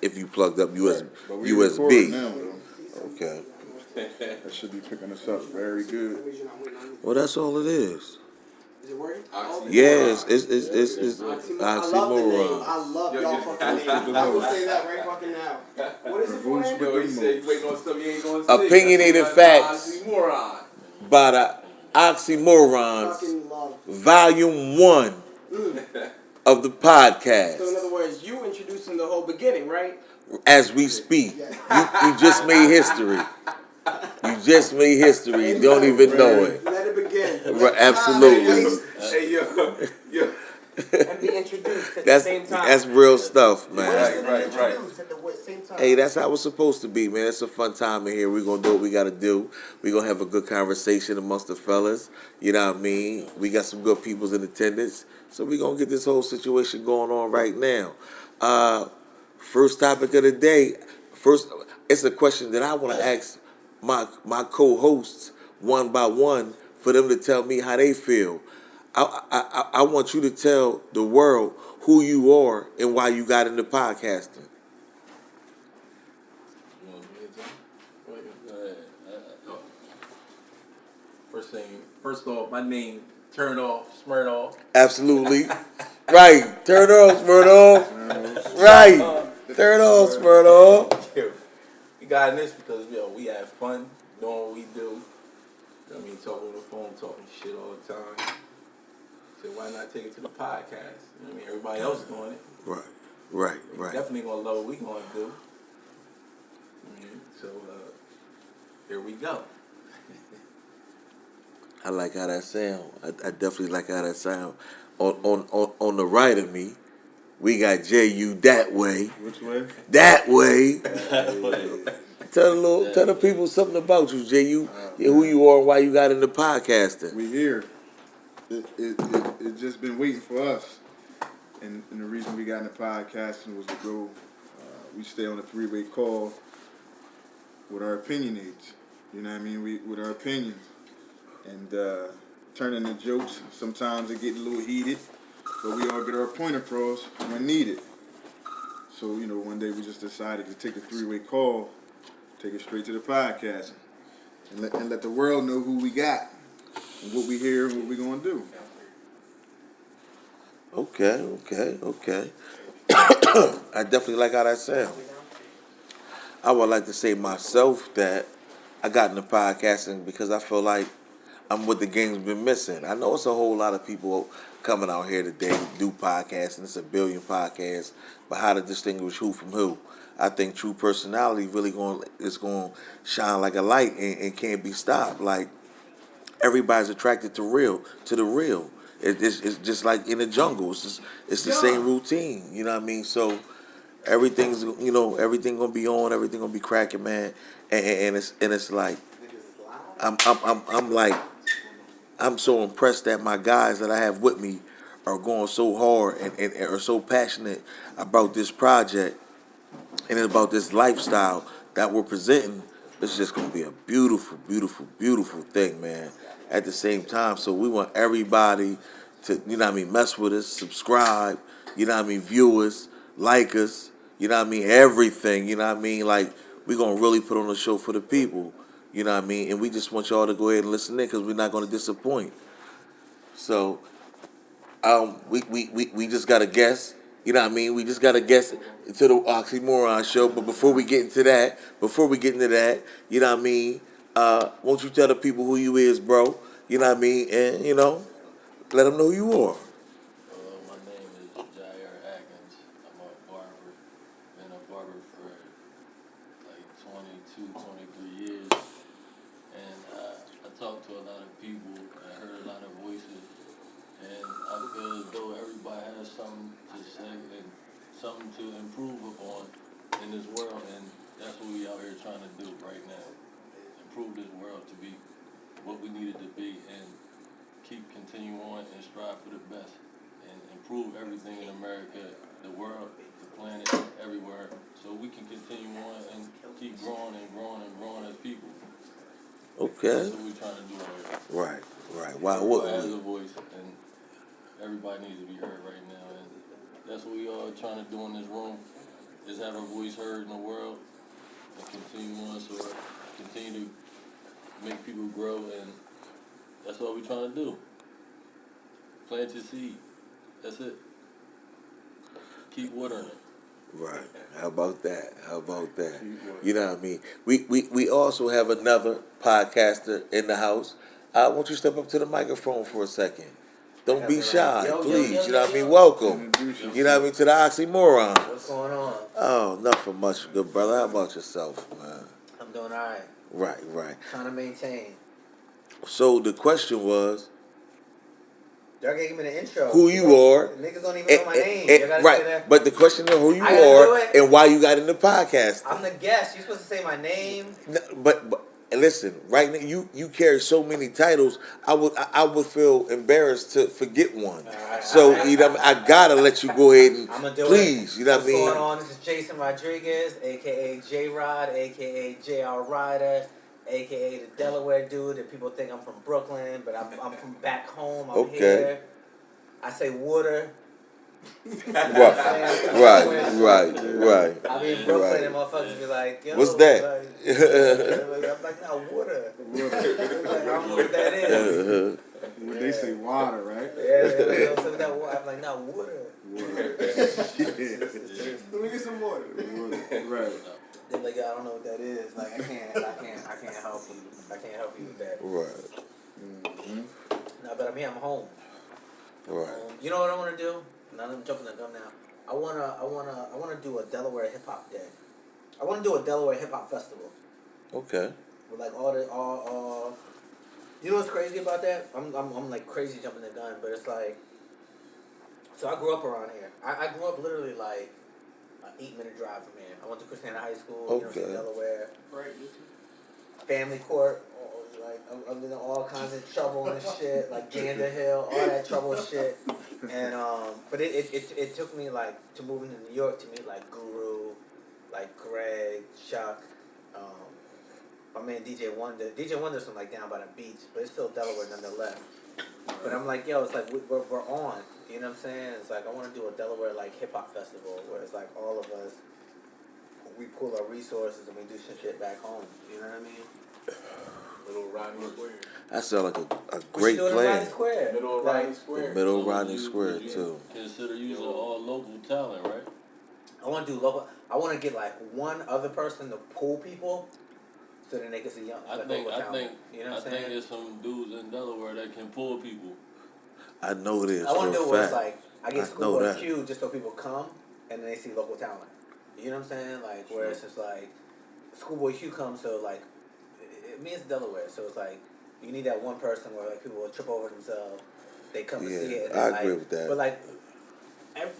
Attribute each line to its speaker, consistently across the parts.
Speaker 1: if you plugged up
Speaker 2: But we recording now, though.
Speaker 1: Okay.
Speaker 2: That should be picking us up very good.
Speaker 1: Well, that's all it is.
Speaker 3: Is it working?
Speaker 1: Yes, it's Oxy
Speaker 3: I love the name.
Speaker 1: Moronz.
Speaker 3: I love y'all fucking name. I will say that right fucking now. What is it for name?
Speaker 4: Yo, he said you waiting on stuff you ain't gonna say.
Speaker 1: Opinionated facts
Speaker 4: Oxy Moronz.
Speaker 1: by the Oxy Moronz,
Speaker 3: Fucking love.
Speaker 1: Volume 1 of the podcast.
Speaker 3: So in other words, you introducing the whole beginning, right?
Speaker 1: As we speak, you just made history. You just made history. You don't even know it.
Speaker 3: Let it begin.
Speaker 1: Right, absolutely.
Speaker 4: Hey, yo.
Speaker 3: And be introduced at the
Speaker 1: That's
Speaker 3: same time.
Speaker 1: that's real stuff, man.
Speaker 4: Right.
Speaker 3: Introduced at the same time.
Speaker 1: Hey, that's how it's supposed to be, man. It's a fun time in here. We're going to do what we got to do. We're going to have a good conversation amongst the fellas. You know what I mean? We got some good peoples in attendance. So we're going to get this whole situation going on right now. First topic of the day. First, it's a question that I want to ask my co-hosts one by one for them to tell me how they feel. I want you to tell the world who you are and why you got into podcasting.
Speaker 5: First off, my name, Turn Off, Smirnoff.
Speaker 1: Absolutely. Right. Turn off, Smirnoff. Right. Turn off, Smirnoff.
Speaker 5: We got in this because, we have fun doing what we do. I mean, talking on the phone, talking shit all the time. So why not take it to the podcast? I mean, everybody else doing it.
Speaker 1: Right.
Speaker 5: Definitely gonna love what we gonna do. So here we go.
Speaker 1: I like how that sound. I definitely like how that sound. On the right of me, we got J.U. that way.
Speaker 2: Which way?
Speaker 1: That way. Tell the people something about you, J.U. Who you are and why you got into podcasting.
Speaker 2: We here. It just been waiting for us. And the reason we got into podcasting was to go, we stay on a three-way call with our opinionates. You know what I mean? With our opinions. And turn into jokes. Sometimes it get a little heated, but we all get our point across when needed. So, one day we just decided to take a three-way call, take it straight to the podcast, and let the world know who we got, and what we hear, and what we gonna do.
Speaker 1: Okay. I definitely like how that sounds. I would like to say myself that I got into podcasting because I feel like I'm what the game's been missing. I know it's a whole lot of people coming out here today to do podcasts, and it's a billion podcasts, but how to distinguish who from who? I think true personality really is going to shine like a light and can't be stopped. Like, everybody's attracted to the real. It's just like in the jungle. It's the same routine. You know what I mean? So everything's everything gonna be on, everything gonna be cracking, man. And it's like I'm so impressed that my guys that I have with me are going so hard and are so passionate about this project and about this lifestyle that we're presenting. It's just going to be a beautiful, beautiful, beautiful thing, man, at the same time. So we want everybody to, mess with us, subscribe, view us, like us, everything, like we're going to really put on a show for the people. And we just want y'all to go ahead and listen in because we're not going to disappoint. So, we just got to guess. We just got to guess to the Oxy Moronz show. But before we get into that, won't you tell the people who you is, bro? And, let them know who you are.
Speaker 5: My name is Jair Atkins. I'm a barber. Been a barber for like 22, 23 years. And I talked to a lot of people. I heard a lot of voices. And I feel as though everybody has something to say and something to improve upon in this world. And that's what we out here trying to do right now. Improve this world to be what we need it to be and continue on and strive for the best and improve everything in America, the world, the planet, everywhere, so we can continue on and keep growing and growing and growing as people.
Speaker 1: Okay.
Speaker 5: That's what we're trying to do right here.
Speaker 1: Right. Wow.
Speaker 5: Everybody has a voice and everybody needs to be heard right now, and that's what we are trying to do in this room is have her voice heard in the world and continue on, so continue to make people grow, and that's what we're trying to do. Plant your seed. That's it. Keep watering it.
Speaker 1: Right. How about that? How about that? You know what I mean? We also have another podcaster in the house. I want you to step up to the microphone for a second. Don't be shy,
Speaker 6: Yo,
Speaker 1: please.
Speaker 6: yo,
Speaker 1: You know what I
Speaker 6: yo.
Speaker 1: mean? Welcome.
Speaker 2: Introduce
Speaker 1: You know what I mean? To the Oxy Moronz.
Speaker 6: What's going on?
Speaker 1: Oh, nothing much, good brother. How about yourself, man?
Speaker 6: I'm doing alright.
Speaker 1: Right.
Speaker 6: Trying to maintain.
Speaker 1: So the question was,
Speaker 6: Y'all gotta give me the intro.
Speaker 1: who you are.
Speaker 6: Niggas don't even know my name. You gotta say
Speaker 1: Right.
Speaker 6: that.
Speaker 1: But the question is who you
Speaker 6: I gotta do
Speaker 1: are
Speaker 6: it.
Speaker 1: and why you got into podcasting.
Speaker 6: I'm the guest. You're supposed to say my name.
Speaker 1: No, but and listen, right now you carry so many titles. I would feel embarrassed to forget one.
Speaker 6: Alright,
Speaker 1: So
Speaker 6: alright.
Speaker 1: you know, I gotta let you go ahead and
Speaker 6: I'm gonna do
Speaker 1: please.
Speaker 6: it.
Speaker 1: You know
Speaker 6: What's
Speaker 1: what I mean?
Speaker 6: going on? This is Jason Rodriguez, aka J Rod, aka JR Ryder, aka the Delaware dude. That people think I'm from Brooklyn, but I'm from back home. I'm
Speaker 1: Okay.
Speaker 6: here. I say water.
Speaker 1: Right.
Speaker 6: I be in Brooklyn
Speaker 1: Right.
Speaker 6: and motherfuckers be like, yo,
Speaker 1: What's that?
Speaker 6: Like, I'm like, no, water. Like, I don't know what that is.
Speaker 2: When they say water, right?
Speaker 6: Yeah, they're like, yo, that water. I'm like, no, water.
Speaker 2: Water.
Speaker 3: Let me get some water.
Speaker 2: Right.
Speaker 6: They're like, yo, I don't know what that is. Like, I can't help you. I can't help you with that.
Speaker 1: Right.
Speaker 2: Mm-hmm.
Speaker 6: No, but I'm home.
Speaker 1: Right.
Speaker 6: You know what I want to do? Now I'm jumping the gun now. I wanna do a Delaware hip hop day. I wanna do a Delaware hip hop festival
Speaker 1: Okay.
Speaker 6: with like all. You know what's crazy about that? I'm like crazy jumping the gun, but it's like. So I grew up around here. I grew up literally like an 8-minute drive from here. I went to Christiana High School, University of Delaware.
Speaker 3: Right.
Speaker 6: Family court, like I'm in all kinds of trouble and shit, like Gander Hill, all that trouble and shit. And but it took me like to moving to New York to meet like Guru, like Greg, Chuck, my man DJ Wonder. DJ Wonder's from like down by the beach, but it's still Delaware nonetheless. But I'm like, yo, it's like we're on. You know what I'm saying? It's like I want to do a Delaware like hip hop festival where it's like all of us. We pull our resources and we do some shit back home. You know what I mean?
Speaker 4: Middle Rodney Square.
Speaker 1: That sounds like a
Speaker 6: We
Speaker 1: great
Speaker 6: should do it in Rodney
Speaker 1: plan.
Speaker 6: Square.
Speaker 4: Middle of
Speaker 6: Like,
Speaker 4: Rodney Square.
Speaker 1: Middle
Speaker 5: So
Speaker 1: Rodney
Speaker 5: you-
Speaker 1: Square
Speaker 5: would you
Speaker 1: too.
Speaker 5: Consider using all local talent, right?
Speaker 6: I want to do local. I want to get like one other person to pull people, so then they can see young.
Speaker 5: I
Speaker 6: like,
Speaker 5: think
Speaker 6: local talent. You know what I'm saying?
Speaker 5: there's some dudes in Delaware that can pull people.
Speaker 1: I know it is.
Speaker 6: I want to
Speaker 1: for
Speaker 6: do
Speaker 1: a
Speaker 6: where it's
Speaker 1: fact.
Speaker 6: like I
Speaker 1: I
Speaker 6: get
Speaker 1: know
Speaker 6: Schoolboy
Speaker 1: that.
Speaker 6: Q just so people come and then they see local talent. You know what I'm saying? Like where it's just like Schoolboy Q comes, so like it means Delaware, so it's like you need that one person where like people will trip over themselves. They come to see it. And
Speaker 1: I
Speaker 6: like,
Speaker 1: agree with that.
Speaker 6: But like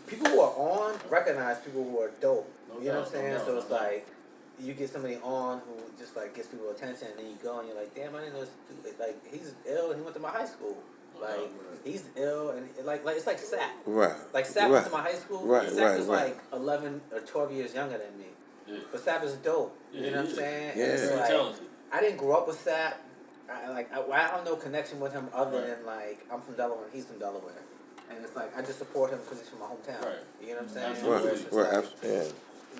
Speaker 6: people who are on recognize people who are dope.
Speaker 5: No
Speaker 6: You know
Speaker 5: doubt,
Speaker 6: what I'm saying?
Speaker 5: no doubt,
Speaker 6: So it's
Speaker 5: no doubt.
Speaker 6: like you get somebody on who just like gets people attention, and then you go and you're like, damn, I didn't know this dude, like he's ill and he went to my high school. Like he's ill and like it's like Sap.
Speaker 1: Right.
Speaker 6: Like Sap went to my high school.
Speaker 1: Right,
Speaker 6: Sap
Speaker 1: right,
Speaker 6: was
Speaker 1: right.
Speaker 6: like 11 or 12 years younger than me.
Speaker 5: Yeah.
Speaker 6: But Sap is dope.
Speaker 5: Yeah,
Speaker 6: You know what
Speaker 5: he
Speaker 6: I'm
Speaker 5: is.
Speaker 6: saying?
Speaker 1: Yeah.
Speaker 6: And it's
Speaker 5: Very
Speaker 6: like,
Speaker 5: talented.
Speaker 6: I didn't grow up with Sap. I have no connection with him other
Speaker 5: Right.
Speaker 6: than like I'm from Delaware and he's from Delaware. And it's like I just support him because he's from my hometown.
Speaker 5: Right.
Speaker 6: You know what I'm saying?
Speaker 5: Absolutely.
Speaker 6: Where it's just
Speaker 1: Right.
Speaker 6: like,
Speaker 1: Yeah.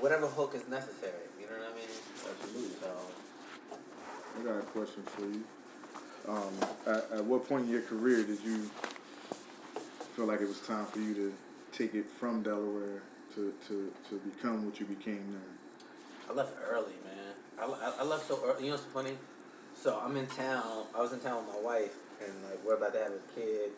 Speaker 6: whatever hook is necessary. You know what I mean?
Speaker 5: Absolutely.
Speaker 6: So
Speaker 2: I got a question for you. At what point in your career did you feel like it was time for you to take it from Delaware to become what you became now?
Speaker 6: I left early, man. I left so early. You know what's funny? So I'm in town. I was in town with my wife, and like we're about to have a kid.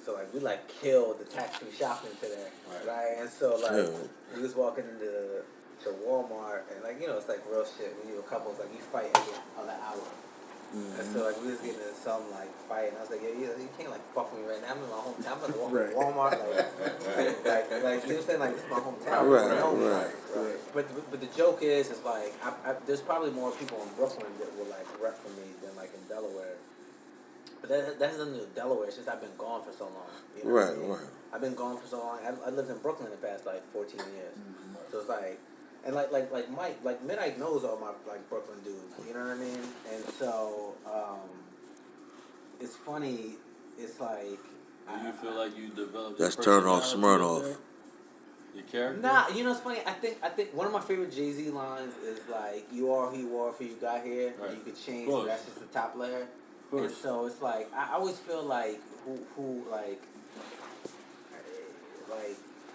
Speaker 6: So like we like killed the tax-free shopping today, right? And so like we was walking into to Walmart, and like you know it's like real shit. When you're a couple, it's like you fight every other hour. And so like we was getting into some like fight, and I was like, yeah, you can't like fuck me right now. I'm in my hometown. I'm about to walk to Walmart, like you know what I'm saying? Like this is my hometown.
Speaker 1: Right,
Speaker 6: You know me.
Speaker 1: right.
Speaker 6: But the joke is like there's probably more people in Brooklyn that will like rep for me than like in Delaware. But that has nothing to do with Delaware. It's just I've been gone for so long. You know what I mean?
Speaker 1: Right.
Speaker 6: I've been gone for so long. I lived in Brooklyn the past like 14 years. So it's like, and like Mike, like Midnight knows all my like Brooklyn dudes. You know what I mean? And so it's funny. It's like
Speaker 5: Do you feel like you developed?
Speaker 1: That's
Speaker 5: your
Speaker 1: turn off
Speaker 5: personality
Speaker 1: Smirnoff.
Speaker 5: there? Your character?
Speaker 6: Nah, you know it's funny. I think one of my favorite Jay-Z lines is like, "You are who you are before you got here.
Speaker 5: Right.
Speaker 6: And you could change.
Speaker 5: Of
Speaker 6: So
Speaker 5: course.
Speaker 6: that's just the top layer."
Speaker 5: Of course.
Speaker 6: And so it's like I always feel like who like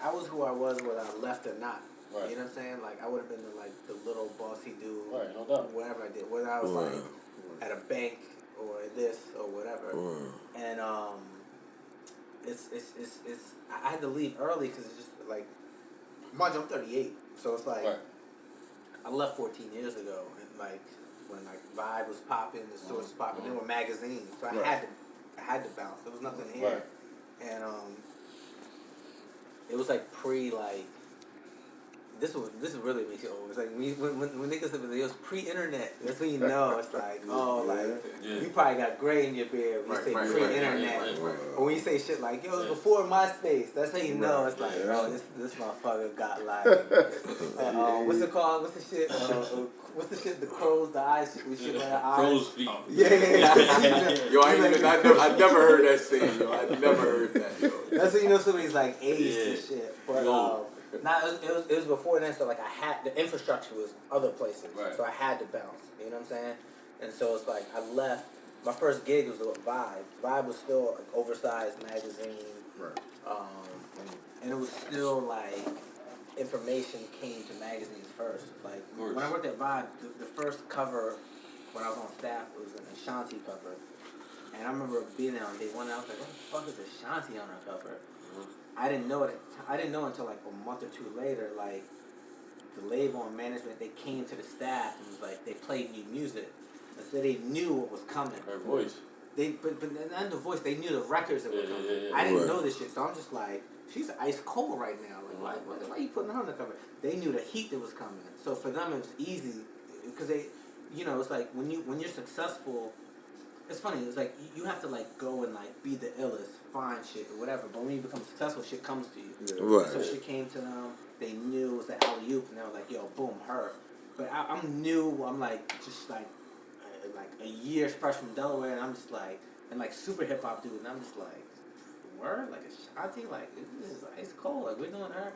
Speaker 6: I was who I was whether I left or not.
Speaker 5: Right.
Speaker 6: You know what I'm saying? Like I would have been the little bossy dude,
Speaker 5: Right, no doubt.
Speaker 6: whatever I did, whether I was
Speaker 1: Right.
Speaker 6: like at a bank or this or whatever.
Speaker 1: Right.
Speaker 6: And it's I had to leave early because it's just like, mind you, I'm 38, so it's like
Speaker 5: Right.
Speaker 6: I left 14 years ago, and like when like Vibe was popping, the Source was popping, they were magazines, so I had to bounce. There was nothing here,
Speaker 5: Right.
Speaker 6: and it was like pre like. This really makes you old. It's like when niggas say it was pre-internet. That's when you know it's like, oh, like
Speaker 5: Yeah.
Speaker 6: you probably got gray in your beard when you say pre-internet.
Speaker 5: Right.
Speaker 6: Or when you say shit like, yo, it was before MySpace. That's how you know it's like, oh, this motherfucker got like, what's it called? What's the shit? What's the shit? The crows, the eyes, shit like the eyes.
Speaker 5: Crow's feet.
Speaker 6: Yeah.
Speaker 3: Yo, I never heard that saying, yo. I never heard that, yo.
Speaker 6: That's when you know somebody's like aged and
Speaker 5: Yeah.
Speaker 6: shit. But
Speaker 5: Yo.
Speaker 6: it was before then, so like the infrastructure was other places,
Speaker 5: Right.
Speaker 6: so I had to bounce. You know what I'm saying? And so it's like I left. My first gig was with Vibe. Vibe was still an oversized magazine,
Speaker 2: Right.
Speaker 6: and it was still like information came to magazines first. Like
Speaker 5: course.
Speaker 6: when I worked at Vibe, the first cover when I was on staff was an Ashanti cover, and I remember being there on day one. And I was like, "What the fuck is Ashanti on our cover?" I didn't know it. I didn't know until like a month or two later. Like the label and management, they came to the staff and was like, they played new music, and so they knew what was coming.
Speaker 5: Her voice.
Speaker 6: But not the voice. They knew the records that were
Speaker 5: Yeah,
Speaker 6: coming.
Speaker 5: yeah, yeah.
Speaker 6: I didn't
Speaker 1: Right.
Speaker 6: know this shit, so I'm just like, she's ice cold right now. Like, why are you putting her on the cover? They knew the heat that was coming. So for them, it was easy because they, you know, it's like when you're successful. It's funny. It's like you have to like go and like be the illest, find shit or whatever. But when you become successful, shit comes to you.
Speaker 1: Right.
Speaker 6: So shit came to them. They knew it was the alley oop, and they were like, "Yo, boom, her." But I'm new. I'm like just like a year fresh from Delaware, and I'm just like and like super hip hop dude, and I'm just like, word, like Ashanti, like this is ice cold, like we're doing her.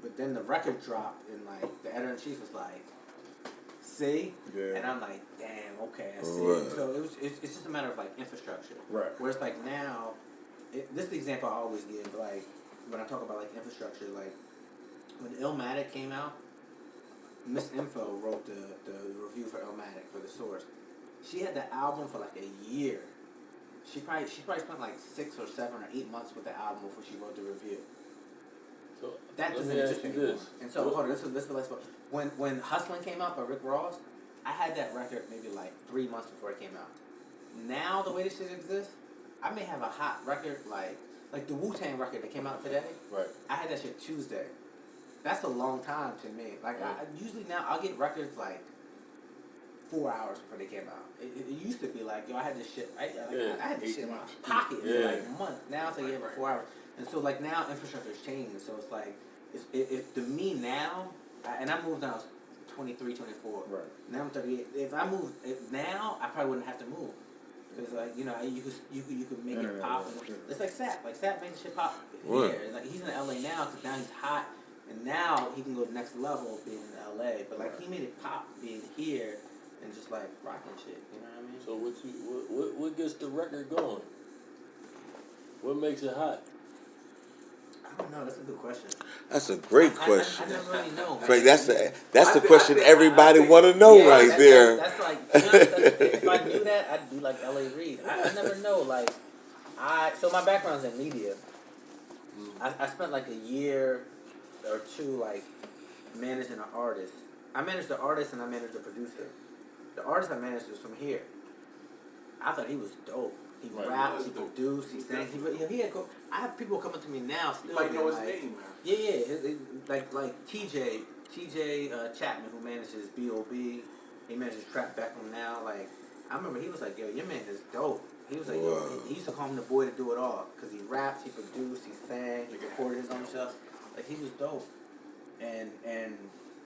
Speaker 6: But then the record dropped, and like the editor in chief was like, "See,"
Speaker 2: Yeah.
Speaker 6: and I'm like, "Damn, okay, I see."
Speaker 1: Right.
Speaker 6: So it's just a matter of like infrastructure.
Speaker 2: Right.
Speaker 6: Whereas like now, this is the example I always give. Like when I talk about like infrastructure, like when Illmatic came out, Miss Info wrote the review for Illmatic for the Source. She had the album for like a year. She probably spent like 6 or 7 or 8 months with the album before she wrote the review.
Speaker 5: So
Speaker 6: That
Speaker 5: let
Speaker 6: doesn't
Speaker 5: me ask
Speaker 6: exist
Speaker 5: you
Speaker 6: anymore.
Speaker 5: this.
Speaker 6: And so hold on, this is the last one. When Hustlin' came out by Rick Ross, I had that record maybe like 3 months before it came out. Now the way this shit exists, I may have a hot record like the Wu-Tang record that came out today.
Speaker 5: Right.
Speaker 6: I had that shit Tuesday. That's a long time to me. Like I usually now I'll get records like 4 hours before they came out. It used to be like, yo, I had this shit. I had this shit in my pocket for like months. Now it's like yeah, for 4 hours. And so like now infrastructure's changing. So it's like if to me now, and I moved when I was 23, 24.
Speaker 2: Right.
Speaker 6: Now I'm 38. If I moved now, I probably wouldn't have to move. Because like you know you could make it pop. And it's like Sap. Like Sap makes shit pop here.
Speaker 1: Right.
Speaker 6: Like he's in LA now because now he's hot, and now he can go to the next level being in LA. But like he made it pop being here and just like rocking shit. You know what I mean?
Speaker 5: So what gets the record going? What makes it hot?
Speaker 6: I don't know. That's a good question.
Speaker 1: That's a great question.
Speaker 6: I never really know. Man.
Speaker 1: Frank, that's the question everybody want to know right there.
Speaker 6: That's like you know, if I knew that, I'd do like L.A. Reid. I never know. Like so my background's in media. I spent like a year or two like managing an artist. I managed the artist and I managed the producer. The artist I managed was from here. I thought he was dope. He rapped, he produced, he sang. He had I have people coming to me now still.
Speaker 3: You might know his
Speaker 6: like,
Speaker 3: name, man.
Speaker 6: Yeah. Like TJ Chapman, who manages B.O.B. He manages Trap Beckham now. Like I remember he was like, yo, your man is dope. He was like, yo, he used to call him the boy to do it all because he rapped, he produced, he sang, he recorded his own stuff. Like he was dope, and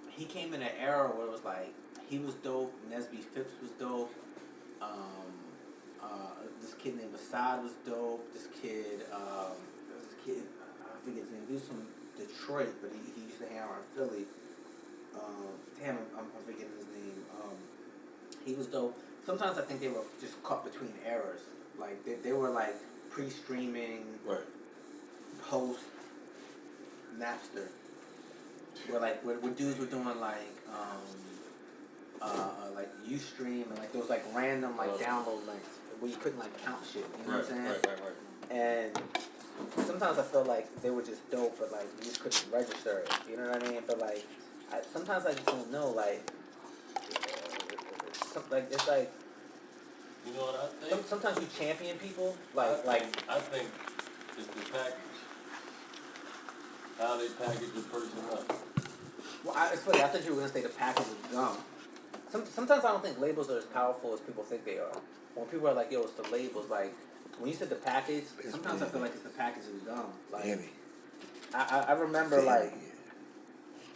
Speaker 6: he came in an era where it was like he was dope. Nesby Phipps was dope. This kid named Assad was dope. This kid, I forget his name. He was from Detroit, but he used to hang around Philly. Damn, I'm forgetting his name. He was dope. Sometimes I think they were just caught between errors. Like they were like pre-streaming,
Speaker 5: Right.
Speaker 6: post Napster, where like where dudes were doing like Ustream and like those like random like download links where you couldn't like count shit. You know what I'm saying?
Speaker 5: Right.
Speaker 6: And sometimes I feel like they were just dope, but like you just couldn't register it. You know what I mean? But like sometimes I just don't know. Like it's like.
Speaker 5: You know what I think?
Speaker 6: Sometimes you champion people,
Speaker 5: I think it's the package. How they package the person up.
Speaker 6: Well, it's funny. I thought you were gonna say the package is dumb. Sometimes I don't think labels are as powerful as people think they are. When people are like, "Yo, it's the labels," like when you said the package, sometimes I feel like it's the package is dumb. Like I remember like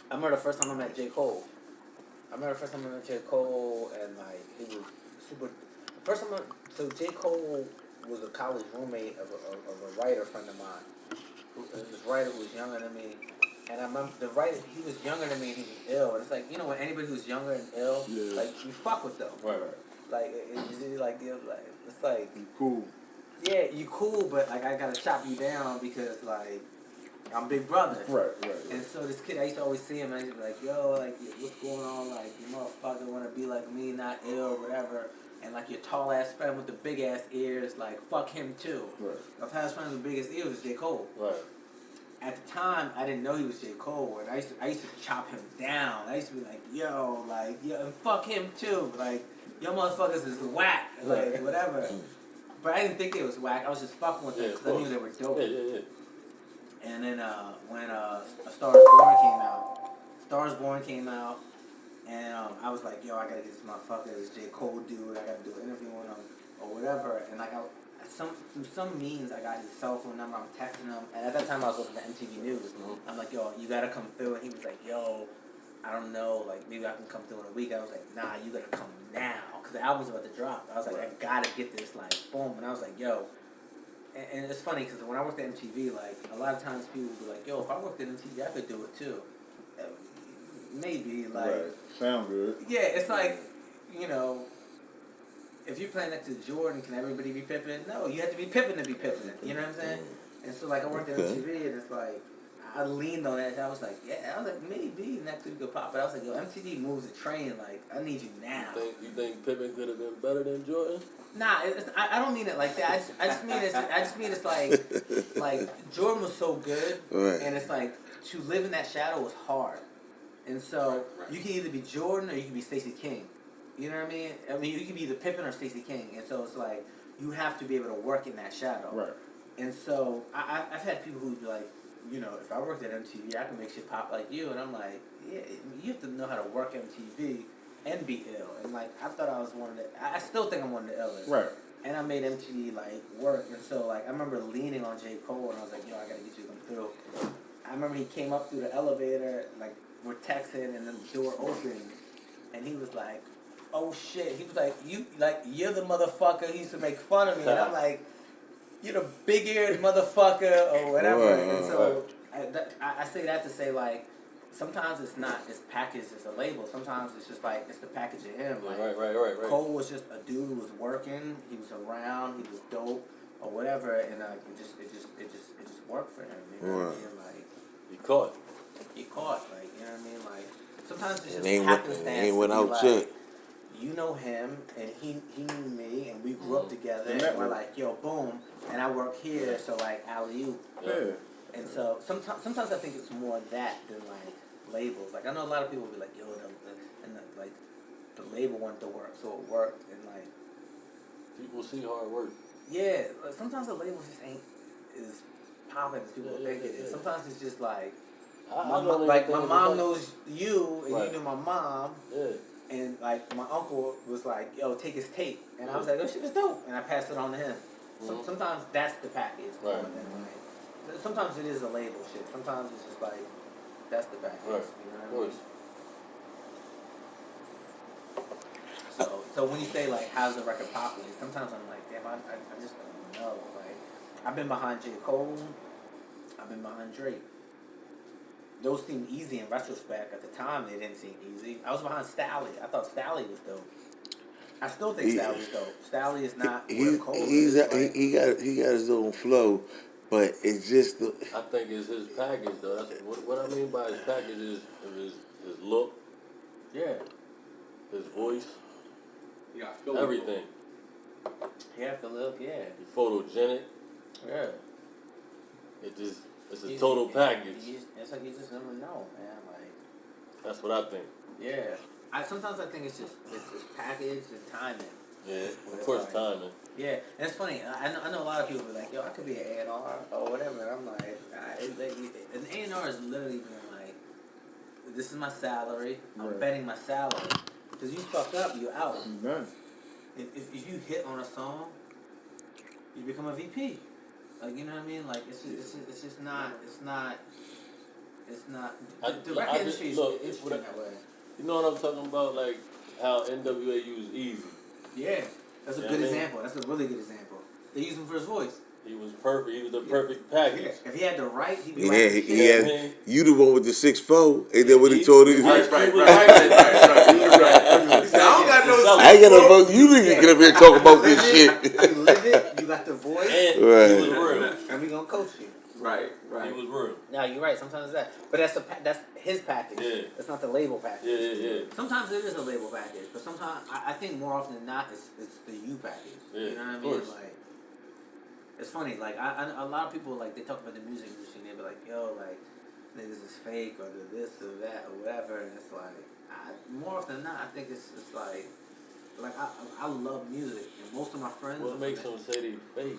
Speaker 6: I remember the first time I met J. Cole. And like he was super. First time, so J. Cole was a college roommate of a writer friend of mine. This writer who was younger than me. And I remember the writer, he was younger than me and he was ill. And it's like, you know, when anybody who's younger and ill, like, you fuck with them.
Speaker 5: Right.
Speaker 6: Like, it's like...
Speaker 2: You cool.
Speaker 6: Yeah, you cool, but, like, I gotta chop you down because, like, I'm big brother.
Speaker 2: Right.
Speaker 6: And so this kid, I used to always see him and I used to be like, yo, like, what's going on? Like, you motherfucker wanna be like me, not ill, whatever. And like your tall ass friend with the big ass ears, like fuck him too.
Speaker 2: Right.
Speaker 6: My past friend with the biggest ears was J. Cole.
Speaker 5: Right.
Speaker 6: At the time, I didn't know he was J. Cole, and I used to chop him down. I used to be like, yo, and fuck him too. Like, yo motherfuckers is whack, like whatever. But I didn't think they was whack. I was just fucking with them because I knew they were dope.
Speaker 5: Yeah.
Speaker 6: And then when A Star Is Born came out. And I was like, yo, I gotta get this motherfucker, this J. Cole dude, I gotta do an interview with him, or whatever. And like, through some means, I got his cell phone number, I'm texting him. And at that time, I was looking at MTV News. Mm-hmm. I'm like, yo, you gotta come through. And he was like, yo, I don't know, like, maybe I can come through in a week. I was like, nah, you gotta come now. Because the album's about to drop. I was like, I gotta get this, like, boom. And I was like, yo. And it's funny, because when I worked at MTV, like, a lot of times people would be like, yo, if I worked at MTV, I could do it too. Maybe, like...
Speaker 2: Right. Sound good.
Speaker 6: Yeah, it's like, you know, if you're playing next to Jordan, can everybody be Pippen? No, you have to be Pippen to be Pippen. You know what I'm saying? And so, like, I worked at MTV, and it's like, I leaned on that, and I was like, maybe next week could pop. But I was like, yo, MTV moves the train, like, I need you now.
Speaker 5: You think Pippen could have been better than Jordan?
Speaker 6: Nah, I don't mean it like that. I just mean it's like Jordan was so good, and it's like, to live in that shadow was hard. And so you can either be Jordan or you can be Stacey King. You know what I mean? I mean, you can be either Pippen or Stacey King. And so it's like, you have to be able to work in that shadow.
Speaker 2: Right.
Speaker 6: And so I've had people who'd be like, you know, if I worked at MTV, I could make shit pop like you. And I'm like, yeah, you have to know how to work MTV and be ill. And like, I thought I was one of the, I still think I'm one of the illest.
Speaker 2: Right.
Speaker 6: And I made MTV like work. And so like, I remember leaning on J. Cole and I was like, yo, I gotta get you to come through. I remember he came up through the elevator, like, we're texting and then the door opened and he was like, oh shit. He was like, you're the motherfucker who used to make fun of me. And I'm like, you're the big-eared motherfucker or whatever. And so I say that to say, like, sometimes it's not, it's packaged as a label. Sometimes it's just like, it's the package of him. Like,
Speaker 5: Right.
Speaker 6: Cole was just a dude who was working, he was around, he was dope or whatever, and it just worked for him. You know what I mean? Like,
Speaker 5: He caught.
Speaker 6: Like, you know what I mean? Like, sometimes it's just
Speaker 1: Ain't
Speaker 6: happenstance.
Speaker 1: went out
Speaker 6: like,
Speaker 1: yet.
Speaker 6: you know him, and he knew me, and we grew up together, and we're like, yo, boom, and I work here, so like, alley-oop.
Speaker 2: Yeah.
Speaker 6: And so sometimes I think it's more that than like labels. Like, I know a lot of people will be like, yo, the label wanted to work, so it worked, and like,
Speaker 5: People see hard work.
Speaker 6: yeah, like, sometimes the label just ain't as popping as people think it is. Sometimes it's just like, my mom knows you, and you knew my mom.
Speaker 5: Yeah.
Speaker 6: And like, my uncle was like, yo, take his tape. And I was like, oh, shit was dope. And I passed it on to him. So sometimes that's the package.
Speaker 5: Right.
Speaker 6: Like, sometimes it is a label shit. Sometimes it's just like, that's the package.
Speaker 5: Right.
Speaker 6: You know
Speaker 5: Of
Speaker 6: what I mean? So when you say like, how's the record popular? Sometimes I'm like, damn, I just don't know. Like, I've been behind J. Cole. I've been behind Drake. those seem easy in retrospect. At the time, they didn't seem easy. I was behind Stally. I thought Stally was dope. I still think Stally's dope. Stally is not what Cole is. Like,
Speaker 1: he got his own flow, but it's just the,
Speaker 5: I think it's his package though. That's what I mean by his package is his look,
Speaker 6: yeah,
Speaker 5: his voice,
Speaker 4: You got Philly.
Speaker 5: everything.
Speaker 6: he have to look. Yeah,
Speaker 5: He's photogenic.
Speaker 6: yeah.
Speaker 5: It's a total package.
Speaker 6: It's like you just never know, man. Like,
Speaker 5: That's what I think.
Speaker 6: yeah. Sometimes I think it's just package and timing.
Speaker 5: Yeah,
Speaker 6: Well,
Speaker 5: of
Speaker 6: it's
Speaker 5: course,
Speaker 6: like-
Speaker 5: timing.
Speaker 6: Yeah, and it's funny. I know a lot of people be like, "Yo, I could be an A&R or whatever." And I'm like, an A&R is literally being like, "This is my salary. I'm
Speaker 2: Right.
Speaker 6: betting my salary. Because you fuck up, you out.
Speaker 2: None.
Speaker 6: If you hit on a song, you become a VP. Like, you know what I mean? Like, it's just not. The record industry is interesting that way.
Speaker 5: You know what I'm talking about? Like how NWA used Easy.
Speaker 6: Yeah, that's a
Speaker 5: Yeah,
Speaker 6: good
Speaker 5: I mean-
Speaker 6: example. That's a really good example. They use him for his voice.
Speaker 5: He was perfect. He was the perfect package.
Speaker 6: If he had to write, he'd be
Speaker 1: yeah,
Speaker 6: writing
Speaker 1: he
Speaker 6: shit.
Speaker 1: had you the one with the 6'4", and then what he told you.
Speaker 5: Right.
Speaker 4: Right. He said, I don't got no.
Speaker 1: I ain't got no fuck. You niggas get up here and talk about this shit.
Speaker 6: You live it. You got the voice,
Speaker 5: And
Speaker 1: Right.
Speaker 5: he was real.
Speaker 6: and we gonna coach you.
Speaker 4: Right.
Speaker 5: He was real.
Speaker 6: Now you're right. Sometimes it's that, but that's his package.
Speaker 5: Yeah.
Speaker 6: That's not the label package.
Speaker 5: Yeah.
Speaker 6: Sometimes it is a label package, but sometimes I think more often than not it's the you package.
Speaker 5: Yeah,
Speaker 6: You know what I
Speaker 5: of
Speaker 6: mean?
Speaker 5: course.
Speaker 6: Like, it's funny. Like a lot of people like they talk about the music industry and they be like, "Yo, like niggas is fake or they're this or that or whatever," and it's like more often than not I think it's like I love music and most of my friends.
Speaker 5: What makes them say they fake?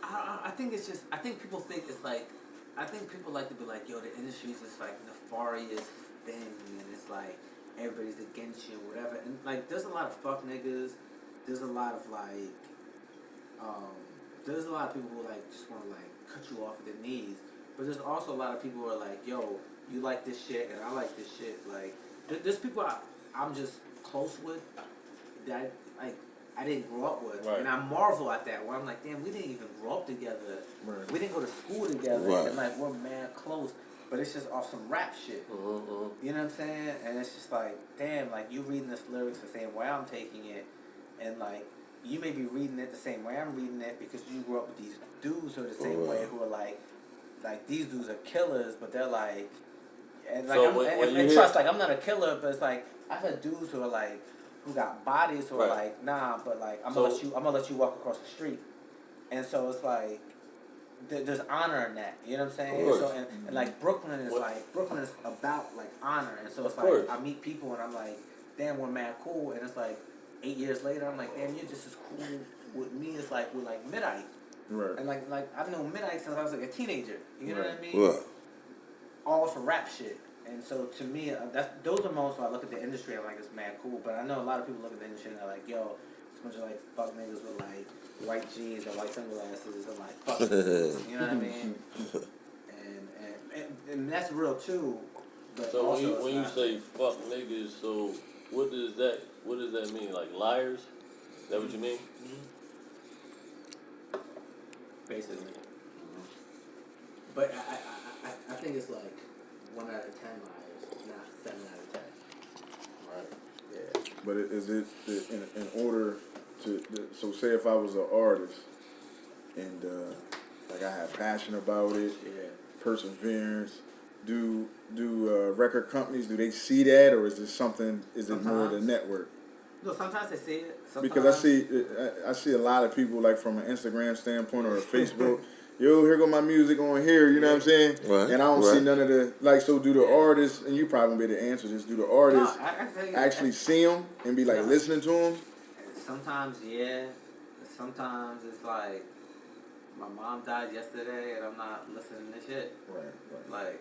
Speaker 6: I think it's just I think people think it's like I think people like to be like, yo, the industry is this like nefarious thing and it's like everybody's against you or whatever, and like there's a lot of fuck niggas, there's a lot of like there's a lot of people who like just want to like cut you off at the knees, but there's also a lot of people who are like, yo, you like this shit and I like this shit. Like there's people I'm just close with that I didn't grow up with,
Speaker 5: Right.
Speaker 6: and I marvel at that. Where I'm like, damn, we didn't even grow up together.
Speaker 2: Right.
Speaker 6: We didn't go to school together,
Speaker 1: Right.
Speaker 6: and like we're mad close. But it's just off some rap shit. You know what I'm saying? And it's just like, damn, like you reading this lyrics the same way I'm taking it, and like you may be reading it the same way I'm reading it because you grew up with these dudes who are the same way who are like these dudes are killers, but they're like, and like
Speaker 5: So
Speaker 6: I'm,
Speaker 5: when
Speaker 6: and
Speaker 5: you hear-
Speaker 6: trust, like I'm not a killer, but it's like I've had dudes who are like who got bodies who are
Speaker 5: Right.
Speaker 6: like, nah, but like I'm
Speaker 5: So-
Speaker 6: gonna let you walk across the street, and so it's like. There's honor in that, you know what I'm saying?
Speaker 5: Of course.
Speaker 6: So and like Brooklyn is
Speaker 5: What-
Speaker 6: Brooklyn is about like honor, and so it's
Speaker 5: Of
Speaker 6: like
Speaker 5: course.
Speaker 6: I meet people and I'm like, damn, we're mad cool, and it's like 8 years later I'm like, damn, you're just as cool with me as like with like Midnight,
Speaker 2: Right.
Speaker 6: and like I've known Midnight since I was like a teenager, you know what I mean?
Speaker 1: Well,
Speaker 6: All for rap shit, and so to me those are moments where I look at the industry and I'm like it's mad cool, but I know a lot of people look at the industry and they're like, yo, it's a bunch of like fuck niggas with like white jeans or white sunglasses and like fuck niggas, you know what I mean? And that's real too. But
Speaker 5: So
Speaker 6: also
Speaker 5: when
Speaker 6: it's
Speaker 5: you
Speaker 6: not.
Speaker 5: say fuck niggas, so what does that mean? Like liars? Is that what you mean?
Speaker 6: Basically. But I think it's like 1 out of 10 liars, not 7 out of 10.
Speaker 5: Right.
Speaker 6: Yeah.
Speaker 2: But is it in order to so say if I was an artist and like I had passion about it,
Speaker 6: Yeah.
Speaker 2: perseverance, do record companies, do they see that, or is this something? Is it more the
Speaker 6: Sometimes.
Speaker 2: network?
Speaker 6: No, sometimes they see it. Sometimes.
Speaker 2: Because I see a lot of people like from an Instagram standpoint or a Facebook. Yo, here go my music on here. You know what I'm saying?
Speaker 1: Right,
Speaker 2: And I don't
Speaker 1: right.
Speaker 2: see none of the like. So do the artists, and you probably won't be able to answer this. Do the artists
Speaker 6: No, I can tell you,
Speaker 2: actually see them and be like
Speaker 6: No.
Speaker 2: listening to them?
Speaker 6: Sometimes, yeah. Sometimes it's like, my mom died yesterday and I'm not listening to shit.
Speaker 2: Right.
Speaker 6: Like,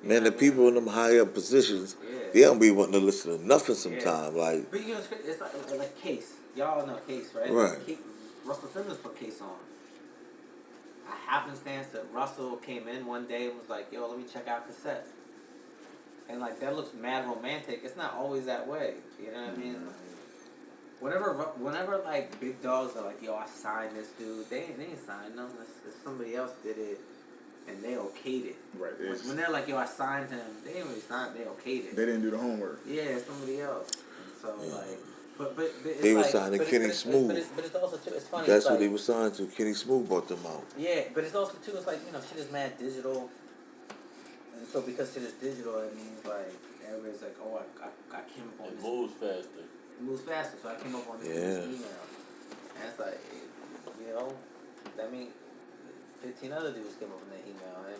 Speaker 1: man, the people in them high up positions,
Speaker 6: Yeah.
Speaker 1: they don't be wanting to listen to nothing sometime. Like,
Speaker 6: but you know, it's like Case. Y'all know Case, right?
Speaker 1: Right.
Speaker 6: Case, Russell Simmons put Case on. A happenstance that Russell came in one day and was like, yo, let me check out cassettes. And like, that looks mad romantic. It's not always that way. You know what I mean? Like, whenever like big dogs are like, yo, I signed this dude, they ain't signed them. It's somebody else did it. and they okayed it.
Speaker 2: Right.
Speaker 6: When they're like, yo, I signed him, they didn't really sign him, they okayed it.
Speaker 2: They didn't do the homework.
Speaker 6: Yeah, somebody else. And so like, but it's
Speaker 1: They were
Speaker 6: like,
Speaker 1: signing
Speaker 6: but
Speaker 1: Kenny Smooth.
Speaker 6: But it's also too. It's funny.
Speaker 1: That's
Speaker 6: it's
Speaker 1: what
Speaker 6: like,
Speaker 1: they were signed to. Kenny Smooth bought them out.
Speaker 6: Yeah, but it's also too. It's like, you know, shit is mad digital, and so because shit is digital, it means like everybody's like, oh, I came up on
Speaker 5: It
Speaker 6: this.
Speaker 5: moves faster.
Speaker 6: It moves faster, so I came up on this email, and it's like, you know, that means 15 other dudes came up on that email, and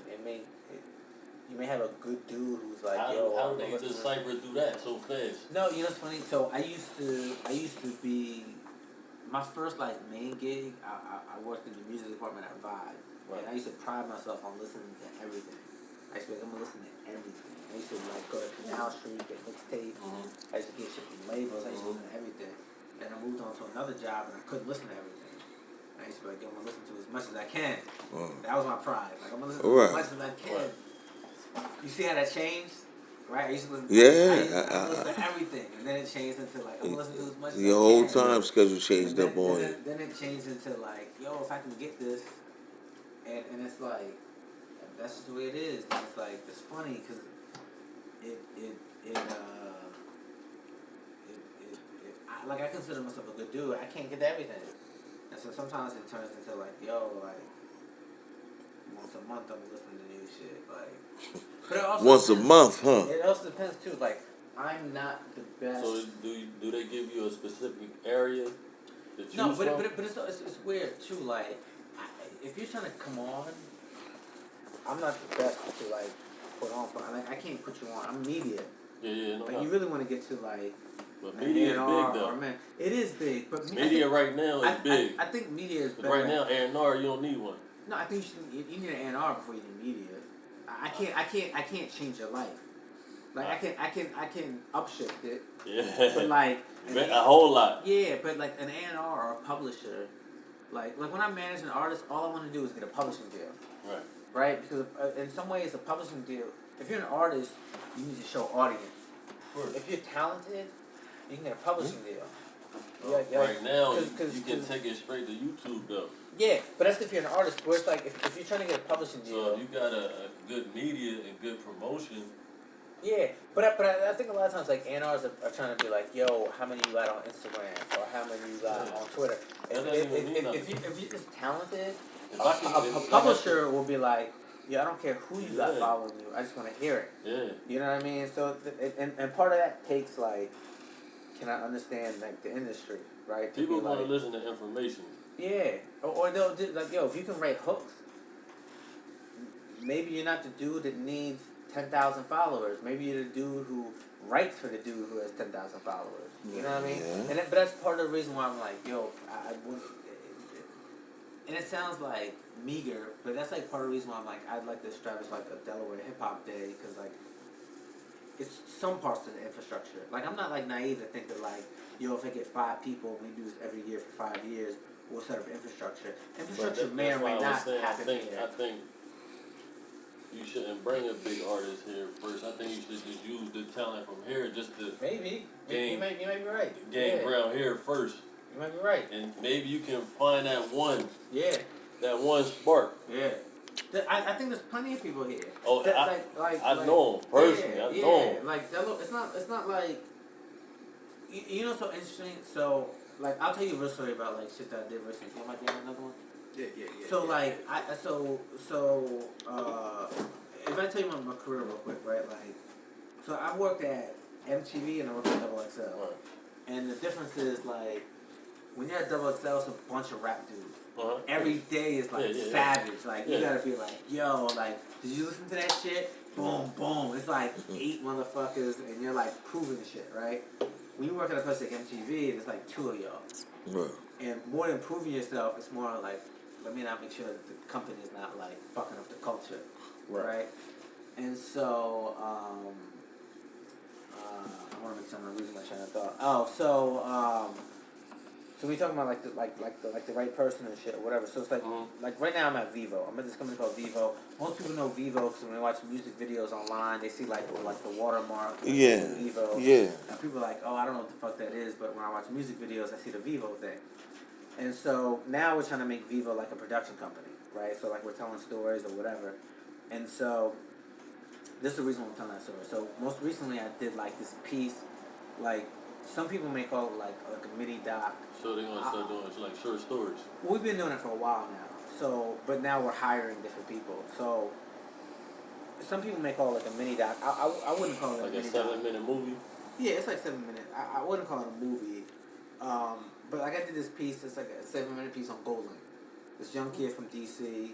Speaker 6: you may have a good dude who's like,
Speaker 5: How
Speaker 6: yo,
Speaker 5: do they decipher through that so fast?
Speaker 6: No, you know what's funny? So I used to be my first like main gig. I worked in the music department at Vibe, and I used to pride myself on listening to everything. I used to be like, I'm gonna listen to everything. I used to like go to Canal Street, get mixtapes. I used to get shit from labels. I used to listen to everything. And I moved on to another job, and I couldn't listen to everything. I used to be like, I'm gonna listen to as much as I can. That was my pride. Like, I'm gonna listen to as much as I can. You see how that changed? Right? I used to listen to, I listen to everything. And then it changed into like, I'm gonna listen to as much as I can.
Speaker 1: Your whole time schedule changed up on you.
Speaker 6: Then it changed into like, yo, if I can get this, and it's like, that's just the way it is. And it's like, it's funny because like I consider myself a good dude. I can't get to everything. And so sometimes it turns into like, yo, like, once a month I'm listening to new shit. Like, but it also
Speaker 1: Once a
Speaker 6: depends,
Speaker 1: month, huh?
Speaker 6: It also depends too. Like, I'm not the best.
Speaker 5: So do they give you a specific area to choose
Speaker 6: No, but
Speaker 5: from?
Speaker 6: it's weird too. Like, if you're trying to come on, I'm not the best to like put on. Like, I can't put you on. I'm media.
Speaker 5: Yeah, no.
Speaker 6: Like, you really want to get to like.
Speaker 5: But media is big though.
Speaker 6: It is big, but
Speaker 5: Media right now is big.
Speaker 6: I think media is better.
Speaker 5: Right now, A&R, you don't need one.
Speaker 6: No, I think you need an A&R before you need media. I can't change your life. Like I can upshift it.
Speaker 5: Yeah.
Speaker 6: But like
Speaker 5: a whole lot.
Speaker 6: Yeah, but like an A&R or a publisher, like when I manage an artist, all I want to do is get a publishing deal.
Speaker 5: Right.
Speaker 6: Right? Because in some ways, a publishing deal. If you're an artist, you need to show audience. If you're talented, you can get a publishing deal.
Speaker 5: Right now,
Speaker 6: cause
Speaker 5: you can take it straight to YouTube though.
Speaker 6: Yeah, but that's if you're an artist. Where it's like if you're trying to get a publishing deal.
Speaker 5: So if you got a good media and good promotion.
Speaker 6: Yeah, but I think a lot of times like A&Rs are trying to be like, yo, how many you got on Instagram or how many you got on Twitter. If you're just talented, a publisher will be like, yeah, I don't care who you got following you. I just want to hear it.
Speaker 5: Yeah.
Speaker 6: You know what I mean? So and part of that takes like, can I understand like the industry, right?
Speaker 5: People want to listen to information.
Speaker 6: Yeah, or they'll do like, yo, if you can write hooks, maybe you're not the dude that needs 10,000 followers. Maybe you're the dude who writes for the dude who has 10,000 followers. You know what I mean?
Speaker 1: Yeah.
Speaker 6: But that's part of the reason why I'm like, yo, and it sounds like meager, but that's like part of the reason why I'm like, I'd like to establish like a Delaware hip hop day, because like, it's some parts of the infrastructure. Like, I'm not like naive to think that like, yo, if I get 5 people, we do this every year for 5 years, we'll set up infrastructure. Infrastructure may or may not happen here.
Speaker 5: I think you shouldn't bring a big artist here first. I think you should just use the talent from here just to
Speaker 6: Maybe.
Speaker 5: gain,
Speaker 6: You may be right.
Speaker 5: gain ground here first.
Speaker 6: You might be right.
Speaker 5: And maybe you can find that one
Speaker 6: Yeah.
Speaker 5: spark.
Speaker 6: Yeah. I think there's plenty of people here.
Speaker 5: Oh,
Speaker 6: that,
Speaker 5: I know him personally. I know him.
Speaker 6: Like that. Look, it's not like you know. So interesting. So like, I'll tell you a real story about like shit that I did recently. You might get another one.
Speaker 3: Yeah.
Speaker 6: So like if I tell you my career real quick, right? Like, so I worked at MTV and I worked at XXL.
Speaker 5: Right.
Speaker 6: And the difference is like, when you're at XXL, it's a bunch of rap dudes.
Speaker 5: Uh-huh.
Speaker 6: Every day is like savage. Like, you gotta be like, yo, like, did you listen to that shit? Boom, boom. It's like 8 motherfuckers, and you're like proving shit, right? When you work at a place like MTV, there's like 2 of y'all.
Speaker 1: Right.
Speaker 6: And more than proving yourself, it's more like, let me not make sure that the company is not like fucking up the culture, right? And so, I want to make sure I'm not losing my train of thought. Oh, so we talking about like the right person and shit or whatever. So it's like like right now I'm at Vivo. I'm at this company called Vivo. Most people know Vivo because when they watch music videos online, they see like the watermark.
Speaker 1: Yeah.
Speaker 6: Vivo.
Speaker 1: Yeah.
Speaker 6: And people are like, oh, I don't know what the fuck that is, but when I watch music videos, I see the Vivo thing. And so now we're trying to make Vivo like a production company, right? So like we're telling stories or whatever. And so this is the reason why I'm telling that story. So most recently I did like this piece, like some people may call it like a mini doc.
Speaker 5: So they're gonna start doing like short stories.
Speaker 6: We've been doing it for a while now. So, but now we're hiring different people. So some people may call it like a mini doc. I wouldn't call it
Speaker 5: Like
Speaker 6: a mini
Speaker 5: a
Speaker 6: doc.
Speaker 5: 7-minute movie.
Speaker 6: Yeah, it's like 7 minutes. I wouldn't call it a movie. But like I did this piece, it's like a 7-minute piece on Goldlink. This young kid from DC,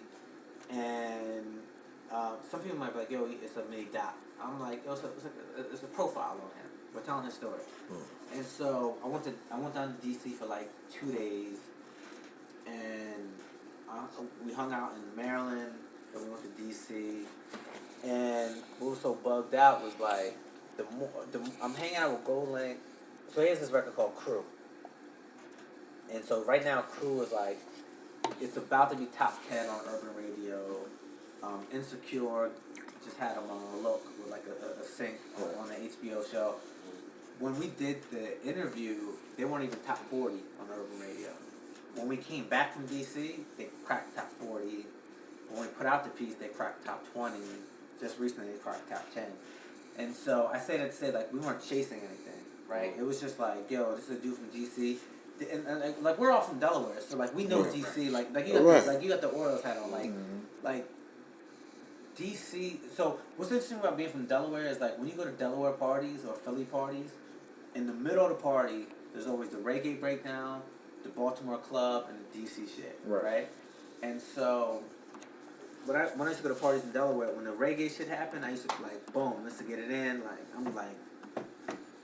Speaker 6: and some people might be like, yo, it's a mini doc. I'm like, yo, it's a profile on him. We're telling his story. And so I went down to DC for like 2 days, and we hung out in Maryland, then we went to DC, and what was so bugged out was like, I'm hanging out with Goldlink. So he has this record called Crew. And so right now Crew is like, it's about to be top 10 on Urban Radio. Insecure just had him on a look with like a sync on the HBO show. When we did the interview, they weren't even top 40 on Urban Radio. When we came back from DC, they cracked top 40. When we put out the piece, they cracked top 20. Just recently, they cracked top 10. And so I say that to say, like, we weren't chasing anything, right? It was just like, yo, this is a dude from DC. And like, we're all from Delaware, so like, we know DC. Like you got the Orioles hat on, like DC. So what's interesting about being from Delaware is like when you go to Delaware parties or Philly parties, in the middle of the party, there's always the reggae breakdown, the Baltimore club, and the DC shit, right? And so when I used to go to parties in Delaware, when the reggae shit happened, I used to be like, boom, let's get it in. Like I'm like,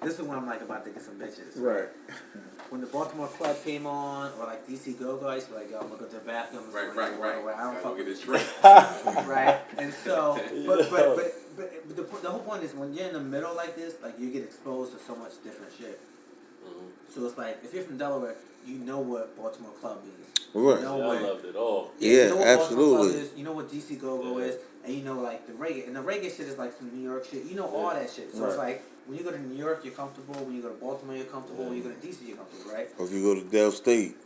Speaker 6: this is when I'm like about to get some bitches.
Speaker 2: Right.
Speaker 6: When the Baltimore club came on, or like DC Go-Go, I used to be like, yo, I'm gonna go to the bathroom.
Speaker 4: Right.
Speaker 6: I don't fuck
Speaker 4: Get
Speaker 6: with
Speaker 4: this
Speaker 6: you.
Speaker 4: drink.
Speaker 6: Right? And so, but the whole point is when you're in the middle like this, like you get exposed to so much different shit. So it's like, if you're from Delaware, you know what Baltimore club is.
Speaker 1: Right.
Speaker 6: You know
Speaker 5: I
Speaker 6: what,
Speaker 5: loved it all.
Speaker 1: Yeah,
Speaker 6: you know what Baltimore
Speaker 1: absolutely.
Speaker 6: club is, you know what DC Go-Go is, and you know like the reggae. And the reggae shit is like some New York shit. You know all that shit. So it's like, when you go to New York, you're comfortable. When you go to Baltimore, you're comfortable. When you go to DC, you're comfortable, right?
Speaker 1: Or if you go to Del State.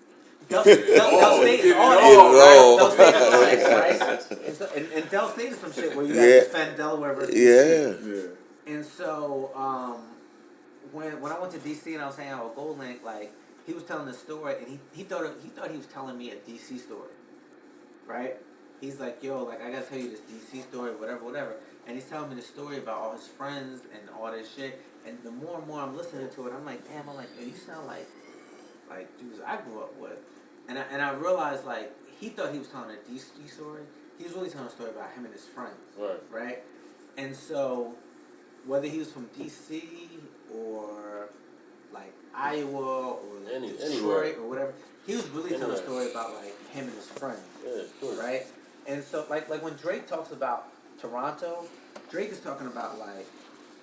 Speaker 6: Del State is all
Speaker 1: Get it all.
Speaker 6: Del State is all right? And Del State is some shit where you gotta defend Delaware versus DC.
Speaker 2: Yeah.
Speaker 6: And so, when I went to DC and I was hanging out with Goldlink, like he was telling the story, and he thought he was telling me a DC story, right? He's like, yo, like I gotta tell you this DC story, whatever. And he's telling me the story about all his friends and all this shit. And the more and more I'm listening to it, I'm like, damn, yo, you sound like dudes I grew up with. And I realized like he thought he was telling a DC story. He was really telling a story about him and his friends. Right? And so whether he was from DC or like Iowa or Detroit or whatever, he was really telling a story about like him and his friends.
Speaker 5: Yeah, of course.
Speaker 6: Right? And so like when Drake talks about Toronto, Drake is talking about like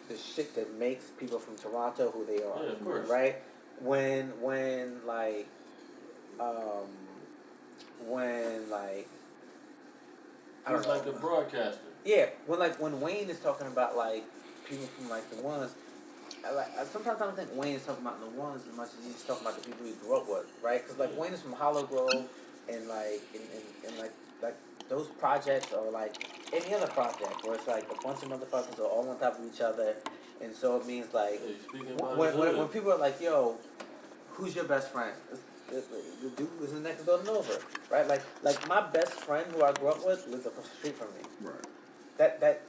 Speaker 6: the shit that makes people from Toronto who they are.
Speaker 5: Yeah, of course.
Speaker 6: Right? When like I don't know.
Speaker 5: Like the broadcaster.
Speaker 6: Yeah, when Wayne is talking about like people from like the ones, sometimes I don't think Wayne is talking about the ones as much as he's talking about the people he grew up with, right? Because like Wayne is from Hollow Grove, and like and like those projects are like any other project where it's like a bunch of motherfuckers are all on top of each other, and so it means like when people are like, yo, who's your best friend? The dude was next door to Nova, right? Like my best friend who I grew up with lives across the street from me.
Speaker 2: Right.
Speaker 6: That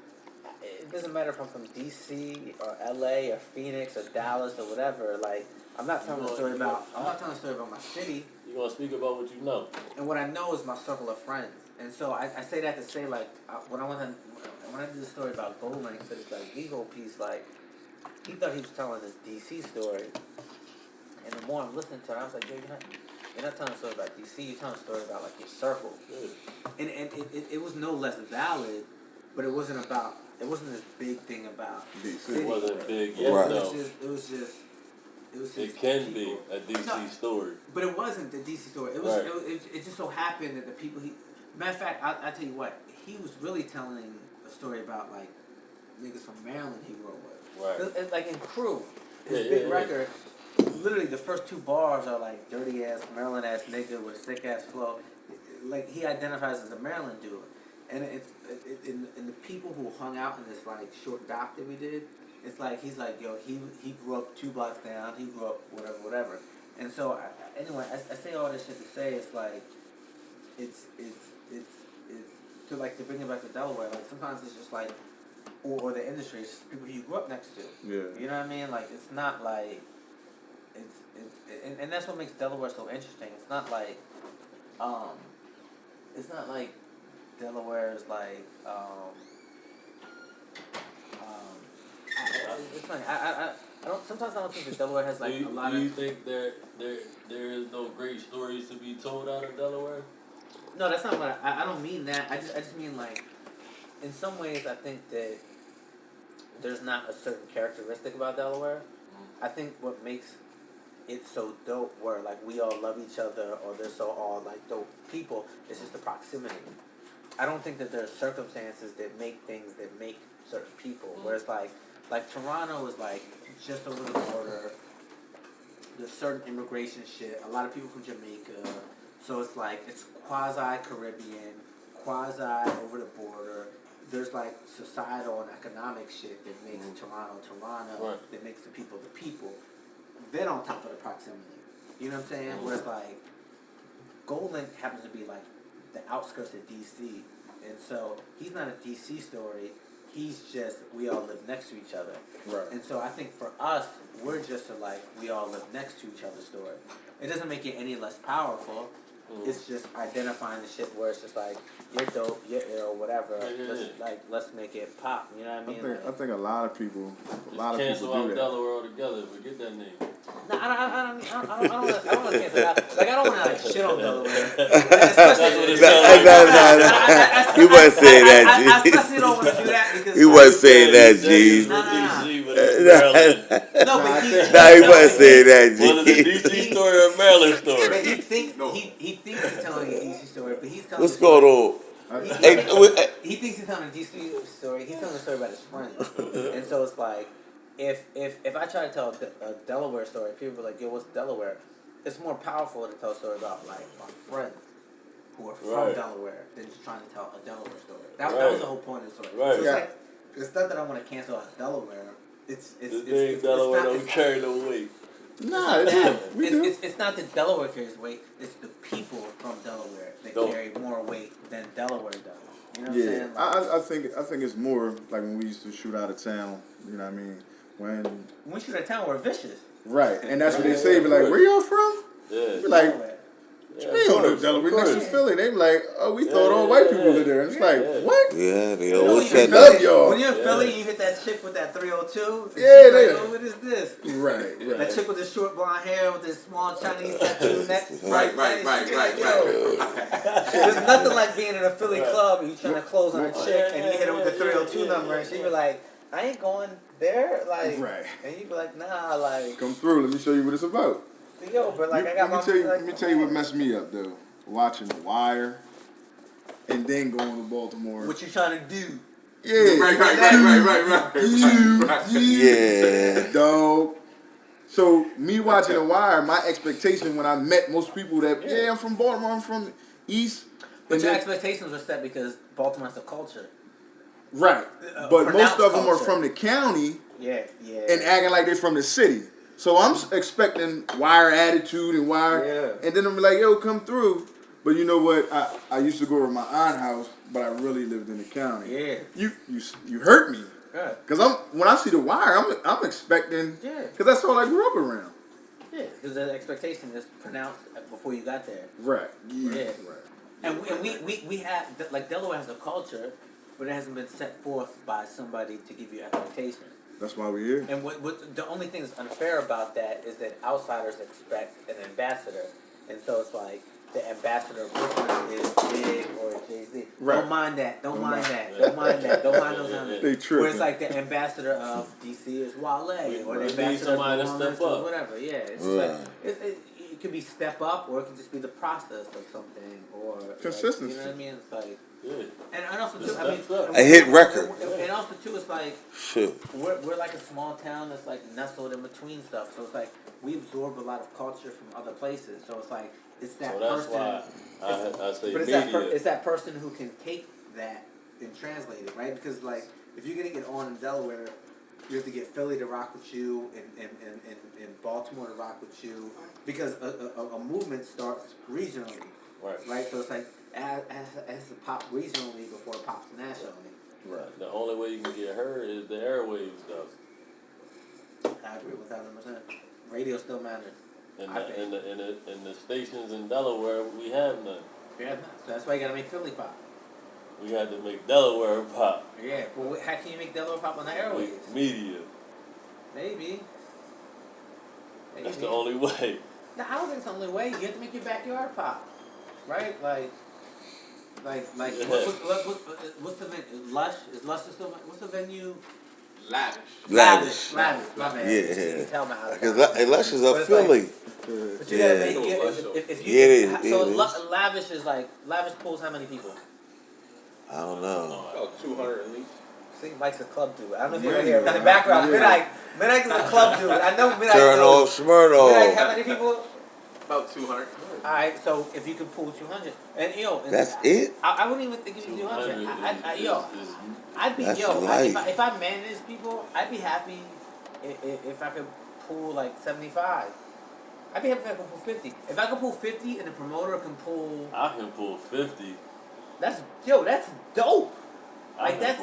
Speaker 6: it doesn't matter if I'm from DC or LA or Phoenix or Dallas or whatever. Like I'm not telling a story about my city.
Speaker 5: You're gonna speak about what you know.
Speaker 6: And what I know is my circle of friends. And so I say that to say like when I did the story about Goldlink for this like Vigo piece, like he thought he was telling this DC story. And the more I'm listening to it, I was like, yo, you're not telling a story about DC, you're telling a story about like your circle. Yeah. And it was no less valid, but it wasn't this big thing about
Speaker 2: DC.
Speaker 5: It wasn't big yet.
Speaker 6: Yeah,
Speaker 5: No.
Speaker 6: It
Speaker 5: can be a DC story.
Speaker 6: But it wasn't the DC story. It was it just so happened that the people matter of fact, I tell you what, he was really telling a story about like niggas from Maryland he grew up with.
Speaker 5: Right.
Speaker 6: Like in Crew, his big record, literally the first 2 bars are like dirty ass Maryland ass nigga with sick ass flow. Like he identifies as a Maryland dude. and it's in the people who hung out in this like short doc that we did. It's like he's like, yo, he grew up 2 blocks down. He grew up whatever. And so anyway, I say all this shit to say it's like it's to like to bring it back to Delaware. Like sometimes it's just like or the industry, it's just people you grew up next to.
Speaker 2: Yeah.
Speaker 6: You know what I mean? Like it's not like and that's what makes Delaware so interesting. It's not like Delaware is like it's funny. I don't. Sometimes I don't think that Delaware has like a lot of.
Speaker 5: Do you think there is no great stories to be told out of Delaware?
Speaker 6: No, that's not what I don't mean that. I just mean like, in some ways, I think that there's not a certain characteristic about Delaware. I think what makes it so dope, where like we all love each other, or they're so all like dope people, is just the proximity. I don't think that there are circumstances that make things that make certain people. Whereas like Toronto is like just over the border. There's certain immigration shit. A lot of people from Jamaica. So it's like it's quasi-Caribbean, quasi over the border. There's like societal and economic shit that makes Toronto,
Speaker 5: right.
Speaker 6: that makes the people. Then on top of the proximity. You know what I'm saying? Whereas like Gold Link happens to be like the outskirts of DC. And so he's not a DC story. He's just, we all live next to each other.
Speaker 2: Right.
Speaker 6: And so I think for us, we're just like, we all live next to each other's story. It doesn't make it any less powerful. It's just identifying the shit where it's just like, you're dope, you're ill, whatever. Let's make it pop. You know what I mean?
Speaker 2: I think a lot of people
Speaker 5: Cancel out
Speaker 2: do that.
Speaker 5: Delaware altogether. Forget that name.
Speaker 6: No, I don't want to cancel that. Like, I don't want to like shit on Delaware. Especially,
Speaker 1: No. You wasn't saying that, G.
Speaker 6: I especially don't want to do that because
Speaker 1: You wasn't saying that, G.
Speaker 6: No, but
Speaker 1: He wasn't saying that, G.
Speaker 5: Well, it's a DC story or a Maryland story.
Speaker 6: But he thinks he's telling a DC story, but he's telling.
Speaker 1: What's going on?
Speaker 6: He thinks he's telling a DC story. He's telling a story about his friend, and so it's like, if I try to tell a Delaware story, people are like, "Yo, what's Delaware?" It's more powerful to tell a story about like my friends who are from Delaware than just trying to tell a Delaware story. That was the whole point of the story.
Speaker 5: Right.
Speaker 6: So it's like, it's not that I want to cancel out Delaware. It's
Speaker 5: Delaware
Speaker 6: not,
Speaker 5: don't carry no weight.
Speaker 2: Nah, we do.
Speaker 6: It's not that Delaware carries weight. It's the people from Delaware that carry more weight than Delaware does. You know what I'm saying? Like,
Speaker 2: I think it's more like when we used to shoot out of town. You know what I mean? When
Speaker 6: we shoot out of town, we're vicious.
Speaker 2: Right, and that's what they say. Be like, where y'all from?
Speaker 5: Yeah.
Speaker 2: Be like, we don't know Delaware. Next to Philly, they be like, oh, we thought all white people lived there. And it's like, what?
Speaker 1: Yeah, they always
Speaker 6: said
Speaker 1: said
Speaker 2: love
Speaker 1: that.
Speaker 2: y'all.
Speaker 6: When you're in Philly, you hit that chick with that 302.
Speaker 2: Yeah, they.
Speaker 6: Like, oh, what is this?
Speaker 2: Right.
Speaker 6: That chick with the short blonde hair with this small Chinese tattoo neck.
Speaker 3: Right.
Speaker 6: There's nothing like being in a Philly club and you trying to close on a chick and you hit her with the 302 number and she be like, I ain't going there. Like,
Speaker 2: Right.
Speaker 6: And you be like, nah, like.
Speaker 2: Come through. Let me show you what it's about.
Speaker 6: Yo, but like, I got my.
Speaker 2: Let me tell you what messed me up though. Watching The Wire, and then going to Baltimore.
Speaker 6: What you trying to do?
Speaker 2: Yeah.
Speaker 3: Right.
Speaker 1: Yeah.
Speaker 2: Dog. So me watching The Wire, my expectation when I met most people that I'm from Baltimore, I'm from the East.
Speaker 6: But your expectations were set because Baltimore's a culture.
Speaker 2: Right. But most of them
Speaker 6: culture.
Speaker 2: are from the county.
Speaker 6: Yeah.
Speaker 2: And acting like they're from the city. So I'm expecting Wire attitude and Wire, and then I'm like, yo, come through. But you know what? I used to go to my aunt's house, but I really lived in the county.
Speaker 6: Yeah.
Speaker 2: You hurt me.
Speaker 6: Yeah.
Speaker 2: Cause when I see The Wire, I'm expecting.
Speaker 6: Yeah.
Speaker 2: Cause that's all I grew up around.
Speaker 6: Yeah. Because the expectation is pronounced before you got there.
Speaker 2: Right.
Speaker 6: Yeah.
Speaker 2: Right.
Speaker 6: And we have like Delaware has a culture, but it hasn't been set forth by somebody to give you expectations.
Speaker 2: That's why we're here.
Speaker 6: And what the only thing that's unfair about that is that outsiders expect an ambassador, and so it's like the ambassador of Brooklyn is Big or Jay-Z.
Speaker 2: Right.
Speaker 6: Don't mind that. Don't mind those numbers.
Speaker 2: They tripping.
Speaker 6: Where it's like the ambassador of DC is Wale, or the ambassador of Moronz or whatever. Yeah, it's just like it could be step up, or it could just be the process of something, or
Speaker 2: consistency.
Speaker 6: Like, you know what I mean? It's like.
Speaker 5: Yeah.
Speaker 6: And also too, I mean,
Speaker 1: A hit record.
Speaker 6: And also too, it's like we're like a small town that's like nestled in between stuff. So it's like we absorb a lot of culture from other places. So it's like it's that
Speaker 5: So that's
Speaker 6: person.
Speaker 5: why I say
Speaker 6: But
Speaker 5: media.
Speaker 6: it's that person who can take that and translate it, right? Because like if you're gonna get on in Delaware, you have to get Philly to rock with you and Baltimore to rock with you, because a movement starts regionally, right? So it's like as it pops regionally before it pops nationally.
Speaker 5: Right. The only way you can get heard is the airwaves, though.
Speaker 6: I agree with 1,000%. Radio still matters.
Speaker 5: In the stations in Delaware, we have none.
Speaker 6: Yeah, so that's why you gotta make Philly pop.
Speaker 5: We had to make Delaware pop.
Speaker 6: Yeah, but how can you make Delaware pop on the airwaves?
Speaker 5: Media.
Speaker 6: Maybe.
Speaker 5: That's the only way.
Speaker 6: No, I don't think it's the only way. You have to make your backyard pop, right? Like what's the venue? Lush? Is Lush still? What's the venue?
Speaker 1: Lavish.
Speaker 6: My bad.
Speaker 1: Yeah.
Speaker 6: You can tell me how to
Speaker 1: Because Lush is a Philly.
Speaker 6: But you gotta make if you
Speaker 1: it is.
Speaker 6: so Lavish is like Lavish pulls how many people?
Speaker 1: I don't know.
Speaker 4: About 200 at least.
Speaker 6: See, Mike's a club dude. I don't know if you're here in the background. Midnight is a club dude. I know Midnight.
Speaker 1: Turn off Smirnoff.
Speaker 6: Midnight, how many people?
Speaker 4: About 200.
Speaker 6: Alright, so if you could pull 200, and
Speaker 1: That's it?
Speaker 6: I wouldn't even think of 200. I'd be
Speaker 1: That's
Speaker 6: if I manage people, I'd be happy if I could pull like 75. I'd be happy if I could pull 50. If I could pull 50 and the promoter can pull,
Speaker 5: I can pull 50.
Speaker 6: that's dope. Like that's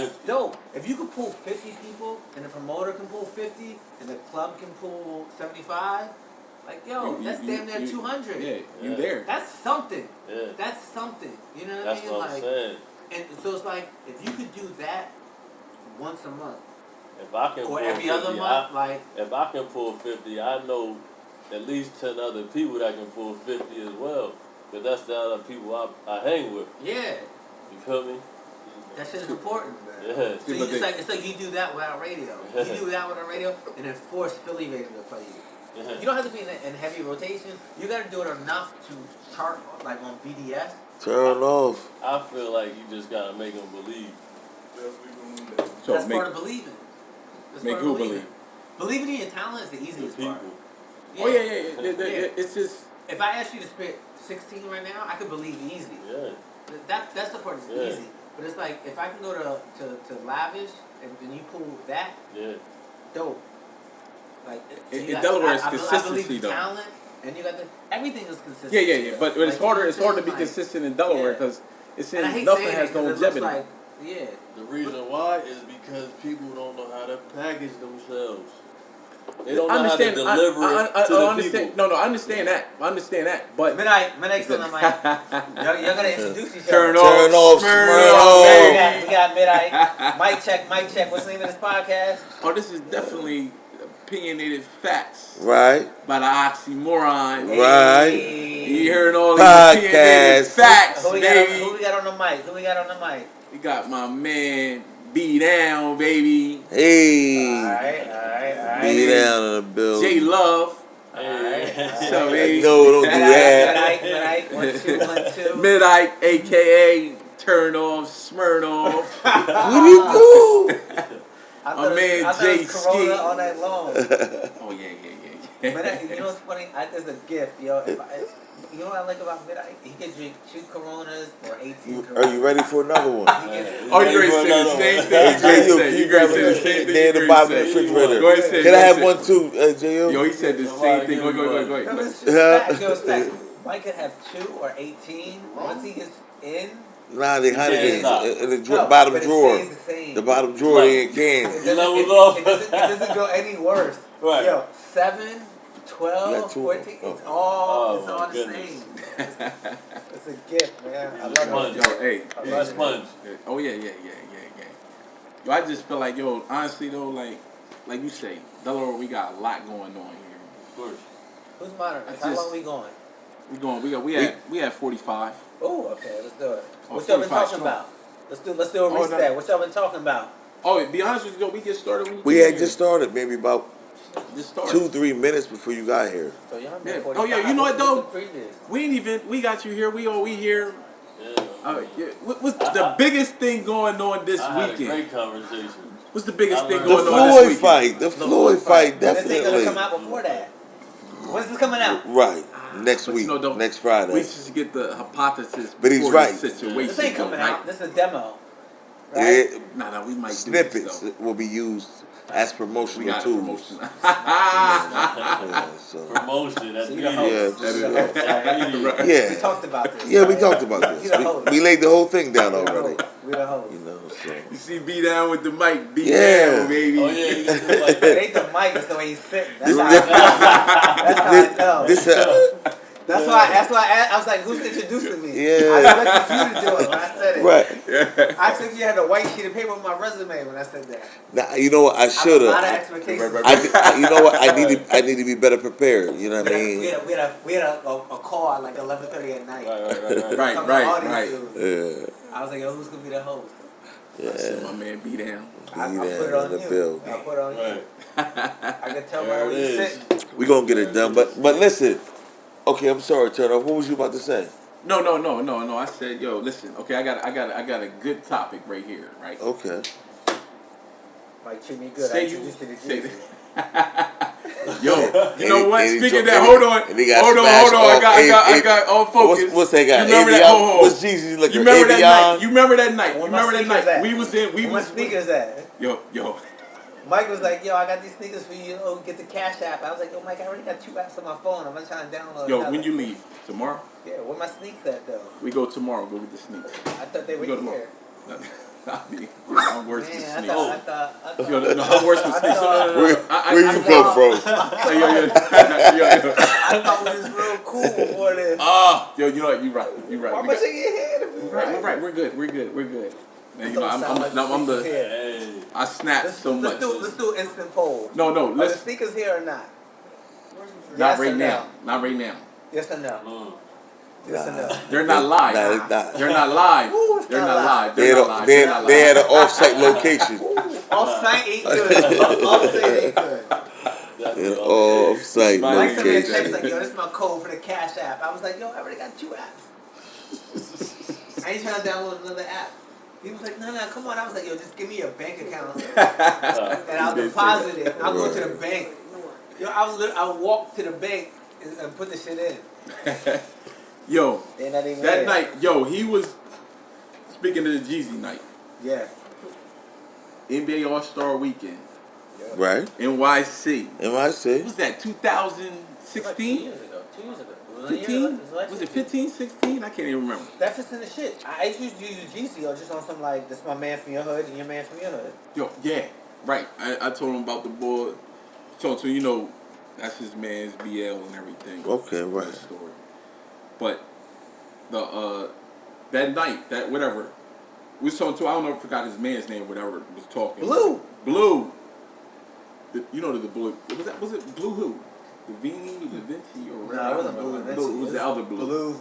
Speaker 5: 50.
Speaker 6: dope. If you could pull 50 people and the promoter can pull 50 and the club can pull 75, like that's damn near 200.
Speaker 4: Yeah, you there.
Speaker 6: That's something.
Speaker 5: Yeah.
Speaker 6: That's something. You know what
Speaker 5: That's
Speaker 6: I mean?
Speaker 5: what I'm saying.
Speaker 6: And so it's like if you could do that once a month
Speaker 5: If I can
Speaker 6: or
Speaker 5: pull
Speaker 6: every
Speaker 5: 50,
Speaker 6: other month, like
Speaker 5: if I can pull 50, I know at least 10 other people that can pull 50 as well. But that's the other people I hang with.
Speaker 6: yeah,
Speaker 5: You feel me?
Speaker 6: that shit is important.
Speaker 5: Yeah.
Speaker 6: So it's like you do that without radio. You do that without radio, and then force Philly radio to play you.
Speaker 5: Yeah.
Speaker 6: You don't have to be in heavy rotation. You got to do it enough to chart like on BDS.
Speaker 1: Turn off.
Speaker 5: I feel like you just gotta make them believe.
Speaker 4: So
Speaker 6: That's
Speaker 4: make,
Speaker 6: part of believing. That's
Speaker 4: make
Speaker 6: part of
Speaker 4: who
Speaker 6: believing.
Speaker 4: believe?
Speaker 6: Believing in your talent is the
Speaker 5: The
Speaker 6: easiest
Speaker 5: people.
Speaker 6: part.
Speaker 4: Oh yeah. It's just
Speaker 6: If I ask you to spit 16 right now, I could believe easy.
Speaker 5: Yeah.
Speaker 6: That's the part that's
Speaker 5: Yeah.
Speaker 6: easy. But it's like if I can go to Lavish and you pull that,
Speaker 5: Yeah.
Speaker 6: dope. Like
Speaker 4: In
Speaker 6: you got-
Speaker 4: Delaware, it's
Speaker 6: I
Speaker 4: consistency,
Speaker 6: believe the
Speaker 4: though.
Speaker 6: talent, and you got everything is consistent.
Speaker 4: yeah. But it's
Speaker 6: Like,
Speaker 4: harder.
Speaker 6: you
Speaker 4: It's
Speaker 6: know
Speaker 4: hard to
Speaker 6: what
Speaker 4: be
Speaker 6: I'm saying?
Speaker 4: consistent in Delaware
Speaker 6: Yeah.
Speaker 4: because it
Speaker 6: And I
Speaker 4: seems
Speaker 6: hate
Speaker 4: nothing
Speaker 6: saying
Speaker 4: has
Speaker 6: it 'cause it looks
Speaker 4: longevity.
Speaker 6: like, yeah.
Speaker 5: The reason why is because people don't know how to package themselves. They don't know how to deliver it to the
Speaker 4: understand.
Speaker 5: people.
Speaker 4: No, I understand that. But
Speaker 6: Midnight's on the mic. Y'all gonna introduce each other.
Speaker 4: turn
Speaker 1: Turn
Speaker 4: off,
Speaker 1: off
Speaker 4: Smirnoff.
Speaker 6: We got Midnight. Mic check. What's the name of this podcast?
Speaker 4: Oh, this is definitely opinionated facts
Speaker 1: Right?
Speaker 4: by the Oxy Moronz.
Speaker 1: Right.
Speaker 4: You heard all these
Speaker 1: Podcast.
Speaker 4: opinionated facts,
Speaker 6: Who we
Speaker 4: baby.
Speaker 6: got on the mic?
Speaker 4: We got my man B Down, baby.
Speaker 1: Hey.
Speaker 6: Alright.
Speaker 1: Be down in the building.
Speaker 4: J Love.
Speaker 6: Alright.
Speaker 4: So, baby.
Speaker 1: No, don't do that.
Speaker 6: Midnight. 1, 2.
Speaker 4: Midnight, aka Turn Off, Smirnoff.
Speaker 1: What do you do?
Speaker 6: I
Speaker 4: man
Speaker 6: thought
Speaker 4: Jay
Speaker 6: it was Corona
Speaker 4: Ski.
Speaker 6: all night long.
Speaker 4: Oh, yeah.
Speaker 6: Midnight, you know what's funny? There's a gift, yo. You know what I like about Midnight? He can drink 2 Coronas or 18 Coronas.
Speaker 1: Are you ready for another one?
Speaker 4: Oh, you ready to say the same thing?
Speaker 1: Hey,
Speaker 4: You ready to
Speaker 1: J.O.,
Speaker 4: say-
Speaker 1: you
Speaker 4: you
Speaker 1: grab
Speaker 4: ready to say the same
Speaker 1: it.
Speaker 4: thing?
Speaker 1: They're in
Speaker 4: You
Speaker 1: the
Speaker 4: ready
Speaker 1: bottom
Speaker 4: to
Speaker 1: of the
Speaker 4: say-
Speaker 1: refrigerator.
Speaker 4: Go ahead, say it,
Speaker 1: Can I
Speaker 4: go
Speaker 1: have
Speaker 4: ahead,
Speaker 1: one too, J.O.?
Speaker 4: Yo, he said the same thing. Go.
Speaker 6: No, it's just
Speaker 1: Yeah.
Speaker 6: facts. Yo, it's facts. Mike could have 2 or 18. Once he gets in,
Speaker 1: Nah, they hide it
Speaker 5: stop.
Speaker 1: in the
Speaker 6: no,
Speaker 1: bottom
Speaker 6: but it
Speaker 1: drawer.
Speaker 6: stays the same.
Speaker 1: The bottom drawer
Speaker 5: Right.
Speaker 1: they in cans.
Speaker 5: Levels
Speaker 6: It doesn't go any worse.
Speaker 5: Right.
Speaker 6: Yo, 7,
Speaker 1: You
Speaker 6: 12,
Speaker 1: got 2 of
Speaker 6: 14,
Speaker 1: them.
Speaker 6: it's all
Speaker 5: Oh, my
Speaker 6: the
Speaker 5: goodness.
Speaker 6: same. It's a gift, man. I
Speaker 5: He's a
Speaker 6: love
Speaker 5: sponge.
Speaker 6: it.
Speaker 4: Yo, hey.
Speaker 6: I
Speaker 5: He's
Speaker 6: love
Speaker 5: a
Speaker 6: it.
Speaker 5: sponge.
Speaker 4: Oh, yeah. Yo, I just feel like, yo, honestly, though, like you say, Delaware, we got a lot going on here.
Speaker 5: Of course.
Speaker 6: Who's modern?
Speaker 4: I
Speaker 6: How
Speaker 4: just-
Speaker 6: long we going?
Speaker 4: We had 45.
Speaker 6: Oh, okay, let's do it.
Speaker 4: Oh,
Speaker 6: What y'all been
Speaker 4: 45
Speaker 6: talking
Speaker 4: strong.
Speaker 6: about? Let's do a
Speaker 4: Oh,
Speaker 6: reset.
Speaker 4: no.
Speaker 6: What y'all been talking about?
Speaker 4: Oh, to be honest with you, though, we get started when you
Speaker 1: We
Speaker 4: get
Speaker 1: had
Speaker 4: here.
Speaker 1: just started maybe about
Speaker 4: Just started.
Speaker 1: 2-3 minutes before you got here.
Speaker 6: So y'all
Speaker 4: Yeah.
Speaker 6: been
Speaker 4: Oh,
Speaker 6: 45.
Speaker 4: yeah, you know what,
Speaker 6: What's
Speaker 4: though?
Speaker 6: the previous?
Speaker 4: We got you here. We here.
Speaker 5: Yeah.
Speaker 4: Yeah. What's the biggest thing going on this
Speaker 5: I had a
Speaker 4: weekend?
Speaker 5: great conversation.
Speaker 4: What's the biggest
Speaker 5: I
Speaker 4: thing
Speaker 5: learned-
Speaker 1: The
Speaker 4: going on this
Speaker 1: Floyd
Speaker 4: weekend?
Speaker 1: fight. The Floyd fight,
Speaker 6: This ain't gonna
Speaker 1: definitely.
Speaker 6: come out before that. When's this coming out?
Speaker 1: Right. next
Speaker 4: But
Speaker 1: week,
Speaker 4: don't-
Speaker 1: next Friday.
Speaker 4: We should get the hypothesis
Speaker 1: But he's
Speaker 4: before
Speaker 1: right.
Speaker 4: the situation.
Speaker 6: This ain't coming
Speaker 4: right?
Speaker 6: out. This is a demo. Right?
Speaker 4: Nah, we might
Speaker 1: Snippets
Speaker 4: do this,
Speaker 1: will be used as
Speaker 4: though. We
Speaker 1: promotional
Speaker 4: got
Speaker 1: tools.
Speaker 4: promotion.
Speaker 1: Yeah, so.
Speaker 5: Promotion. That's
Speaker 6: So you
Speaker 5: media.
Speaker 6: the host.
Speaker 1: Yeah,
Speaker 6: You the host, right? We
Speaker 1: Yeah,
Speaker 6: talked about this.
Speaker 1: yeah, we
Speaker 6: right?
Speaker 1: talked about
Speaker 6: You the
Speaker 1: this.
Speaker 6: host.
Speaker 1: We laid the whole thing down
Speaker 6: We the
Speaker 1: already.
Speaker 6: host. We the host.
Speaker 1: You know, so.
Speaker 4: You see, be down with the mic. Be
Speaker 1: Yeah.
Speaker 4: down, baby.
Speaker 5: Oh yeah, you can do like
Speaker 6: It
Speaker 5: that.
Speaker 6: ain't the mic, it's the way he's sitting. That's
Speaker 1: This-
Speaker 6: how I know. That's how I know.
Speaker 1: This,
Speaker 6: That's why I was like, who's introducing me?
Speaker 1: Yeah.
Speaker 6: I expected you to do it when I said it.
Speaker 1: right.
Speaker 6: I expected you had a white sheet of paper with my resume when I said that.
Speaker 1: Now, you know what? I
Speaker 6: I have
Speaker 1: should
Speaker 6: a lot of
Speaker 1: have.
Speaker 6: expectations.
Speaker 1: You know what? I need to be better prepared. You know what I mean?
Speaker 6: We had a call at like 11:30 at night.
Speaker 4: Right,
Speaker 6: Some
Speaker 4: right,
Speaker 6: audience
Speaker 4: right.
Speaker 6: dude.
Speaker 1: Yeah,
Speaker 6: I was like, yo, who's gonna be the host?
Speaker 1: yeah.
Speaker 4: My man, be down.
Speaker 6: I
Speaker 1: Be
Speaker 6: put
Speaker 1: there
Speaker 6: it on
Speaker 1: in the
Speaker 6: you.
Speaker 1: building.
Speaker 6: I put it on you.
Speaker 5: Right.
Speaker 6: I can tell by
Speaker 5: There
Speaker 6: where
Speaker 5: it
Speaker 6: you're
Speaker 5: is.
Speaker 6: sitting.
Speaker 1: We gonna get it done. But listen. Okay, I'm sorry, Turner. What was you about to say?
Speaker 4: No. I said, yo, listen. Okay, I got a good topic right here, right?
Speaker 1: Okay.
Speaker 6: Mike treat me good. I
Speaker 4: Say you,
Speaker 6: introduced you to
Speaker 4: say
Speaker 6: Jesus.
Speaker 4: Yo, you know what?
Speaker 1: And he
Speaker 4: Speaking of
Speaker 1: took-
Speaker 4: that,
Speaker 1: and
Speaker 4: hold
Speaker 1: he-
Speaker 4: on.
Speaker 1: and he got
Speaker 4: Hold on.
Speaker 1: smashed
Speaker 4: I
Speaker 1: off.
Speaker 4: got all focus.
Speaker 1: What's that guy?
Speaker 4: You remember that?
Speaker 1: Avion?
Speaker 4: Hold on.
Speaker 1: What's Jesus looking?
Speaker 4: You remember that
Speaker 1: Avion?
Speaker 4: night? You remember that night?
Speaker 6: Where
Speaker 4: You
Speaker 6: my
Speaker 4: remember that
Speaker 6: sneakers
Speaker 4: night?
Speaker 6: at?
Speaker 4: We was in. We
Speaker 6: Where my
Speaker 4: was.
Speaker 6: sneakers at?
Speaker 4: Yo.
Speaker 6: Mike was like, yo, I got these sneakers for you. Oh, get the Cash App. I was like, yo, Mike, I already got 2 apps on my phone. I'm not trying to download
Speaker 4: Yo,
Speaker 6: another.
Speaker 4: when you leave tomorrow,
Speaker 6: Yeah, where my sneaks at, though?
Speaker 4: we go tomorrow. Go get the sneakers.
Speaker 6: I thought they were
Speaker 4: We go tomorrow.
Speaker 6: here.
Speaker 4: I'm worse than
Speaker 6: Man,
Speaker 4: sneakers.
Speaker 6: I thought.
Speaker 4: Yo, no, I'm worse than
Speaker 6: I
Speaker 4: sneakers.
Speaker 6: thought-
Speaker 1: Where you come from?
Speaker 4: Hey, yo.
Speaker 6: I thought we was real cool before this.
Speaker 4: Yo, you know what? You right.
Speaker 6: Why am I shaking your head if we
Speaker 4: We're right. We're good. Man, you know,
Speaker 6: Don't sound like
Speaker 4: I'm
Speaker 6: the
Speaker 4: the.
Speaker 6: sneakers here.
Speaker 5: Hey.
Speaker 4: I snapped
Speaker 6: Let's,
Speaker 4: so much.
Speaker 6: let's do an instant poll.
Speaker 4: No,
Speaker 6: Are the
Speaker 4: let's
Speaker 6: sneakers here or not?
Speaker 4: not
Speaker 6: Yes
Speaker 4: right
Speaker 6: or
Speaker 4: now.
Speaker 6: no?
Speaker 4: Not right now.
Speaker 6: Yes or no?
Speaker 5: Mm.
Speaker 6: Yes or no?
Speaker 4: They're not live.
Speaker 1: Nah, it's not.
Speaker 4: They're not live.
Speaker 6: Ooh, it's
Speaker 4: They're
Speaker 6: not
Speaker 4: not
Speaker 6: live.
Speaker 4: live.
Speaker 1: They
Speaker 4: They're
Speaker 1: had
Speaker 4: not
Speaker 1: a,
Speaker 4: live.
Speaker 1: they
Speaker 4: They're
Speaker 1: had,
Speaker 4: not
Speaker 1: they
Speaker 4: live.
Speaker 1: had an off-site location.
Speaker 6: Off-site ain't good. Off-site ain't good.
Speaker 5: That's
Speaker 1: An
Speaker 5: okay.
Speaker 1: off-site
Speaker 6: Mike sent me a text
Speaker 1: location.
Speaker 6: like, yo, this is my code for the Cash App. I was like, yo, I already got 2 apps. I ain't trying to download another app. He was like, no, come on. I was like, yo, just give me your bank account and I'll deposit it. I'll go to the bank. Yo, I'll walk to the bank and put the shit in.
Speaker 4: Yo,
Speaker 6: They're not even
Speaker 4: that
Speaker 6: there.
Speaker 4: night, yo, he was speaking of the Jeezy night,
Speaker 6: Yeah.
Speaker 4: NBA All-Star Weekend,
Speaker 1: Right?
Speaker 4: NYC. What
Speaker 1: NYC.
Speaker 4: was that? 2016?
Speaker 6: 2 years ago. 2 years ago.
Speaker 4: 15? Was it 15, 16? I can't even remember.
Speaker 6: That's just in the shit. I introduced you to GC just on some like, this my man from your hood and your man from your hood.
Speaker 4: Yo, yeah, right. I told him about the boy. So you know, that's his man's BL and everything.
Speaker 1: Okay,
Speaker 4: That
Speaker 1: right.
Speaker 4: story. But the that night, that whatever, we was talking to. I don't know if I forgot his man's name. Whatever was talking. Blue. You know the blue. Was that? Was it Blue who? The Vini, the Vinci, or whatever?
Speaker 6: No, it wasn't Blue.
Speaker 4: It was the other Blue.
Speaker 6: Blue.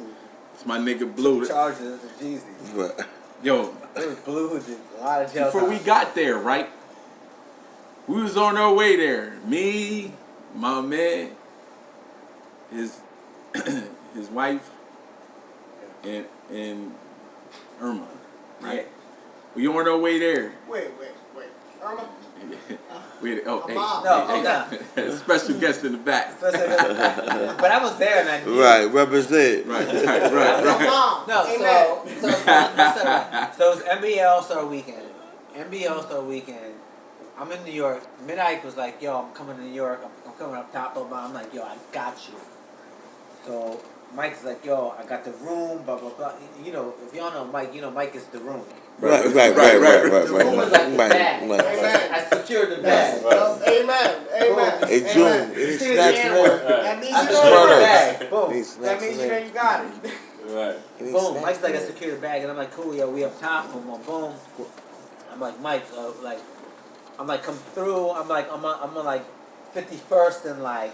Speaker 4: It's my nigga Blue.
Speaker 6: Charges the Jeezy.
Speaker 1: Right.
Speaker 4: Yo,
Speaker 6: It was Blue who did a lot of jail
Speaker 4: before we
Speaker 6: time.
Speaker 4: got there, right? We was on our way there. Me, my man, his his wife, and Irma, right? We on our way there.
Speaker 3: Wait. Irma?
Speaker 4: We had, oh, hey,
Speaker 6: No,
Speaker 4: hey, special guest in the back.
Speaker 6: But I was there and I knew.
Speaker 1: Right. Represent.
Speaker 4: Right.
Speaker 3: Mom.
Speaker 6: No,
Speaker 3: Amen.
Speaker 6: so it was NBA All-Star Weekend. NBA All-Star Weekend. I'm in New York. Midnight was like, yo, I'm coming to New York. I'm coming up top of I'm like, yo, I got you. So Mike's like, yo, I got the room, blah, blah, blah. You know, if y'all know Mike, you know Mike is the room.
Speaker 1: Right.
Speaker 6: The room is like the
Speaker 1: Right.
Speaker 6: bag.
Speaker 1: Right.
Speaker 3: Amen.
Speaker 6: I secured the bag.
Speaker 3: Amen.
Speaker 1: Hey,
Speaker 3: Amen.
Speaker 1: June.
Speaker 3: Amen.
Speaker 1: Any
Speaker 6: You see the
Speaker 1: snacks
Speaker 6: N-word.
Speaker 1: more?
Speaker 3: That means
Speaker 6: I
Speaker 3: you
Speaker 6: secured
Speaker 3: know
Speaker 6: the
Speaker 3: it.
Speaker 6: bag. Boom.
Speaker 1: Any
Speaker 3: That
Speaker 1: snacks
Speaker 3: means you
Speaker 1: in
Speaker 3: know
Speaker 1: there?
Speaker 3: you got it.
Speaker 5: Right.
Speaker 1: Any
Speaker 6: Boom.
Speaker 1: snacks
Speaker 6: Mike's like, I
Speaker 1: in there?
Speaker 6: secured the bag, and I'm like, cool, yo, we up top. Boom, boom, boom. I'm like, Mike, I'm like, come through. I'm on like 51st and like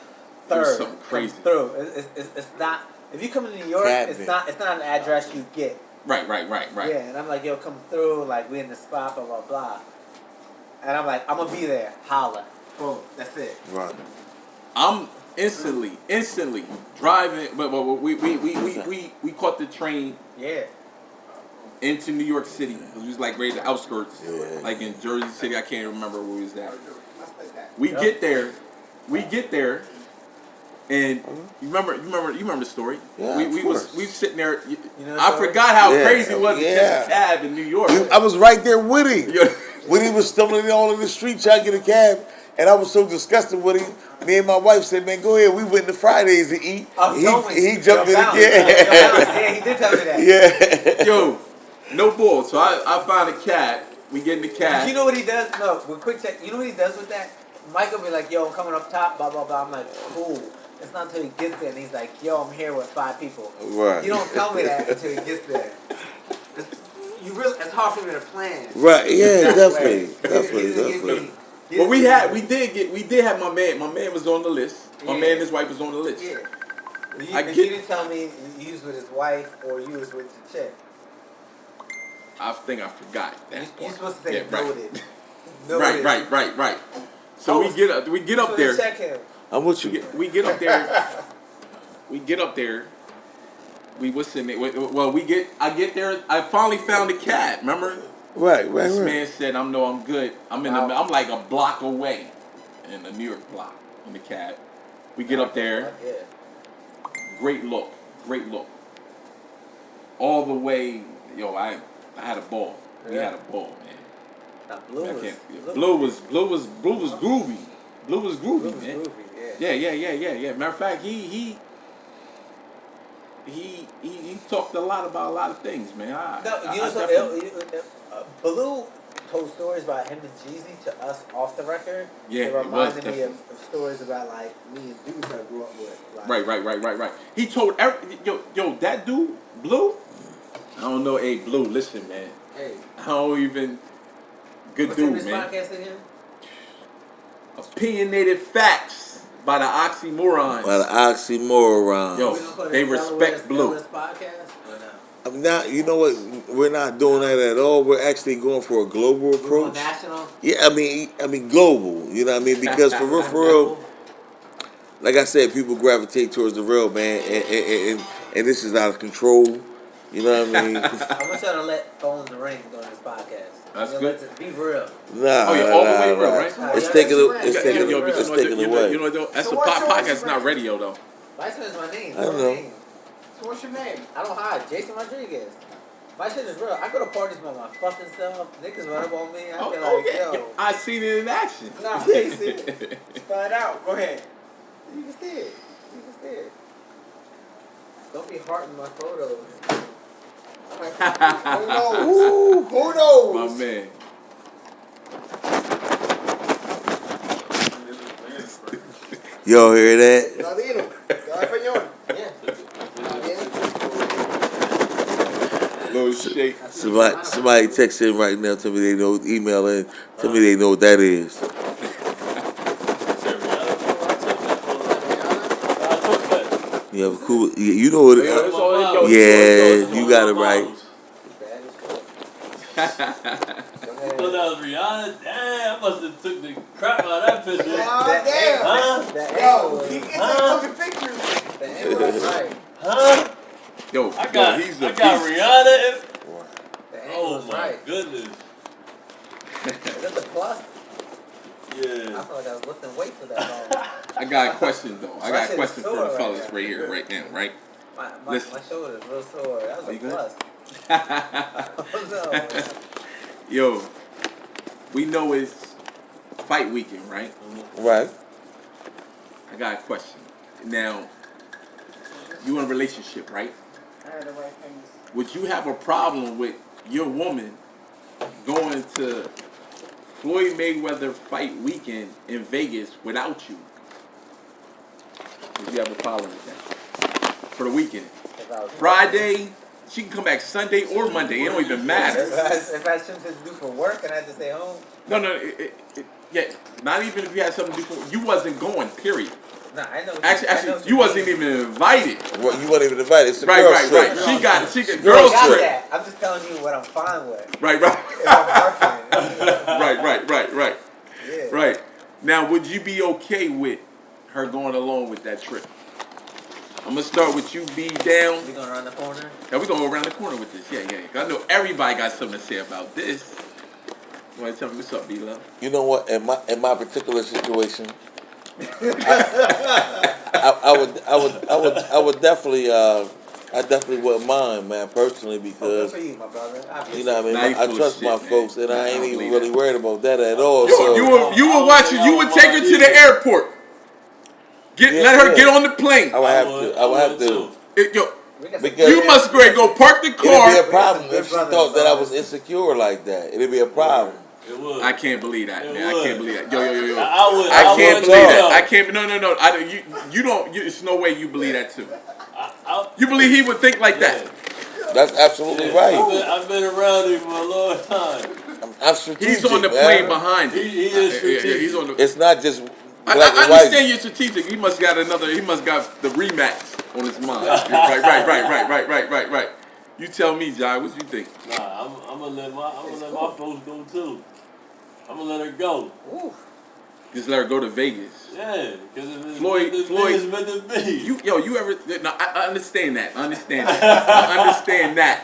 Speaker 4: It was
Speaker 6: 3rd.
Speaker 4: something crazy.
Speaker 6: Come through. It's not. If you come to New York, it's
Speaker 1: Cabinet.
Speaker 6: not an address you get.
Speaker 4: Right.
Speaker 6: Yeah, and I'm like, yo, come through. Like, we in the spot, blah blah blah. And I'm like, I'm gonna be there. Holla. Boom. That's it.
Speaker 1: Right.
Speaker 4: I'm instantly driving, but we caught the train
Speaker 6: Yeah.
Speaker 4: into New York City. We was like right at the outskirts,
Speaker 1: Yeah.
Speaker 4: like in Jersey City. I can't remember where we was at.
Speaker 3: That's like that.
Speaker 4: We
Speaker 6: Yep.
Speaker 4: get there, And you remember the story?
Speaker 1: Yeah,
Speaker 4: we
Speaker 1: of
Speaker 4: was
Speaker 1: course.
Speaker 4: we was sitting there.
Speaker 6: You know the
Speaker 4: I
Speaker 6: story?
Speaker 4: forgot how
Speaker 1: Yeah,
Speaker 4: crazy it was to
Speaker 1: yeah.
Speaker 4: catch a cab in New York.
Speaker 1: I was right there with him.
Speaker 4: Yeah.
Speaker 1: When he was stumbling all in the street trying to get a cab, and I was so disgusted with him. Me and my wife said, "Man, go ahead. We went to Fridays to eat."
Speaker 6: Oh, he told me.
Speaker 1: He jumped in
Speaker 6: Bounce.
Speaker 1: again.
Speaker 6: Yeah, he did tell me that.
Speaker 1: Yeah.
Speaker 4: Yo, no bull. So I found a cab. We get in the cab.
Speaker 6: You know what he does? No, with quick check. You know what he does with that? Mike will be like, "Yo, I'm coming up top." Blah blah blah. I'm like, "Cool." It's not until he gets there, and he's like, "Yo, I'm here with 5 people."
Speaker 1: Right.
Speaker 6: You don't tell me that until he gets there. It's hard for me to plan.
Speaker 1: Right. Yeah. Definitely.
Speaker 6: He
Speaker 1: Definitely.
Speaker 6: doesn't give
Speaker 1: Definitely.
Speaker 6: me-
Speaker 4: Well, we did have my man. My man was on the list. My man and his wife was on the list.
Speaker 6: Yeah.
Speaker 4: I
Speaker 6: But
Speaker 4: get-
Speaker 6: you didn't tell me you was with his wife or you was with the chick.
Speaker 4: I think I forgot that.
Speaker 6: You're
Speaker 4: part.
Speaker 6: supposed to say
Speaker 4: right.
Speaker 6: noted.
Speaker 4: Right. So we get up there.
Speaker 6: Check him.
Speaker 1: I'm with you.
Speaker 4: We get up there. We get up there. We was sitting there. Well, I get there. I finally found the cab. Remember?
Speaker 1: Right.
Speaker 4: This man said, I'm good. I'm I'm like a block away in the New York block in the cab. We get up there.
Speaker 6: Yeah.
Speaker 4: Great look. All the way, yo, I had a ball. We had a ball, man.
Speaker 6: Now, Blue
Speaker 4: I
Speaker 6: was
Speaker 4: can't- Blue was groovy. Blue was groovy, man.
Speaker 6: groovy,
Speaker 4: Yeah. Matter of fact, he talked a lot about a lot of things, man.
Speaker 6: Blue told stories about him and Jeezy to us off the record.
Speaker 4: Yeah,
Speaker 6: it
Speaker 4: it was
Speaker 6: reminded me
Speaker 4: definitely.
Speaker 6: of stories about like me and dudes I grew up with. Like,
Speaker 4: Right. He told yo, that dude, Blue. I don't know, hey Blue, listen, man.
Speaker 6: Hey,
Speaker 4: I don't even good
Speaker 6: what's
Speaker 4: dude,
Speaker 6: this
Speaker 4: man.
Speaker 6: podcast again?
Speaker 4: Opinionated facts by the Oxy Moronz.
Speaker 1: By the Oxy Moronz.
Speaker 4: Yo,
Speaker 6: We gonna call it
Speaker 4: they
Speaker 6: the
Speaker 4: respect Blue.
Speaker 6: Illness podcast or no?
Speaker 1: I'm not. You know what? We're not doing that at all. We're actually going for a global
Speaker 6: We going
Speaker 1: approach.
Speaker 6: national.
Speaker 1: Yeah, I mean global. You know what I mean? Because for real, like I said, people gravitate towards the real, man, and this is out of control. You know what I mean?
Speaker 6: I want y'all to let phones ring during this podcast.
Speaker 4: That's
Speaker 6: You know,
Speaker 4: good.
Speaker 6: let's be real.
Speaker 1: Nah,
Speaker 4: Oh, yeah, all the way real, right?
Speaker 1: It's
Speaker 6: Yeah,
Speaker 1: taken
Speaker 6: that's
Speaker 1: it's
Speaker 6: right.
Speaker 1: taken
Speaker 6: Yo,
Speaker 1: it's taken away.
Speaker 4: You know what? That's
Speaker 3: So
Speaker 4: a
Speaker 3: what's your
Speaker 4: podcast,
Speaker 3: Instagram?
Speaker 4: not radio though.
Speaker 6: Vice is my name.
Speaker 1: I don't
Speaker 6: my
Speaker 1: know.
Speaker 6: name.
Speaker 3: So what's your name?
Speaker 6: I don't hide. Jason Rodriguez. My shit is real. I go to parties by my fucking self. Niggas run up on me. I be like, yo.
Speaker 4: I seen it in action.
Speaker 6: Nah, you see it.
Speaker 3: Let's find out. Go ahead.
Speaker 6: You can see it. You can see it. Don't be hearting my photos.
Speaker 3: Who knows? Who knows?
Speaker 4: My man.
Speaker 1: Y'all hear that?
Speaker 3: Ladino. Habla español.
Speaker 6: Yeah.
Speaker 4: Little shake.
Speaker 1: Somebody text in right now. Tell me they know. Email in. Tell me they know what that is. You have a cool. You know what? Yeah, you got it right.
Speaker 5: So that was Rihanna? Damn, I must have took the crap out of that picture.
Speaker 3: Oh, damn.
Speaker 5: Huh?
Speaker 6: That
Speaker 3: Yo,
Speaker 6: angle
Speaker 3: he
Speaker 6: was,
Speaker 3: can take fucking pictures.
Speaker 6: the angle was right.
Speaker 5: Huh?
Speaker 4: Yo,
Speaker 5: I got
Speaker 4: he's the
Speaker 5: Rihanna. In,
Speaker 6: The angle
Speaker 5: oh
Speaker 6: was
Speaker 5: my
Speaker 6: right.
Speaker 5: goodness.
Speaker 6: Is that the plus? I
Speaker 5: Yeah.
Speaker 6: felt like I was lifting weight for that long.
Speaker 4: I got a question though. I got a question for the
Speaker 6: Right
Speaker 4: fellas
Speaker 6: now.
Speaker 4: right here, right now, right?
Speaker 6: My
Speaker 4: Listen.
Speaker 6: shoulder's real sore. That was
Speaker 4: Are
Speaker 6: a
Speaker 4: you good?
Speaker 6: plus. Oh, no, man.
Speaker 4: Yo, we know it's fight weekend, right?
Speaker 1: Right.
Speaker 4: I got a question. Now, you in a relationship, right?
Speaker 3: I heard the right things.
Speaker 4: Would you have a problem with your woman going to Floyd Mayweather fight weekend in Vegas without you? Would you have a problem with that? For the weekend.
Speaker 6: If I was
Speaker 4: Friday, she can come back Sunday or Monday. It don't even matter.
Speaker 6: If I had something to do for work and I had to stay home,
Speaker 4: No, yeah, not even if you had something to do for, you wasn't going, period.
Speaker 6: nah, I know.
Speaker 4: Actually, you wasn't even invited.
Speaker 1: Well, you weren't even invited. It's a
Speaker 4: Right,
Speaker 1: girl
Speaker 4: right,
Speaker 1: trip.
Speaker 4: right. She got
Speaker 6: I
Speaker 4: girls
Speaker 6: got
Speaker 4: trip.
Speaker 6: that. I'm just telling you what I'm fine with.
Speaker 4: Right, right.
Speaker 6: If I'm working.
Speaker 4: Right.
Speaker 6: Yeah.
Speaker 4: Right. Now, would you be okay with her going along with that trip? I'm gonna start with you, B down.
Speaker 6: We going around the corner?
Speaker 4: Now we're gonna go around the corner with this. Yeah. I know everybody got something to say about this. You wanna tell me what's up, B Love?
Speaker 1: You know what? In my particular situation, I I would definitely, I definitely wouldn't mind, man, personally,
Speaker 6: Oh, good
Speaker 1: because
Speaker 6: for you, my brother.
Speaker 1: you know what I mean.
Speaker 4: Nah, you
Speaker 1: I
Speaker 4: full of
Speaker 1: trust
Speaker 4: shit,
Speaker 1: my
Speaker 4: man.
Speaker 1: folks, and I ain't
Speaker 4: I
Speaker 1: even
Speaker 4: believe
Speaker 1: really
Speaker 4: that.
Speaker 1: worried about that at all. So
Speaker 4: You would watch it. You would take her to the airport. Let her get on the plane.
Speaker 1: I would have to. I would have to. Because
Speaker 4: You must go park the
Speaker 1: It'd be
Speaker 4: car.
Speaker 1: a problem
Speaker 6: good
Speaker 1: if she
Speaker 6: brothers,
Speaker 1: thought that I
Speaker 6: brothers.
Speaker 1: was insecure like that. It'd be a problem.
Speaker 5: It would.
Speaker 4: I can't believe that,
Speaker 5: It
Speaker 4: man. I
Speaker 5: would.
Speaker 4: can't believe that. Yo.
Speaker 5: I would.
Speaker 4: I can't
Speaker 5: would
Speaker 4: believe
Speaker 5: too,
Speaker 4: that.
Speaker 5: though.
Speaker 4: I can't. No. You don't. It's no way you believe that too.
Speaker 5: I-
Speaker 4: You believe he would think like that?
Speaker 1: That's absolutely right.
Speaker 5: I've been around him for a long time.
Speaker 1: I'm strategic.
Speaker 4: He's on the
Speaker 1: man.
Speaker 4: plane behind you.
Speaker 5: He is strategic.
Speaker 4: He's on the.
Speaker 1: It's not just
Speaker 4: I
Speaker 1: black and
Speaker 4: understand
Speaker 1: white.
Speaker 4: you're strategic. He must got the rematch on his mind. Right. You tell me, Jai, what you think?
Speaker 5: Nah, I'm gonna let my folks go too. I'm gonna let her go.
Speaker 6: Ooh.
Speaker 4: Just let her go to Vegas.
Speaker 5: Yeah, because if it's
Speaker 4: Floyd-
Speaker 5: meant to
Speaker 4: Floyd-
Speaker 5: be, it's meant to be.
Speaker 4: You ever? No, I understand that. I understand that.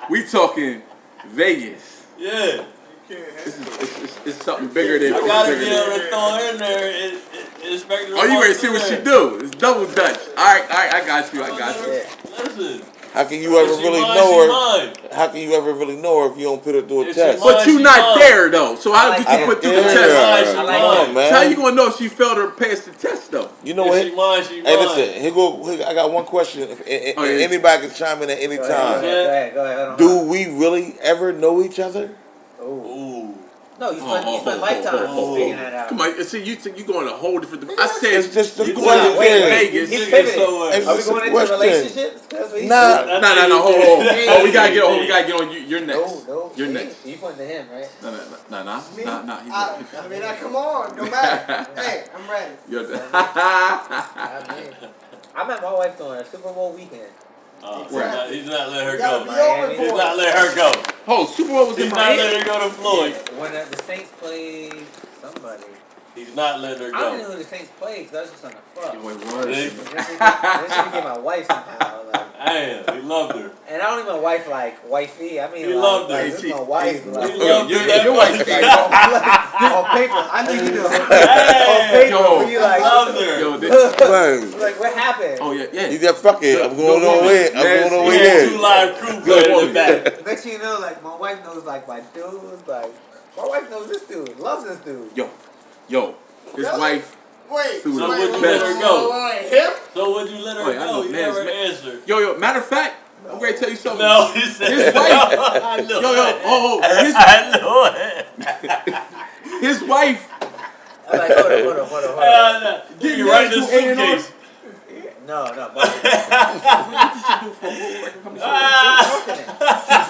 Speaker 4: We talking Vegas.
Speaker 5: Yeah.
Speaker 4: It's something bigger than.
Speaker 5: I gotta
Speaker 4: bigger
Speaker 5: be
Speaker 4: than-
Speaker 5: able to throw her in there and expect her to
Speaker 4: Oh, you
Speaker 5: walk
Speaker 4: ready to see
Speaker 5: through
Speaker 4: what she
Speaker 5: there.
Speaker 4: do? It's double dutch. All right, I got you.
Speaker 5: Listen.
Speaker 1: How can you ever
Speaker 5: If she
Speaker 1: really
Speaker 5: mine,
Speaker 1: know
Speaker 5: she
Speaker 1: her?
Speaker 5: mine.
Speaker 1: How can you ever really know her if you don't put her through a
Speaker 5: If she
Speaker 1: test?
Speaker 5: mine,
Speaker 4: But you
Speaker 5: she
Speaker 4: not
Speaker 5: mine.
Speaker 4: there though. So how did
Speaker 1: I
Speaker 4: you
Speaker 1: don't
Speaker 4: put through the
Speaker 1: care.
Speaker 4: test?
Speaker 5: She
Speaker 1: Come
Speaker 5: mine.
Speaker 1: on, man.
Speaker 4: How you gonna know if she failed or passed the test though?
Speaker 1: You know
Speaker 5: If
Speaker 1: what?
Speaker 5: she mine, she
Speaker 1: Hey,
Speaker 5: mine.
Speaker 1: listen. I got one question.
Speaker 4: Oh, yeah.
Speaker 1: Anybody can chime in at any
Speaker 6: Go
Speaker 1: time.
Speaker 6: ahead. Hold on.
Speaker 1: Do we really ever know each other?
Speaker 6: Ooh.
Speaker 5: Ooh.
Speaker 6: No, you spent lifetime figuring that out.
Speaker 4: Come on, see you going a whole different. I said
Speaker 1: It's just a
Speaker 4: you
Speaker 1: question.
Speaker 4: going to
Speaker 6: Wait.
Speaker 4: Vegas.
Speaker 6: He's
Speaker 5: Nigga,
Speaker 6: pivoting.
Speaker 5: so,
Speaker 1: It's
Speaker 6: Are we
Speaker 1: just a
Speaker 6: going into
Speaker 1: question.
Speaker 6: relationships? That's what he
Speaker 1: Nah.
Speaker 6: said.
Speaker 4: No. Hold on. Oh, we gotta get on. You're next.
Speaker 6: No.
Speaker 4: You're
Speaker 6: Me?
Speaker 4: next.
Speaker 6: You pointing to him, right?
Speaker 4: No.
Speaker 3: Me?
Speaker 4: He's
Speaker 3: I mean, come on, no matter. Hey, I'm ready.
Speaker 4: You're
Speaker 6: I met my wife during a Super Bowl weekend.
Speaker 5: He's not letting her
Speaker 3: You gotta
Speaker 5: go.
Speaker 3: be open
Speaker 5: He's
Speaker 3: for
Speaker 5: not
Speaker 3: it.
Speaker 5: letting her go.
Speaker 4: Oh, Super Bowl was in
Speaker 5: He's not
Speaker 4: Miami.
Speaker 5: letting her go to Floyd.
Speaker 6: When the Saints played somebody.
Speaker 5: He's not letting her
Speaker 6: I don't even
Speaker 5: go.
Speaker 6: know who the Saints played because I was just on the fuck.
Speaker 4: Yo, it
Speaker 5: Then
Speaker 4: was.
Speaker 6: Then she became my wife somehow. Like,
Speaker 5: Damn, he loved her.
Speaker 6: and I don't even wife like wifey. I mean,
Speaker 5: He
Speaker 6: like,
Speaker 5: loved her.
Speaker 6: like, this is my wife. Like,
Speaker 5: He loved her.
Speaker 4: Your wife.
Speaker 3: On paper, I know you do.
Speaker 6: on
Speaker 5: Hey,
Speaker 6: paper,
Speaker 4: Yo.
Speaker 6: when you like,
Speaker 5: loved her.
Speaker 4: Yo, this,
Speaker 1: Man,
Speaker 6: like, what happened?
Speaker 4: oh yeah.
Speaker 1: you got fuck it. I'm going
Speaker 4: Good
Speaker 1: over
Speaker 4: woman.
Speaker 1: here. I'm going over
Speaker 5: We had 2
Speaker 1: here.
Speaker 5: live crew
Speaker 4: Good
Speaker 5: playing in
Speaker 4: woman.
Speaker 5: the back.
Speaker 6: Next thing you know, like, my wife knows, like, my dudes. Like, my wife knows this dude, loves this dude.
Speaker 4: Yo, his
Speaker 3: Really?
Speaker 4: wife.
Speaker 3: Wait,
Speaker 4: So
Speaker 5: would
Speaker 3: wait,
Speaker 5: you
Speaker 3: wait,
Speaker 5: let her
Speaker 3: wait,
Speaker 5: go?
Speaker 3: wait, wait, him?
Speaker 5: So would you let her
Speaker 4: Oh, yeah, I know,
Speaker 5: go? You
Speaker 4: man,
Speaker 5: never
Speaker 4: man.
Speaker 5: answered.
Speaker 4: Yo, matter of fact, I'm ready to tell you something.
Speaker 5: No, he said
Speaker 4: His wife.
Speaker 5: I know
Speaker 4: Yo,
Speaker 5: it. I know it.
Speaker 4: his wife.
Speaker 6: I'm like, hold on.
Speaker 5: Give you right in the
Speaker 4: Getting married to
Speaker 5: suitcase.
Speaker 6: No, but
Speaker 4: Marketing.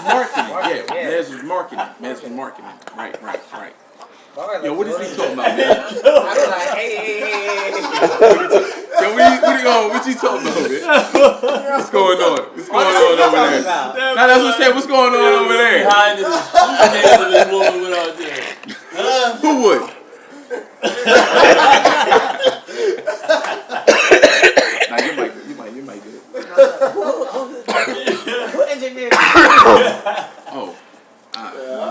Speaker 6: Marketing,
Speaker 4: Yeah,
Speaker 6: yeah.
Speaker 4: Nez was marketing. Nez was marketing. Right.
Speaker 6: Alright,
Speaker 4: Yo, what is he talking about, man?
Speaker 6: I was like, hey.
Speaker 4: Yo, what you talking about, man? What's going on? What's going on over there?
Speaker 6: About?
Speaker 4: Now that's what I'm saying. What's going on over there?
Speaker 5: Behind the suitcase of this woman went out there.
Speaker 4: Who would? Nah, you might get it.
Speaker 6: Who engineered this?
Speaker 4: Oh,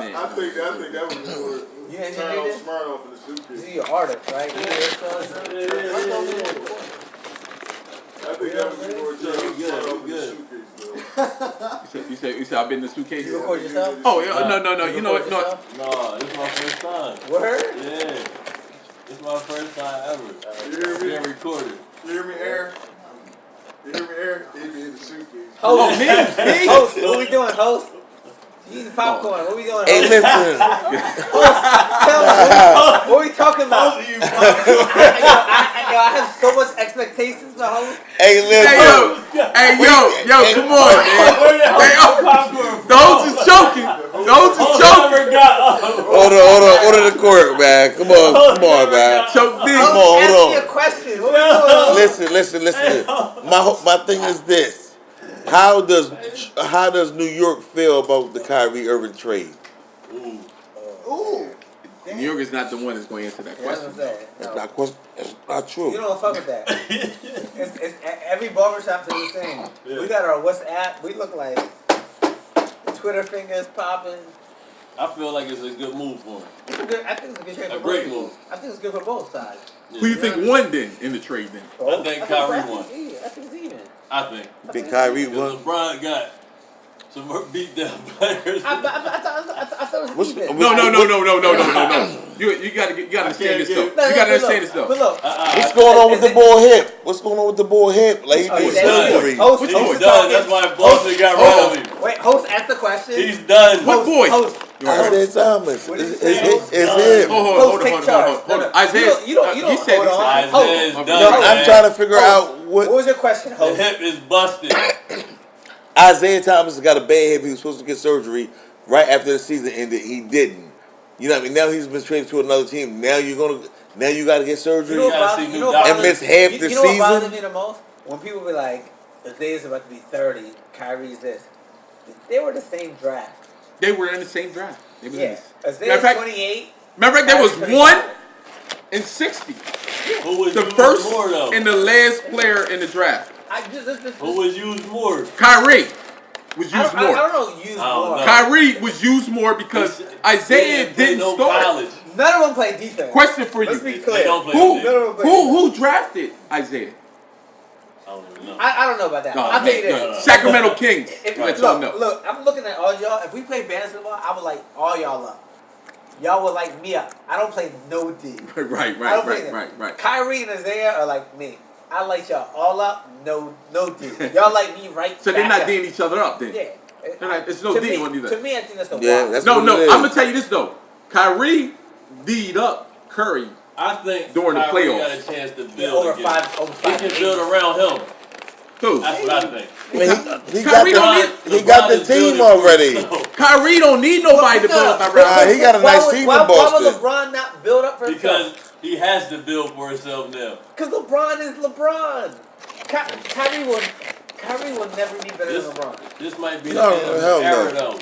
Speaker 4: man.
Speaker 2: I think that was more
Speaker 6: You
Speaker 2: turn
Speaker 6: engineered
Speaker 2: on
Speaker 6: this?
Speaker 2: Smirnoff in the suitcase.
Speaker 6: You're an artist, right?
Speaker 2: I think that was more turn on Smirnoff in the suitcase, though.
Speaker 4: You said I've been in the suitcase.
Speaker 6: You record yourself?
Speaker 4: Oh yeah, no. You know what? No.
Speaker 5: No, this is my first time.
Speaker 6: Word?
Speaker 5: Yeah. This is my first time ever.
Speaker 2: You hear me?
Speaker 5: Being recorded.
Speaker 2: You hear me, Aaron? You hear me, Aaron? He be in the suitcase.
Speaker 4: Oh, me?
Speaker 6: Host, what we doing, host? You eating popcorn, what we doing,
Speaker 1: Hey,
Speaker 6: host?
Speaker 1: listen.
Speaker 6: Tell me, what we talking about? I have so much expectations for host.
Speaker 1: Hey, listen.
Speaker 4: Hey yo, come on, man. Hey, those is choking.
Speaker 1: Order the court, man. Come on, man.
Speaker 4: Choke deep.
Speaker 1: Come on,
Speaker 6: Ask
Speaker 1: hold
Speaker 6: me
Speaker 1: on.
Speaker 6: a question. What we doing?
Speaker 1: Listen. My thing is this: How does New York feel about the Kyrie Irving trade?
Speaker 3: Ooh.
Speaker 4: New York is not the one that's going to answer that
Speaker 6: That's what I'm
Speaker 4: question.
Speaker 6: saying.
Speaker 1: That's not true.
Speaker 6: You don't fuck with that. It's every barbershop is the same.
Speaker 5: Yeah.
Speaker 6: We got our WhatsApp. We look like Twitter fingers popping.
Speaker 5: I feel like it's a good move for him.
Speaker 6: It's a good. I think it's a good trade
Speaker 5: A
Speaker 6: for
Speaker 5: great
Speaker 6: both people.
Speaker 5: move.
Speaker 6: I think it's good for both sides.
Speaker 5: Yeah.
Speaker 4: Who you think won then in the trade then?
Speaker 5: I think Kyrie won.
Speaker 6: I think it's even.
Speaker 5: I think.
Speaker 1: You think Kyrie
Speaker 5: Because
Speaker 1: won?
Speaker 5: LeBron got some beat down players.
Speaker 6: I thought it was
Speaker 1: Which-
Speaker 6: even.
Speaker 4: No. You gotta understand this though. You gotta understand this though.
Speaker 6: But look,
Speaker 1: What's going on with the boy hip? What's going on with the boy hip? Like he
Speaker 6: Oh,
Speaker 1: needs
Speaker 6: yeah, that's
Speaker 1: surgery.
Speaker 6: good. Host
Speaker 5: He's
Speaker 6: is
Speaker 5: done.
Speaker 6: talking.
Speaker 5: That's why Boston got rid of him.
Speaker 6: Wait, host asked the question.
Speaker 5: He's done.
Speaker 4: What boy?
Speaker 6: Host.
Speaker 1: Isaiah Thomas.
Speaker 6: What did you
Speaker 1: It's
Speaker 6: say?
Speaker 1: him.
Speaker 4: Hold
Speaker 6: Take
Speaker 4: on.
Speaker 6: charge.
Speaker 4: Isaiah,
Speaker 6: You don't.
Speaker 4: he said
Speaker 6: Hold on.
Speaker 5: Isaiah's
Speaker 6: Host.
Speaker 5: done.
Speaker 1: No,
Speaker 5: man.
Speaker 1: I'm trying to figure
Speaker 6: Host.
Speaker 1: out
Speaker 6: What
Speaker 1: what
Speaker 6: was your question,
Speaker 5: The
Speaker 6: host?
Speaker 5: hip is busted.
Speaker 1: Isaiah Thomas has got a bad hip. He was supposed to get surgery right after the season ended. He didn't. You know what I mean? Now he's been traded to another team. Now you got to get surgery
Speaker 6: You know what
Speaker 5: gotta
Speaker 6: bothers-
Speaker 5: see
Speaker 6: you
Speaker 5: new
Speaker 6: know what
Speaker 5: doctors.
Speaker 1: and miss half the
Speaker 6: You know what bothers
Speaker 1: season.
Speaker 6: me the most? When people be like, Isaiah's about to be 30, Kyrie's this. They were the same draft.
Speaker 4: they were in the same draft. They was in
Speaker 6: Yeah.
Speaker 4: this.
Speaker 6: Isaiah's
Speaker 4: Matter of fact,
Speaker 6: 28.
Speaker 4: Remember there was
Speaker 6: Kyrie's
Speaker 4: 1
Speaker 6: 35.
Speaker 4: in 60.
Speaker 5: Who was
Speaker 4: The
Speaker 5: used
Speaker 4: first
Speaker 5: more though?
Speaker 4: and the last player in the draft.
Speaker 5: Who was used more?
Speaker 4: Kyrie was
Speaker 6: I
Speaker 4: used
Speaker 6: don't
Speaker 4: more.
Speaker 6: know. Use
Speaker 5: I don't
Speaker 6: more.
Speaker 5: know.
Speaker 4: Kyrie was used more because Isaiah
Speaker 5: They play
Speaker 4: didn't
Speaker 5: no
Speaker 4: start.
Speaker 5: college.
Speaker 6: None of them play defense.
Speaker 4: Question for
Speaker 6: Let's be
Speaker 4: you.
Speaker 6: clear.
Speaker 5: They don't play
Speaker 4: Who
Speaker 5: defense.
Speaker 6: None of them play defense.
Speaker 4: who drafted Isaiah?
Speaker 5: I don't even know.
Speaker 6: I don't know about that.
Speaker 4: No,
Speaker 6: I'll tell you
Speaker 4: no,
Speaker 6: this.
Speaker 4: Sacramento Kings.
Speaker 6: If,
Speaker 4: Let y'all know.
Speaker 6: look, I'm looking at all y'all. If we play basketball, I would like all y'all up. Y'all would like me up. I don't play no D.
Speaker 4: Right.
Speaker 6: I don't play that. Kyrie and Isaiah are like me. I like y'all all up, no D. Y'all like me right.
Speaker 4: So they're
Speaker 6: back
Speaker 4: not
Speaker 6: up.
Speaker 4: D'ing each other up then.
Speaker 6: Yeah.
Speaker 4: They're not- it's no
Speaker 6: To
Speaker 4: D
Speaker 6: me-
Speaker 4: on either.
Speaker 6: To me, I think that's the
Speaker 1: Yeah,
Speaker 6: wild.
Speaker 1: that's
Speaker 4: No,
Speaker 1: what it is.
Speaker 4: I'm gonna tell you this though. Kyrie D'd up Curry.
Speaker 5: I think
Speaker 4: During the
Speaker 5: Kyrie
Speaker 4: playoffs.
Speaker 5: got a chance to
Speaker 6: Yeah,
Speaker 5: build
Speaker 6: over
Speaker 5: again.
Speaker 6: five.
Speaker 5: He can build around him.
Speaker 4: Who?
Speaker 5: That's what I think.
Speaker 1: I mean, he
Speaker 4: Kyrie
Speaker 1: got
Speaker 4: don't
Speaker 1: the, he got the
Speaker 5: LeBron is
Speaker 1: team
Speaker 5: building for
Speaker 1: already.
Speaker 5: himself.
Speaker 4: Kyrie don't need nobody to build up
Speaker 1: Nah,
Speaker 4: around.
Speaker 1: he got a nice team in
Speaker 6: Why would
Speaker 1: Boston.
Speaker 6: LeBron not build up for
Speaker 5: Because
Speaker 6: himself?
Speaker 5: he has to build for himself now.
Speaker 6: Because LeBron is LeBron. Kyrie will never be better
Speaker 5: This,
Speaker 6: than LeBron.
Speaker 5: this might be
Speaker 1: No,
Speaker 5: the end of
Speaker 1: hell
Speaker 5: his era
Speaker 1: no.
Speaker 5: though.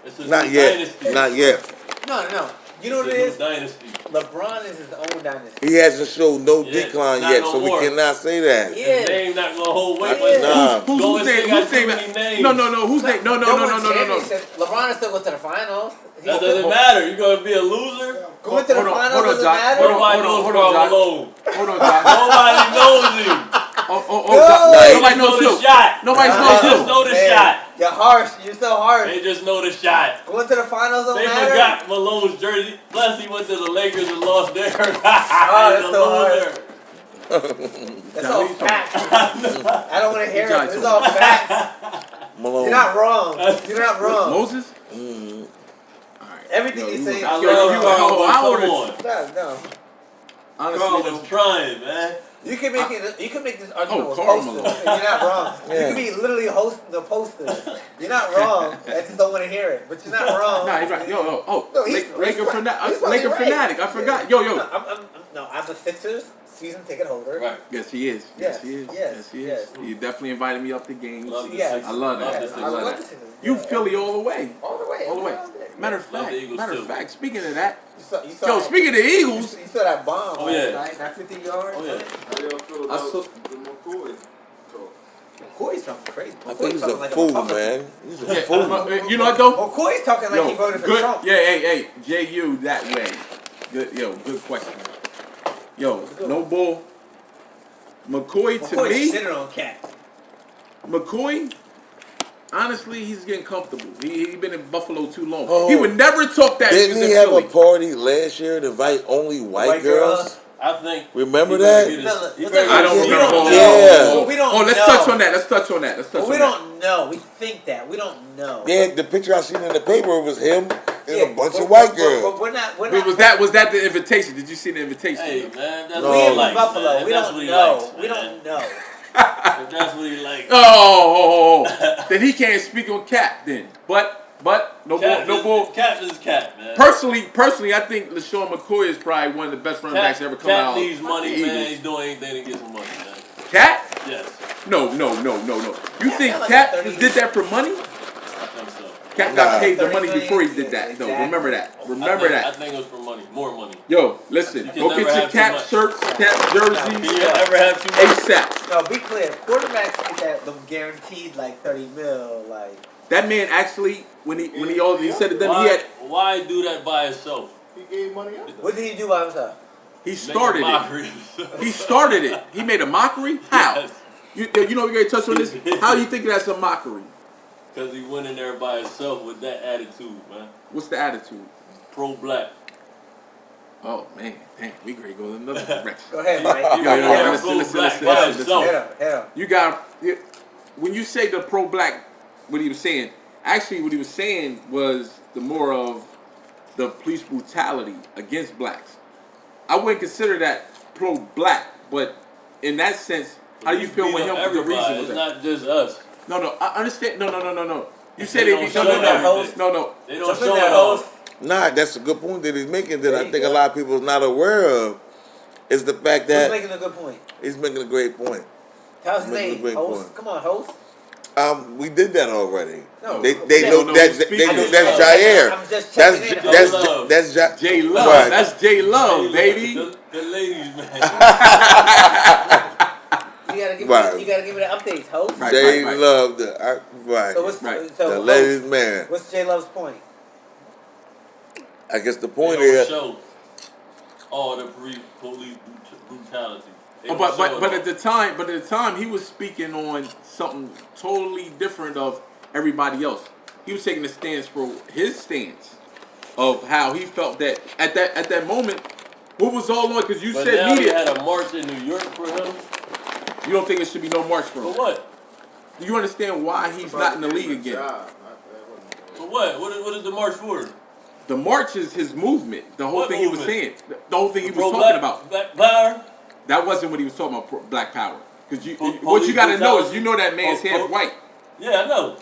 Speaker 5: It's a
Speaker 1: Not
Speaker 5: new
Speaker 1: yet.
Speaker 5: dynasty.
Speaker 1: Not yet.
Speaker 6: No. You know
Speaker 5: It's
Speaker 6: what
Speaker 5: a
Speaker 6: it
Speaker 5: new
Speaker 6: is?
Speaker 5: dynasty.
Speaker 6: LeBron is his own dynasty.
Speaker 1: He hasn't showed no
Speaker 5: Yeah,
Speaker 1: decline
Speaker 5: not
Speaker 1: yet,
Speaker 5: no
Speaker 1: so we
Speaker 5: more.
Speaker 1: cannot say that.
Speaker 6: Yeah.
Speaker 5: His name not gonna hold weight.
Speaker 6: Yeah.
Speaker 1: Nah.
Speaker 4: Who's
Speaker 5: Golden
Speaker 4: name?
Speaker 5: State got
Speaker 4: Who's
Speaker 5: too
Speaker 4: name?
Speaker 5: many names.
Speaker 4: No. Who's name? No.
Speaker 6: LeBron still go to the finals. He
Speaker 5: That
Speaker 6: still-
Speaker 5: doesn't matter. You gonna be a loser?
Speaker 6: Going to the
Speaker 4: Hold on,
Speaker 6: finals
Speaker 4: hold on,
Speaker 6: doesn't
Speaker 4: Josh.
Speaker 6: matter.
Speaker 4: Hold on.
Speaker 5: Nobody knows
Speaker 4: Josh.
Speaker 5: Karl Malone.
Speaker 4: Hold on, Josh.
Speaker 5: Nobody knows him.
Speaker 4: Josh.
Speaker 5: They
Speaker 4: Nobody
Speaker 5: just
Speaker 4: knows
Speaker 5: know
Speaker 4: you.
Speaker 5: the shot.
Speaker 4: Nobody
Speaker 5: They
Speaker 4: knows
Speaker 5: just
Speaker 4: you.
Speaker 5: know the
Speaker 6: Man,
Speaker 5: shot.
Speaker 6: You're harsh. You're so harsh.
Speaker 5: They just know the shot.
Speaker 6: Going to the finals don't
Speaker 5: They
Speaker 6: matter.
Speaker 5: forgot Malone's jersey. Plus, he went to the Lakers and lost there.
Speaker 6: that's
Speaker 5: He's a
Speaker 6: so hard.
Speaker 5: loser.
Speaker 6: That's
Speaker 4: John,
Speaker 6: all
Speaker 4: what you
Speaker 6: facts. I don't want to hear
Speaker 4: John,
Speaker 6: it. It's all facts.
Speaker 1: Malone.
Speaker 6: You're not wrong. You're not wrong.
Speaker 4: Moses?
Speaker 6: Everything
Speaker 4: Yo,
Speaker 6: you're
Speaker 4: you
Speaker 6: saying.
Speaker 5: I
Speaker 4: Yo,
Speaker 5: love
Speaker 4: you
Speaker 5: Karl,
Speaker 4: are-
Speaker 5: but
Speaker 4: how old
Speaker 5: come
Speaker 4: is-
Speaker 5: on.
Speaker 6: No.
Speaker 4: Honestly,
Speaker 5: Karl
Speaker 4: though.
Speaker 5: was trying, man.
Speaker 6: You can make it. You can make this argument with
Speaker 4: Karl
Speaker 6: posters.
Speaker 4: Malone.
Speaker 6: And you're not wrong.
Speaker 1: Yeah.
Speaker 6: You can be literally hosting the posters. You're not wrong. I just don't want to hear it. But you're not wrong.
Speaker 4: Nah, he's right.
Speaker 6: No, he's
Speaker 4: Laker
Speaker 6: probably
Speaker 4: Laker
Speaker 6: right.
Speaker 4: fanatic. I forgot. Yo.
Speaker 6: I'm a Sixers season ticket holder.
Speaker 5: Right.
Speaker 4: Yes, he is.
Speaker 6: Yes,
Speaker 4: He is.
Speaker 6: yes,
Speaker 4: He is.
Speaker 6: yes.
Speaker 4: He definitely invited me up to games.
Speaker 5: Love the
Speaker 6: Yes.
Speaker 5: Sixers.
Speaker 4: I love that.
Speaker 5: Love the
Speaker 6: Yes,
Speaker 5: Sixers.
Speaker 4: I love
Speaker 6: the
Speaker 4: that.
Speaker 6: Sixers.
Speaker 4: You
Speaker 6: Yeah.
Speaker 4: Philly all the way.
Speaker 6: All the way.
Speaker 4: All the way. Matter of
Speaker 5: Love the
Speaker 4: fact,
Speaker 5: Eagles, too.
Speaker 4: speaking of that,
Speaker 6: You saw
Speaker 4: yo,
Speaker 6: that-
Speaker 4: speaking of the Eagles,
Speaker 6: You saw that bomb
Speaker 5: Oh,
Speaker 6: last
Speaker 5: yeah.
Speaker 6: night. That 50 yards.
Speaker 5: Oh, yeah.
Speaker 2: How y'all feel
Speaker 4: I
Speaker 2: about
Speaker 4: saw-
Speaker 2: the McCoy talk?
Speaker 6: McCoy's talking crazy.
Speaker 1: I think
Speaker 6: McCoy's
Speaker 1: he's
Speaker 6: talking
Speaker 1: a
Speaker 6: like
Speaker 1: fool,
Speaker 6: Republican.
Speaker 1: man. He's a
Speaker 4: yeah,
Speaker 1: fool.
Speaker 4: you know what though?
Speaker 6: McCoy's talking like he voted for
Speaker 4: good.
Speaker 6: Trump.
Speaker 4: Yeah, hey, JU that way. Good question. Yo, no bull. McCoy to
Speaker 6: McCoy's
Speaker 4: me,
Speaker 6: sitting on cat.
Speaker 4: McCoy. Honestly, he's getting comfortable. He been in Buffalo too long.
Speaker 1: Oh.
Speaker 4: He would never talk that.
Speaker 1: Didn't
Speaker 4: he was
Speaker 1: he
Speaker 4: in
Speaker 1: have
Speaker 4: Philly.
Speaker 1: a party last year to invite only white girls?
Speaker 5: I think.
Speaker 1: Remember
Speaker 5: he better
Speaker 1: that?
Speaker 5: get his-
Speaker 6: No,
Speaker 5: he
Speaker 6: no,
Speaker 5: better
Speaker 4: I
Speaker 5: get
Speaker 4: don't
Speaker 5: his-
Speaker 4: remember.
Speaker 6: don't
Speaker 1: Yeah.
Speaker 6: know. We don't
Speaker 4: Oh, let's
Speaker 6: know.
Speaker 4: touch on that. Let's touch on that.
Speaker 6: But we don't know. We think that. We don't know.
Speaker 1: Yeah, the picture I seen in the paper was him and
Speaker 6: Yeah,
Speaker 1: a bunch
Speaker 6: but-
Speaker 1: of white
Speaker 6: but
Speaker 1: girls.
Speaker 6: we're not.
Speaker 4: Wait, was that the invitation? Did you see the invitation?
Speaker 5: Hey, man, that's
Speaker 1: No.
Speaker 5: what
Speaker 6: We
Speaker 5: he
Speaker 6: in
Speaker 5: likes.
Speaker 6: Buffalo.
Speaker 5: Man.
Speaker 6: We
Speaker 5: That's
Speaker 6: don't
Speaker 5: what he
Speaker 6: know.
Speaker 5: likes,
Speaker 6: We
Speaker 5: man.
Speaker 6: don't know.
Speaker 5: If that's what he likes.
Speaker 4: Oh. Then he can't speak on Cap then. But no bull.
Speaker 5: Cap is Cap, man.
Speaker 4: Personally, I think LaShawn McCoy is probably one of the best running backs ever come
Speaker 5: Cap
Speaker 4: out.
Speaker 5: needs money,
Speaker 4: the
Speaker 5: man.
Speaker 4: Eagles.
Speaker 5: He's doing anything to get some money, man.
Speaker 4: Cap?
Speaker 5: Yes,
Speaker 4: No. You think
Speaker 6: like
Speaker 4: Cap
Speaker 6: 30.
Speaker 4: did that for money?
Speaker 5: I think so.
Speaker 4: Cap
Speaker 1: Nah.
Speaker 4: got paid the
Speaker 6: 30
Speaker 4: money
Speaker 6: million,
Speaker 4: before he did
Speaker 6: yeah,
Speaker 4: that, though.
Speaker 6: exactly.
Speaker 4: Remember that.
Speaker 5: I
Speaker 4: Remember
Speaker 5: think
Speaker 4: that.
Speaker 5: it was for money, more money.
Speaker 4: Yo, listen.
Speaker 5: You can
Speaker 4: Go
Speaker 5: never
Speaker 4: get your
Speaker 5: have too
Speaker 4: Cap
Speaker 5: much.
Speaker 4: shirts, Cap
Speaker 5: You
Speaker 4: jerseys,
Speaker 5: can never have too much.
Speaker 4: ASAP.
Speaker 6: No, be clear. Quarterbacks get that them guaranteed like 30 mil, like
Speaker 4: That man actually, when he said it, then
Speaker 5: Why do that by himself?
Speaker 2: He gave money up.
Speaker 6: What did he do by himself?
Speaker 4: he started
Speaker 5: Make a
Speaker 4: it.
Speaker 5: mockery.
Speaker 4: He started it. He made a mockery. How?
Speaker 5: Yes.
Speaker 4: You know we're gonna touch on this. How you think that's a mockery?
Speaker 5: Because he went in there by himself with that attitude, man.
Speaker 4: What's the attitude?
Speaker 5: Pro-black.
Speaker 4: Oh man, damn, we ready to go in another direction.
Speaker 6: Go ahead, Mike.
Speaker 4: Listen.
Speaker 6: Hit him.
Speaker 4: You got when you say the pro-black, what he was saying. Actually, what he was saying was the more of the police brutality against blacks. I wouldn't consider that pro-black, but in that sense, how do you feel when him? The reason was
Speaker 5: It's
Speaker 4: that?
Speaker 5: not just us.
Speaker 4: No, I understand. No. You said
Speaker 5: They
Speaker 4: it.
Speaker 5: don't show that.
Speaker 4: No.
Speaker 5: They don't show it all.
Speaker 1: Nah, that's a good point that he's making that I think a lot of people are not aware of. Is the fact
Speaker 6: He's
Speaker 1: that
Speaker 6: making a good point.
Speaker 1: he's making a great point.
Speaker 6: How's his
Speaker 1: Making a
Speaker 6: name?
Speaker 1: great
Speaker 6: Host?
Speaker 1: point.
Speaker 6: Come on, host.
Speaker 1: We did that already.
Speaker 6: No,
Speaker 1: they
Speaker 6: no,
Speaker 1: know
Speaker 4: no,
Speaker 1: that's
Speaker 4: speaking of-
Speaker 1: that's Jair.
Speaker 6: I'm just checking in.
Speaker 1: That's
Speaker 4: J Love.
Speaker 1: Right.
Speaker 4: That's J Love, baby.
Speaker 5: The ladies, man.
Speaker 6: You gotta give
Speaker 1: Right.
Speaker 6: me. You gotta give me the updates, host.
Speaker 4: Right.
Speaker 1: Jay Love. Right.
Speaker 6: So what's
Speaker 4: Right.
Speaker 6: so
Speaker 1: The
Speaker 6: host,
Speaker 1: ladies man.
Speaker 6: what's J Love's point?
Speaker 1: I guess the
Speaker 5: They
Speaker 1: point
Speaker 5: don't
Speaker 1: is
Speaker 5: show all the police brutality. They don't
Speaker 4: But
Speaker 5: show it
Speaker 4: at the time he was speaking on something totally different of everybody else. He was taking a stance for his stance of how he felt that at that moment, what was all on? Because you
Speaker 5: But
Speaker 4: said
Speaker 5: now
Speaker 4: media.
Speaker 5: you had a march in New York for him.
Speaker 4: You don't think it should be no march for
Speaker 5: For
Speaker 4: him?
Speaker 5: what?
Speaker 4: Do you understand why he's not in the league again?
Speaker 5: For what? What is the march for?
Speaker 4: The march is his movement. The whole
Speaker 5: What
Speaker 4: thing he was saying.
Speaker 5: movement?
Speaker 4: The whole thing he was
Speaker 5: Pro
Speaker 4: talking about.
Speaker 5: Black power.
Speaker 4: That wasn't what he was talking about. Black power. Because what
Speaker 5: Police
Speaker 4: you got to know is
Speaker 5: brutality.
Speaker 4: you know that man's half white.
Speaker 5: Yeah, I know.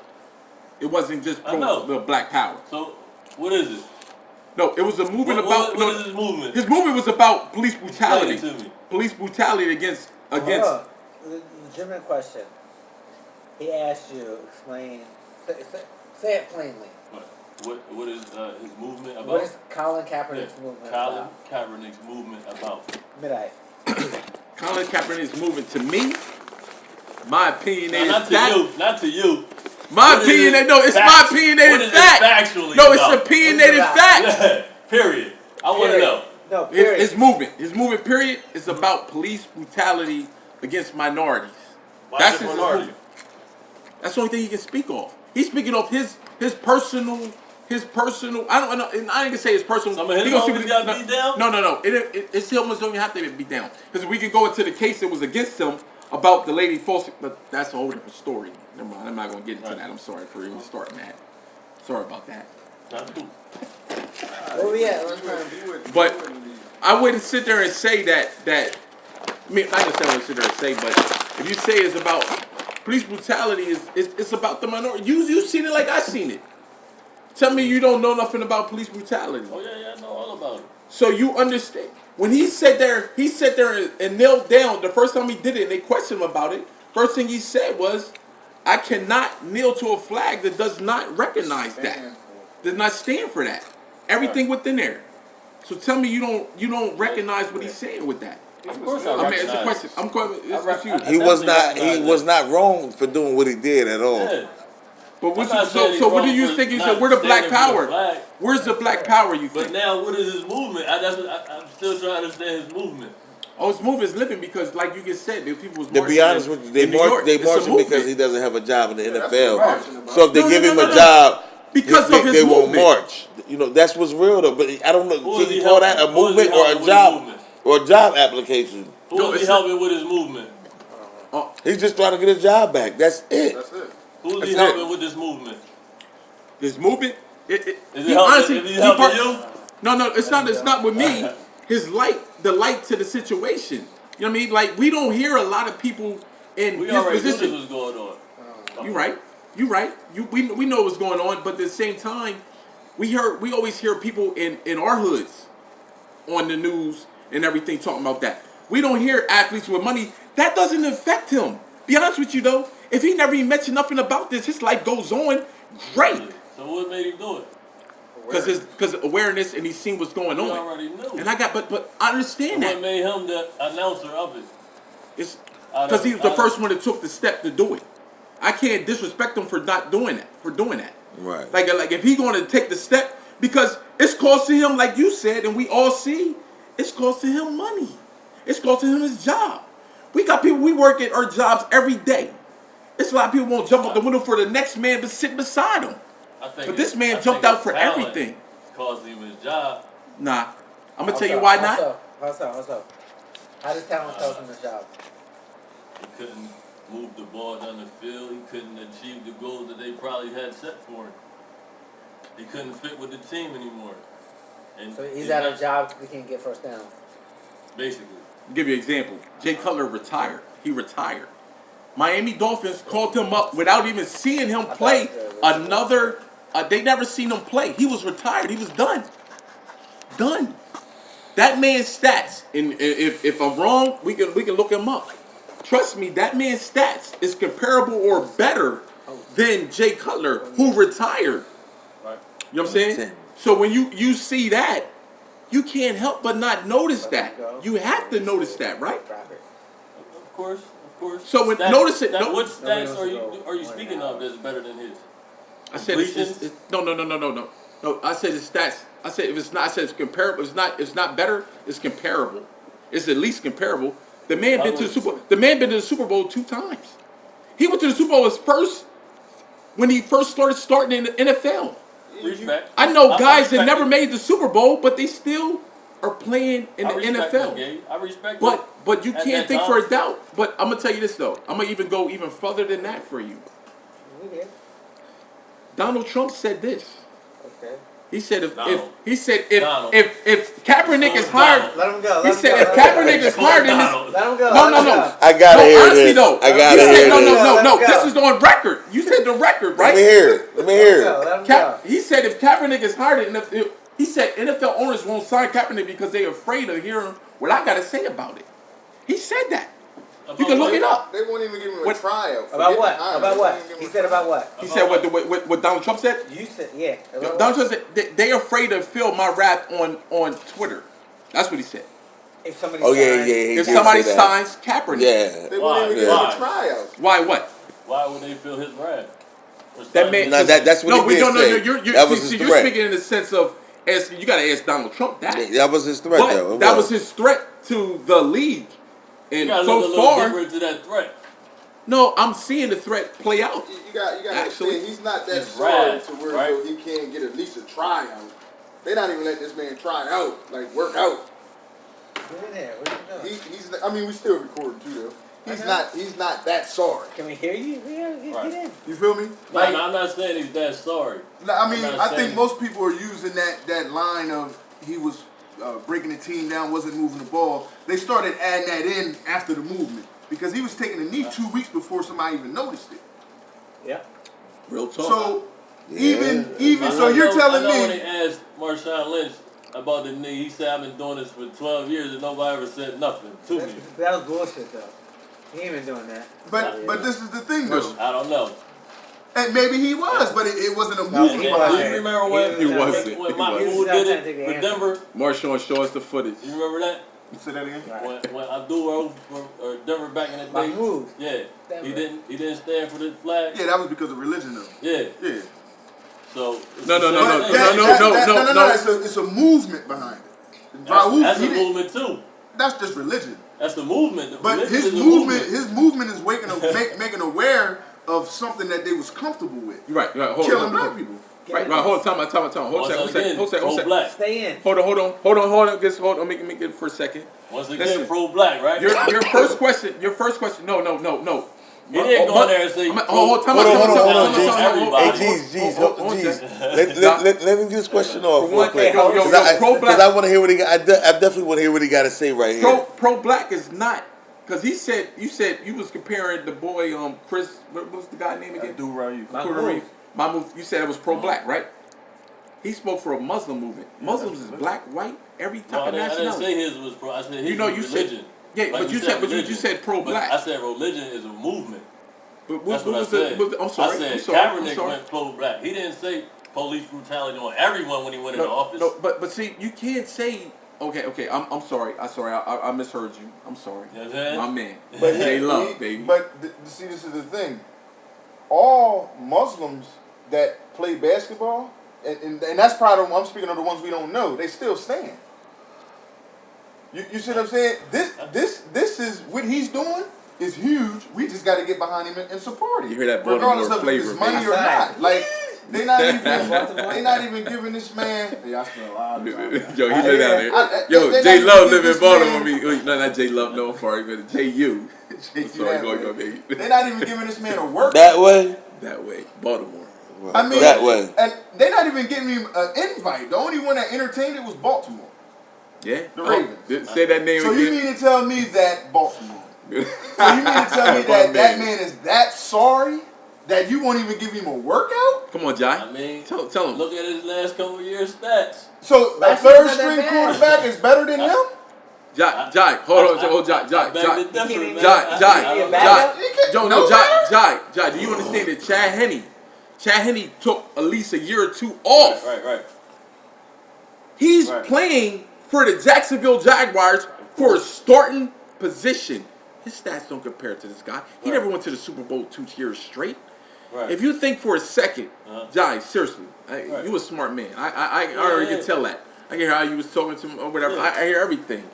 Speaker 4: It wasn't just
Speaker 5: I know.
Speaker 4: the black power.
Speaker 5: So what is it?
Speaker 4: No, it was a movement about.
Speaker 5: What is his movement?
Speaker 4: His movement was about police brutality.
Speaker 5: Explain it to me.
Speaker 4: Police brutality against.
Speaker 6: Hold on. Legitimate question. He asked you explain. Say it plainly.
Speaker 5: What is his movement about?
Speaker 6: What is Colin Kaepernick's movement
Speaker 5: Colin
Speaker 6: about?
Speaker 5: Kaepernick's movement about?
Speaker 6: Midnight.
Speaker 4: Colin Kaepernick's movement to me. My opinionated
Speaker 5: Not to
Speaker 4: fact.
Speaker 5: you. Not to you.
Speaker 4: My
Speaker 5: What is
Speaker 4: opinion.
Speaker 5: it
Speaker 4: No, it's
Speaker 5: fact-
Speaker 4: my opinionated
Speaker 5: what is it
Speaker 4: fact.
Speaker 5: factually
Speaker 4: No, it's
Speaker 5: about?
Speaker 4: opinionated
Speaker 6: What is it
Speaker 4: fact.
Speaker 5: Yeah. Period. I want to
Speaker 6: Period.
Speaker 5: know.
Speaker 6: No, period.
Speaker 4: His movement, period, is about police brutality against minorities.
Speaker 5: Why
Speaker 4: That's
Speaker 5: just
Speaker 4: his
Speaker 5: minority?
Speaker 4: movement. That's the only thing he can speak of. He's speaking of his personal. I don't know. I ain't gonna say his personal.
Speaker 5: Some of his
Speaker 4: he gonna
Speaker 5: homies
Speaker 4: speak-
Speaker 5: got
Speaker 4: no,
Speaker 5: beat down?
Speaker 4: No. His homies don't even have to be down because we can go into the case that was against him about the lady false. But that's a whole different story. Never mind. I'm not gonna get into that. I'm sorry for even starting that. Sorry about that.
Speaker 5: Not cool.
Speaker 6: Where we at? Let's turn.
Speaker 4: But I wouldn't sit there and say that. I mean, I understand what I sit there and say, but if you say it's about police brutality, it's about the minority. You seen it like I seen it. Tell me you don't know nothing about police brutality.
Speaker 5: Oh yeah, I know all about it.
Speaker 4: So you understand when he sat there and knelt down. The first time he did it, and they questioned him about it. First thing he said was, "I cannot kneel to a flag that does not recognize that, does not stand for that. Everything within there." So tell me you don't recognize what he's saying with that.
Speaker 5: Of course I
Speaker 4: I mean, it's a
Speaker 5: recognize
Speaker 4: question. I'm going. It's you.
Speaker 1: he was not wrong for doing what he did at all.
Speaker 5: Yeah.
Speaker 4: But
Speaker 5: I'm not saying he's
Speaker 4: so what do
Speaker 5: wrong
Speaker 4: you
Speaker 5: for
Speaker 4: think? You
Speaker 5: not
Speaker 4: said we're the black
Speaker 5: standing for the
Speaker 4: power.
Speaker 5: flag.
Speaker 4: Where's the black power? You
Speaker 5: But
Speaker 4: think?
Speaker 5: now, what is his movement? I'm still trying to understand his movement.
Speaker 4: Oh, his movement is living because, like you just said, the people was
Speaker 1: To
Speaker 4: marching
Speaker 1: be honest with you, they
Speaker 4: in New York. It's a
Speaker 1: marching because
Speaker 4: movement.
Speaker 1: he doesn't have a job in the
Speaker 2: that's
Speaker 1: NFL.
Speaker 2: what we're marching about.
Speaker 1: So if they
Speaker 4: No,
Speaker 1: give
Speaker 4: no,
Speaker 1: him
Speaker 4: no,
Speaker 1: a
Speaker 4: no.
Speaker 1: job,
Speaker 4: Because of his
Speaker 1: they won't
Speaker 4: movement.
Speaker 1: march. You know, that's what's real though. But I don't know.
Speaker 5: Who
Speaker 1: Can
Speaker 5: is he
Speaker 1: you call that a
Speaker 5: helping? Who is he
Speaker 1: movement or
Speaker 5: helping
Speaker 1: a
Speaker 5: with
Speaker 1: job
Speaker 5: his movement?
Speaker 1: or a job application?
Speaker 5: Who
Speaker 4: No,
Speaker 5: is he
Speaker 4: it's
Speaker 5: helping with his movement?
Speaker 1: He's just trying to get his job back. That's it.
Speaker 2: That's it.
Speaker 5: Who's
Speaker 1: That's
Speaker 5: he
Speaker 1: it.
Speaker 5: helping with this movement?
Speaker 4: His movement.
Speaker 5: Is he helping, is he helping you?
Speaker 4: No, it's not. It's not with me. His light, the light to the situation. You know what I mean? Like we don't hear a lot of people in
Speaker 5: We
Speaker 4: his
Speaker 5: already knew this
Speaker 4: position.
Speaker 5: was going on.
Speaker 4: You right. We know what's going on, but at the same time, we always hear people in our hoods on the news and everything talking about that. We don't hear athletes with money. That doesn't affect him. Be honest with you though, if he never even mentioned nothing about this, his life goes on. Great.
Speaker 5: So what made him do it?
Speaker 4: Because awareness and he's seen what's going
Speaker 5: We
Speaker 4: on.
Speaker 5: already knew.
Speaker 4: And I got but I understand
Speaker 5: What
Speaker 4: that.
Speaker 5: made him the announcer of it?
Speaker 4: It's because he was the first one that took the step to do it. I can't disrespect him for not doing that.
Speaker 1: Right.
Speaker 4: Like if he going to take the step, because it's costing him, like you said, and we all see, it's costing him money. It's costing him his job. We got people, we work at our jobs every day. It's a lot of people won't jump out the window for the next man to sit beside him. But this man jumped out for everything.
Speaker 5: Causing him his job.
Speaker 4: Nah, I'm gonna tell you why not.
Speaker 6: How so? How does talent cost him his job?
Speaker 5: He couldn't move the ball down the field. He couldn't achieve the goals that they probably had set for him. He couldn't fit with the team anymore. And
Speaker 6: So he's out of job because he can't get first down.
Speaker 5: basically.
Speaker 4: I'll give you an example. Jay Cutler retired. He retired. Miami Dolphins called him up without even seeing him play another. They never seen him play. He was retired. He was done. Done. That man's stats, and if I'm wrong, we can look him up. Trust me, that man's stats is comparable or better than Jay Cutler, who retired.
Speaker 5: Right.
Speaker 4: You know what I'm saying? So when you see that, you can't help but not notice that. You have to notice that, right?
Speaker 5: Of course.
Speaker 4: So when notice it.
Speaker 5: What stats are you speaking of that's better than his?
Speaker 4: I said it's no. I said it's stats. I said if it's not. I said it's comparable. It's not better. It's comparable. It's at least comparable. The man been to the Super. The man been to the Super Bowl 2 times. He went to the Super Bowl when he first starting in the NFL.
Speaker 5: Respect.
Speaker 4: I know guys that never made the Super Bowl, but they still are playing in the NFL.
Speaker 5: I respect.
Speaker 4: But you can't think for a doubt. But I'm gonna tell you this though. I'm gonna even go even further than that for you. Donald Trump said this.
Speaker 6: Okay.
Speaker 4: He said if
Speaker 5: Donald.
Speaker 4: Kaepernick is hired.
Speaker 6: Let him go.
Speaker 4: He said if Kaepernick is hired in this.
Speaker 6: Let him go.
Speaker 4: No.
Speaker 1: I gotta hear
Speaker 4: honestly,
Speaker 1: this.
Speaker 4: though.
Speaker 1: I gotta
Speaker 4: He
Speaker 1: hear
Speaker 4: said,
Speaker 1: this.
Speaker 4: no.
Speaker 6: Let him
Speaker 4: This is on record. You said the record, right?
Speaker 1: Let me hear it.
Speaker 6: Let him go.
Speaker 4: He said if Kaepernick is hired in the, he said NFL owners won't sign Kaepernick because they're afraid of hearing what I gotta say about it. He said that. You can look it up.
Speaker 2: They won't even give him a
Speaker 4: What-
Speaker 2: trial.
Speaker 6: About what? About what? He said about what?
Speaker 4: He said what Donald Trump said.
Speaker 6: You said yeah. About
Speaker 4: Donald
Speaker 6: what?
Speaker 4: Trump said they're afraid to feel my wrath on Twitter. That's what he said.
Speaker 6: If somebody
Speaker 1: Oh yeah,
Speaker 6: signs-
Speaker 1: yeah. He
Speaker 4: If
Speaker 1: did
Speaker 4: somebody
Speaker 1: say that.
Speaker 4: signs Kaepernick,
Speaker 1: Yeah.
Speaker 2: They won't even give him
Speaker 5: Why?
Speaker 2: a trial.
Speaker 4: why what?
Speaker 5: Why would they feel his wrath?
Speaker 4: That man-
Speaker 1: No, that's what he did say. That was his
Speaker 4: you're
Speaker 1: threat.
Speaker 4: speaking in the sense of you got to ask Donald Trump that.
Speaker 1: That was his threat, though.
Speaker 4: But that was his threat to the league,
Speaker 5: You
Speaker 4: and
Speaker 5: gotta look a
Speaker 4: so
Speaker 5: little
Speaker 4: far,
Speaker 5: deeper into that threat.
Speaker 4: no, I'm seeing the threat play out.
Speaker 2: You got to
Speaker 4: Actually,
Speaker 2: understand, he's not that
Speaker 5: he's
Speaker 2: sorry
Speaker 5: rad,
Speaker 2: to where
Speaker 5: right?
Speaker 2: he can't get at least a tryout. They not even let this man try out, like work out.
Speaker 6: Get in there. What are you doing?
Speaker 2: He's. I mean, we still recording too, though. He's not that sorry.
Speaker 6: Can we hear you? Yeah, get in.
Speaker 2: You feel me?
Speaker 5: I'm not saying he's that sorry.
Speaker 2: I mean,
Speaker 5: I'm not
Speaker 2: I think
Speaker 5: saying-
Speaker 2: most people are using that line of he was breaking the team down, wasn't moving the ball. They started adding that in after the movement because he was taking a knee 2 weeks before somebody even noticed it.
Speaker 6: Yeah.
Speaker 4: Real talk.
Speaker 2: So even
Speaker 5: I
Speaker 2: you're
Speaker 5: know-
Speaker 2: telling
Speaker 5: I know when
Speaker 2: me.
Speaker 5: they asked Marshawn Lynch about the knee, he said, I've been doing this for 12 years and nobody ever said nothing to me.
Speaker 6: That was bullshit though. He ain't been doing that.
Speaker 2: But this is the thing though,
Speaker 5: I don't know.
Speaker 2: and maybe he was, but it wasn't a
Speaker 6: No,
Speaker 2: movement
Speaker 6: he
Speaker 5: Do
Speaker 2: behind
Speaker 6: wasn't.
Speaker 2: it.
Speaker 5: you remember when
Speaker 6: He
Speaker 4: wasn't.
Speaker 5: when
Speaker 4: He
Speaker 5: Mahmoud
Speaker 6: wasn't.
Speaker 5: did it for Denver?
Speaker 4: Marshawn, show us the footage.
Speaker 5: You remember that?
Speaker 2: Say that again.
Speaker 5: When Abdul were for Denver back in the day?
Speaker 6: Mahmoud.
Speaker 5: Yeah.
Speaker 6: Denver.
Speaker 5: He didn't stand for the flag?
Speaker 2: Yeah, that was because of religion though.
Speaker 5: Yeah.
Speaker 2: Yeah.
Speaker 5: So it's
Speaker 4: No,
Speaker 5: the
Speaker 4: no,
Speaker 5: same
Speaker 4: no,
Speaker 5: thing.
Speaker 4: no.
Speaker 2: It's a movement behind it.
Speaker 5: That's
Speaker 2: He
Speaker 5: a
Speaker 2: didn't-
Speaker 5: movement too.
Speaker 2: That's just religion.
Speaker 5: That's the movement. The
Speaker 2: But
Speaker 5: religion
Speaker 2: his
Speaker 5: is a
Speaker 2: movement is making aware of something that they was comfortable with.
Speaker 4: Right. Hold
Speaker 2: Killing
Speaker 4: on.
Speaker 2: black people.
Speaker 4: Right. Hold on. Time out. Hold
Speaker 5: Once again,
Speaker 4: on.
Speaker 5: pro-black.
Speaker 6: Stay in.
Speaker 4: Hold on. Just hold on. Make it for a second.
Speaker 5: Once again,
Speaker 4: Listen.
Speaker 5: pro-black, right?
Speaker 4: Your first question. No.
Speaker 5: He didn't go in there and say,
Speaker 4: Hold on.
Speaker 1: Let me get this question off real
Speaker 4: one
Speaker 1: quick.
Speaker 4: thing, pro-black.
Speaker 1: Because I want to hear what he got. I definitely want to hear what he got to say right here.
Speaker 4: Pro-black is not, because you said you was comparing the boy Chris. What was the guy name again? Mahmoud. You said it was pro-black, right? He spoke for a Muslim movement. Muslims is black, white, every type
Speaker 5: No, I
Speaker 4: of
Speaker 5: didn't
Speaker 4: nationality.
Speaker 5: say his was pro. I said his
Speaker 4: You
Speaker 5: was
Speaker 4: said
Speaker 5: religion.
Speaker 4: yeah,
Speaker 5: Like
Speaker 4: but you said
Speaker 5: religion.
Speaker 4: pro-black.
Speaker 5: But I said religion is a movement.
Speaker 4: But
Speaker 5: That's
Speaker 4: what
Speaker 5: what I
Speaker 4: was
Speaker 5: said.
Speaker 4: I'm sorry.
Speaker 5: I
Speaker 4: I'm
Speaker 5: said
Speaker 4: sorry. I'm
Speaker 5: Kaepernick
Speaker 4: sorry.
Speaker 5: went pro-black. He didn't say police brutality on everyone when he went into office.
Speaker 4: No, but see, you can't say. Okay. I'm sorry. I misheard you. I'm sorry.
Speaker 5: You know what I'm saying?
Speaker 4: My man.
Speaker 2: But
Speaker 4: they love, baby.
Speaker 2: But see, this is the thing. all Muslims that play basketball, and that's probably, I'm speaking of the ones we don't know, they still stand. You see what I'm saying? This is what he's doing is huge. We just got to get behind him and support him.
Speaker 4: You hear that
Speaker 2: regardless
Speaker 4: Baltimore
Speaker 2: of if
Speaker 4: flavor,
Speaker 2: it's money
Speaker 6: man.
Speaker 2: or not. Like they not even giving this man. Yeah, I spent a lot of time.
Speaker 4: Yo, he live down there. Yo,
Speaker 2: they
Speaker 4: J
Speaker 2: not
Speaker 4: Love
Speaker 2: even
Speaker 4: live in
Speaker 2: this
Speaker 4: Baltimore.
Speaker 2: man-
Speaker 4: No, not J Love. No, I'm sorry, but J.U. I'm sorry, go, baby.
Speaker 2: They're not even giving this man a workout.
Speaker 1: That way?
Speaker 4: That way, Baltimore.
Speaker 2: I mean,
Speaker 1: that way.
Speaker 2: And they're not even giving him an invite. The only one that entertained it was Baltimore.
Speaker 4: Yeah,
Speaker 2: The Ravens.
Speaker 4: Say that name
Speaker 2: So
Speaker 4: again.
Speaker 2: you mean to tell me that Baltimore? So you mean to tell me that that man is that sorry that you won't even give him a workout?
Speaker 4: Come on, Jai.
Speaker 5: I mean,
Speaker 4: tell him.
Speaker 5: look at his last couple of years' stats.
Speaker 2: So a
Speaker 6: Last
Speaker 2: third
Speaker 6: year's not
Speaker 2: string
Speaker 6: that bad.
Speaker 2: quarterback is better than him?
Speaker 4: Jai, hold on, Jai.
Speaker 5: I beg to differ, man.
Speaker 4: Jai, do you understand that Chad Henne took at least a year or two off?
Speaker 5: Right.
Speaker 4: He's
Speaker 5: Right.
Speaker 4: playing for the Jacksonville Jaguars for a starting position. His stats don't compare to this guy. He
Speaker 5: Right.
Speaker 4: never went to the Super Bowl 2 years straight.
Speaker 5: Right.
Speaker 4: If you think for a second, Jai, seriously,
Speaker 5: Right.
Speaker 4: you a smart man. I already can tell that. I can hear how you was talking to him or whatever.
Speaker 5: Yeah.
Speaker 4: I hear everything.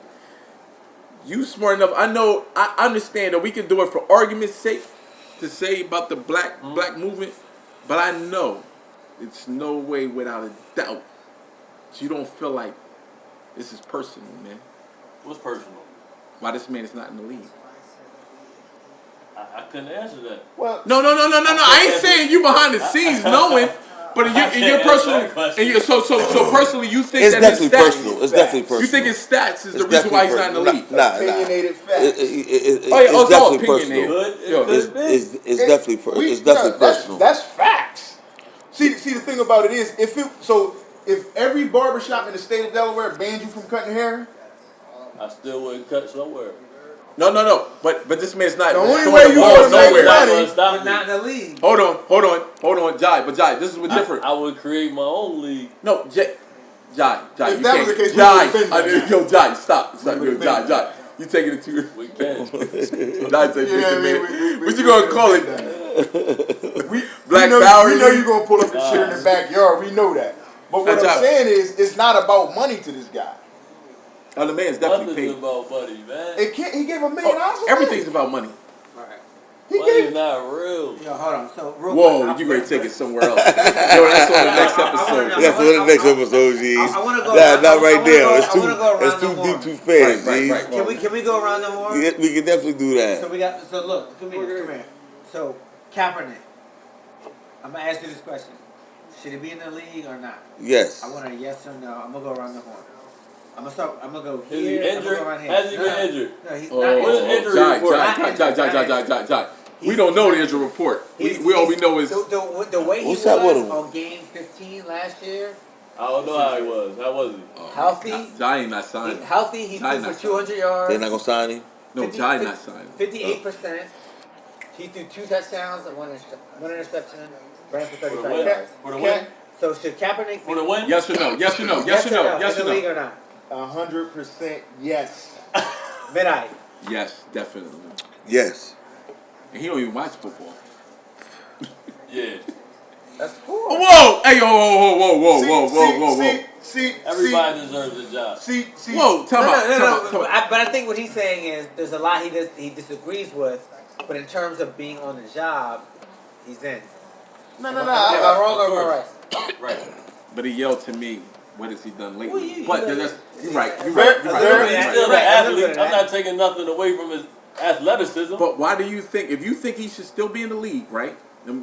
Speaker 4: You smart enough. I understand that we can do it for argument's sake to say about the black movement, but I know it's no way without a doubt you don't feel like this is personal, man.
Speaker 5: What's personal?
Speaker 4: Why this man is not in the league?
Speaker 5: I couldn't answer that.
Speaker 2: Well,
Speaker 4: No. I ain't saying you behind the scenes knowing, but in your personal, so personally, you think
Speaker 1: It's
Speaker 4: that his
Speaker 1: definitely
Speaker 4: stats,
Speaker 1: personal. It's definitely personal.
Speaker 4: you think his stats is the
Speaker 1: It's
Speaker 4: reason why he's
Speaker 1: definitely
Speaker 4: not in the league?
Speaker 1: Nah.
Speaker 2: opinionated facts.
Speaker 1: It's
Speaker 4: It's all
Speaker 1: definitely
Speaker 4: opinionated.
Speaker 1: personal.
Speaker 5: It could be.
Speaker 1: It's definitely personal.
Speaker 2: That's facts. See, the thing about it is, if every barbershop in the state of Delaware banned you from cutting hair,
Speaker 5: I still wouldn't cut somewhere.
Speaker 4: No. But this man's not.
Speaker 2: The only
Speaker 4: throwing
Speaker 2: way
Speaker 4: the
Speaker 2: you
Speaker 4: ball
Speaker 2: gonna make
Speaker 4: nowhere.
Speaker 2: money-
Speaker 6: But not in the league.
Speaker 4: Hold on, Jai. But Jai, this is what different.
Speaker 5: I would create my own league.
Speaker 4: No, Jai,
Speaker 2: If
Speaker 4: you
Speaker 2: that was
Speaker 4: can't.
Speaker 2: the case, we
Speaker 4: Jai,
Speaker 2: would've been there.
Speaker 4: yo, Jai, stop. Yo,
Speaker 2: would've been
Speaker 4: Jai,
Speaker 2: there.
Speaker 4: you taking it too.
Speaker 5: We can.
Speaker 4: Jai take
Speaker 2: you know what I
Speaker 4: it,
Speaker 2: mean?
Speaker 4: man.
Speaker 2: We
Speaker 4: What you gonna call it? Black
Speaker 2: we
Speaker 4: Power
Speaker 2: know
Speaker 4: League?
Speaker 2: you're gonna pull up the shit in the backyard. We know that. But what
Speaker 4: Good
Speaker 2: I'm
Speaker 4: job.
Speaker 2: saying is, it's not about money to this guy.
Speaker 4: Oh, the man's definitely
Speaker 5: Nothing's
Speaker 4: paid.
Speaker 5: about money, man.
Speaker 2: He gave $1 million.
Speaker 4: Oh, everything's about money.
Speaker 2: He
Speaker 5: Money's
Speaker 2: gave.
Speaker 5: not real.
Speaker 6: Yo, hold on. So real
Speaker 4: Whoa,
Speaker 6: quick,
Speaker 4: you ready to take it somewhere else? Yo, that's on the next episode.
Speaker 6: know.
Speaker 1: That's one of the next episodes, G's.
Speaker 6: I wanna go
Speaker 1: Nah,
Speaker 6: around-
Speaker 1: not
Speaker 6: I
Speaker 1: right
Speaker 6: wanna
Speaker 1: there.
Speaker 6: go-
Speaker 1: It's
Speaker 6: I
Speaker 1: too,
Speaker 6: wanna go
Speaker 1: it's
Speaker 6: around
Speaker 1: too
Speaker 6: the
Speaker 1: deep,
Speaker 6: horn.
Speaker 1: too fast,
Speaker 4: Right.
Speaker 1: G's.
Speaker 6: Can we go around the horn?
Speaker 1: We can definitely do
Speaker 6: So
Speaker 1: that.
Speaker 6: we got. So look, come here. So Kaepernick. I'm gonna ask you this question: should he be in the league or not?
Speaker 1: Yes.
Speaker 6: I want a yes or no. I'm gonna go around the horn. I'm gonna go
Speaker 5: Is he
Speaker 6: here. I'm gonna
Speaker 5: injured?
Speaker 6: go around here.
Speaker 5: Has he
Speaker 6: No,
Speaker 5: been injured?
Speaker 6: No, he's
Speaker 4: Oh,
Speaker 6: not
Speaker 5: What is
Speaker 6: injured.
Speaker 5: injury
Speaker 4: Jai,
Speaker 5: report?
Speaker 4: Jai. We don't know the injury report. We all we know is
Speaker 6: The way he
Speaker 1: What's
Speaker 6: was
Speaker 1: that with him?
Speaker 6: on game 15 last year,
Speaker 5: I don't know how he was. How was he?
Speaker 6: healthy.
Speaker 4: Jai ain't not signing.
Speaker 6: He
Speaker 4: Jai
Speaker 6: threw
Speaker 4: not
Speaker 6: for 200 yards.
Speaker 1: They're not gonna sign him.
Speaker 4: No, Jai not signing.
Speaker 6: 58%. He threw 2 touchdowns and one interception. Ran for
Speaker 5: For the
Speaker 6: 35
Speaker 5: win?
Speaker 6: yards.
Speaker 5: For the win?
Speaker 6: So should Kaepernick
Speaker 5: For the win?
Speaker 4: Yes or no? Yes or no? Yes or no? Yes
Speaker 6: in
Speaker 4: or
Speaker 6: the league
Speaker 4: no?
Speaker 6: or not?
Speaker 2: 100% yes.
Speaker 6: Midnight.
Speaker 4: Yes, definitely.
Speaker 1: Yes.
Speaker 4: And he don't even watch football.
Speaker 5: Yeah.
Speaker 6: That's cool.
Speaker 4: Whoa! Hey, whoa!
Speaker 2: See,
Speaker 5: Everybody deserves a job.
Speaker 2: See,
Speaker 4: Whoa! Tell
Speaker 6: No.
Speaker 4: me.
Speaker 6: But I think what he's saying is there's a lot he disagrees with, but in terms of being on the job, he's in.
Speaker 2: No.
Speaker 6: Am I wrong or am I right?
Speaker 5: Right.
Speaker 4: But he yelled to me, "What has he done lately?"
Speaker 6: Well, you-
Speaker 4: But
Speaker 6: you-
Speaker 4: that's you're right. You're
Speaker 2: Fair-
Speaker 4: right. You're
Speaker 2: fair-
Speaker 4: right.
Speaker 5: He's
Speaker 6: Yeah,
Speaker 5: still
Speaker 6: you're right.
Speaker 5: an
Speaker 6: I'm looking
Speaker 5: athlete.
Speaker 6: at
Speaker 5: I'm
Speaker 6: that.
Speaker 5: not taking nothing away from his athleticism.
Speaker 4: But why do you think? If you think he should still be in the league, right?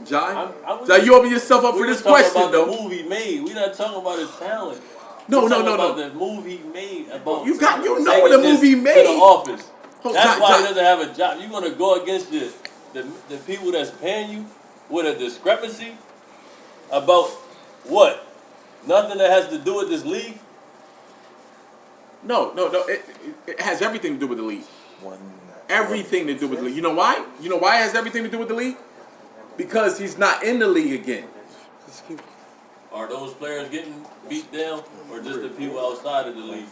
Speaker 4: Jai,
Speaker 5: I'm-
Speaker 4: Jai, you open yourself up
Speaker 5: we
Speaker 4: for
Speaker 5: just
Speaker 4: this
Speaker 5: talking
Speaker 4: question,
Speaker 5: about
Speaker 4: though.
Speaker 5: the move he made. We're not talking about his talent.
Speaker 4: No.
Speaker 5: We're talking about the move he made. About
Speaker 4: You know
Speaker 5: taking
Speaker 4: what the move he
Speaker 5: this
Speaker 4: made.
Speaker 5: to the office.
Speaker 4: Hold-
Speaker 5: That's
Speaker 4: Jai,
Speaker 5: why
Speaker 4: Jai.
Speaker 5: he doesn't have a job. You're gonna go against the people that's paying you with a discrepancy about what? Nothing that has to do with this league.
Speaker 4: No. It has everything to do with the league. Everything to do with the league. You know why? You know why it has everything to do with the league? Because he's not in the league again.
Speaker 5: Are those players getting beat down, or just the people outside of the league?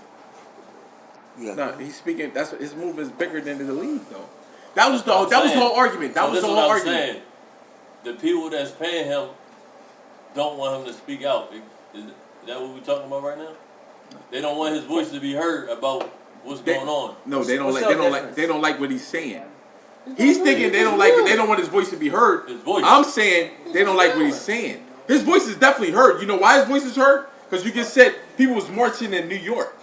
Speaker 4: No, he's speaking. That's his move is bigger than the league, though. That was the whole argument. That was the whole argument.
Speaker 5: the people that's paying him don't want him to speak out. Is that what we're talking about right now? They don't want his voice to be heard about what's going on.
Speaker 4: No, they don't
Speaker 6: What's
Speaker 4: like. They
Speaker 6: your
Speaker 4: don't
Speaker 6: difference?
Speaker 4: like. They don't like what he's saying. He's thinking they don't like it. They don't want his voice to be heard.
Speaker 5: His voice.
Speaker 4: I'm saying they don't like what he's saying. His voice is definitely heard. You know why his voice is heard? Because you just said people was marching in New York.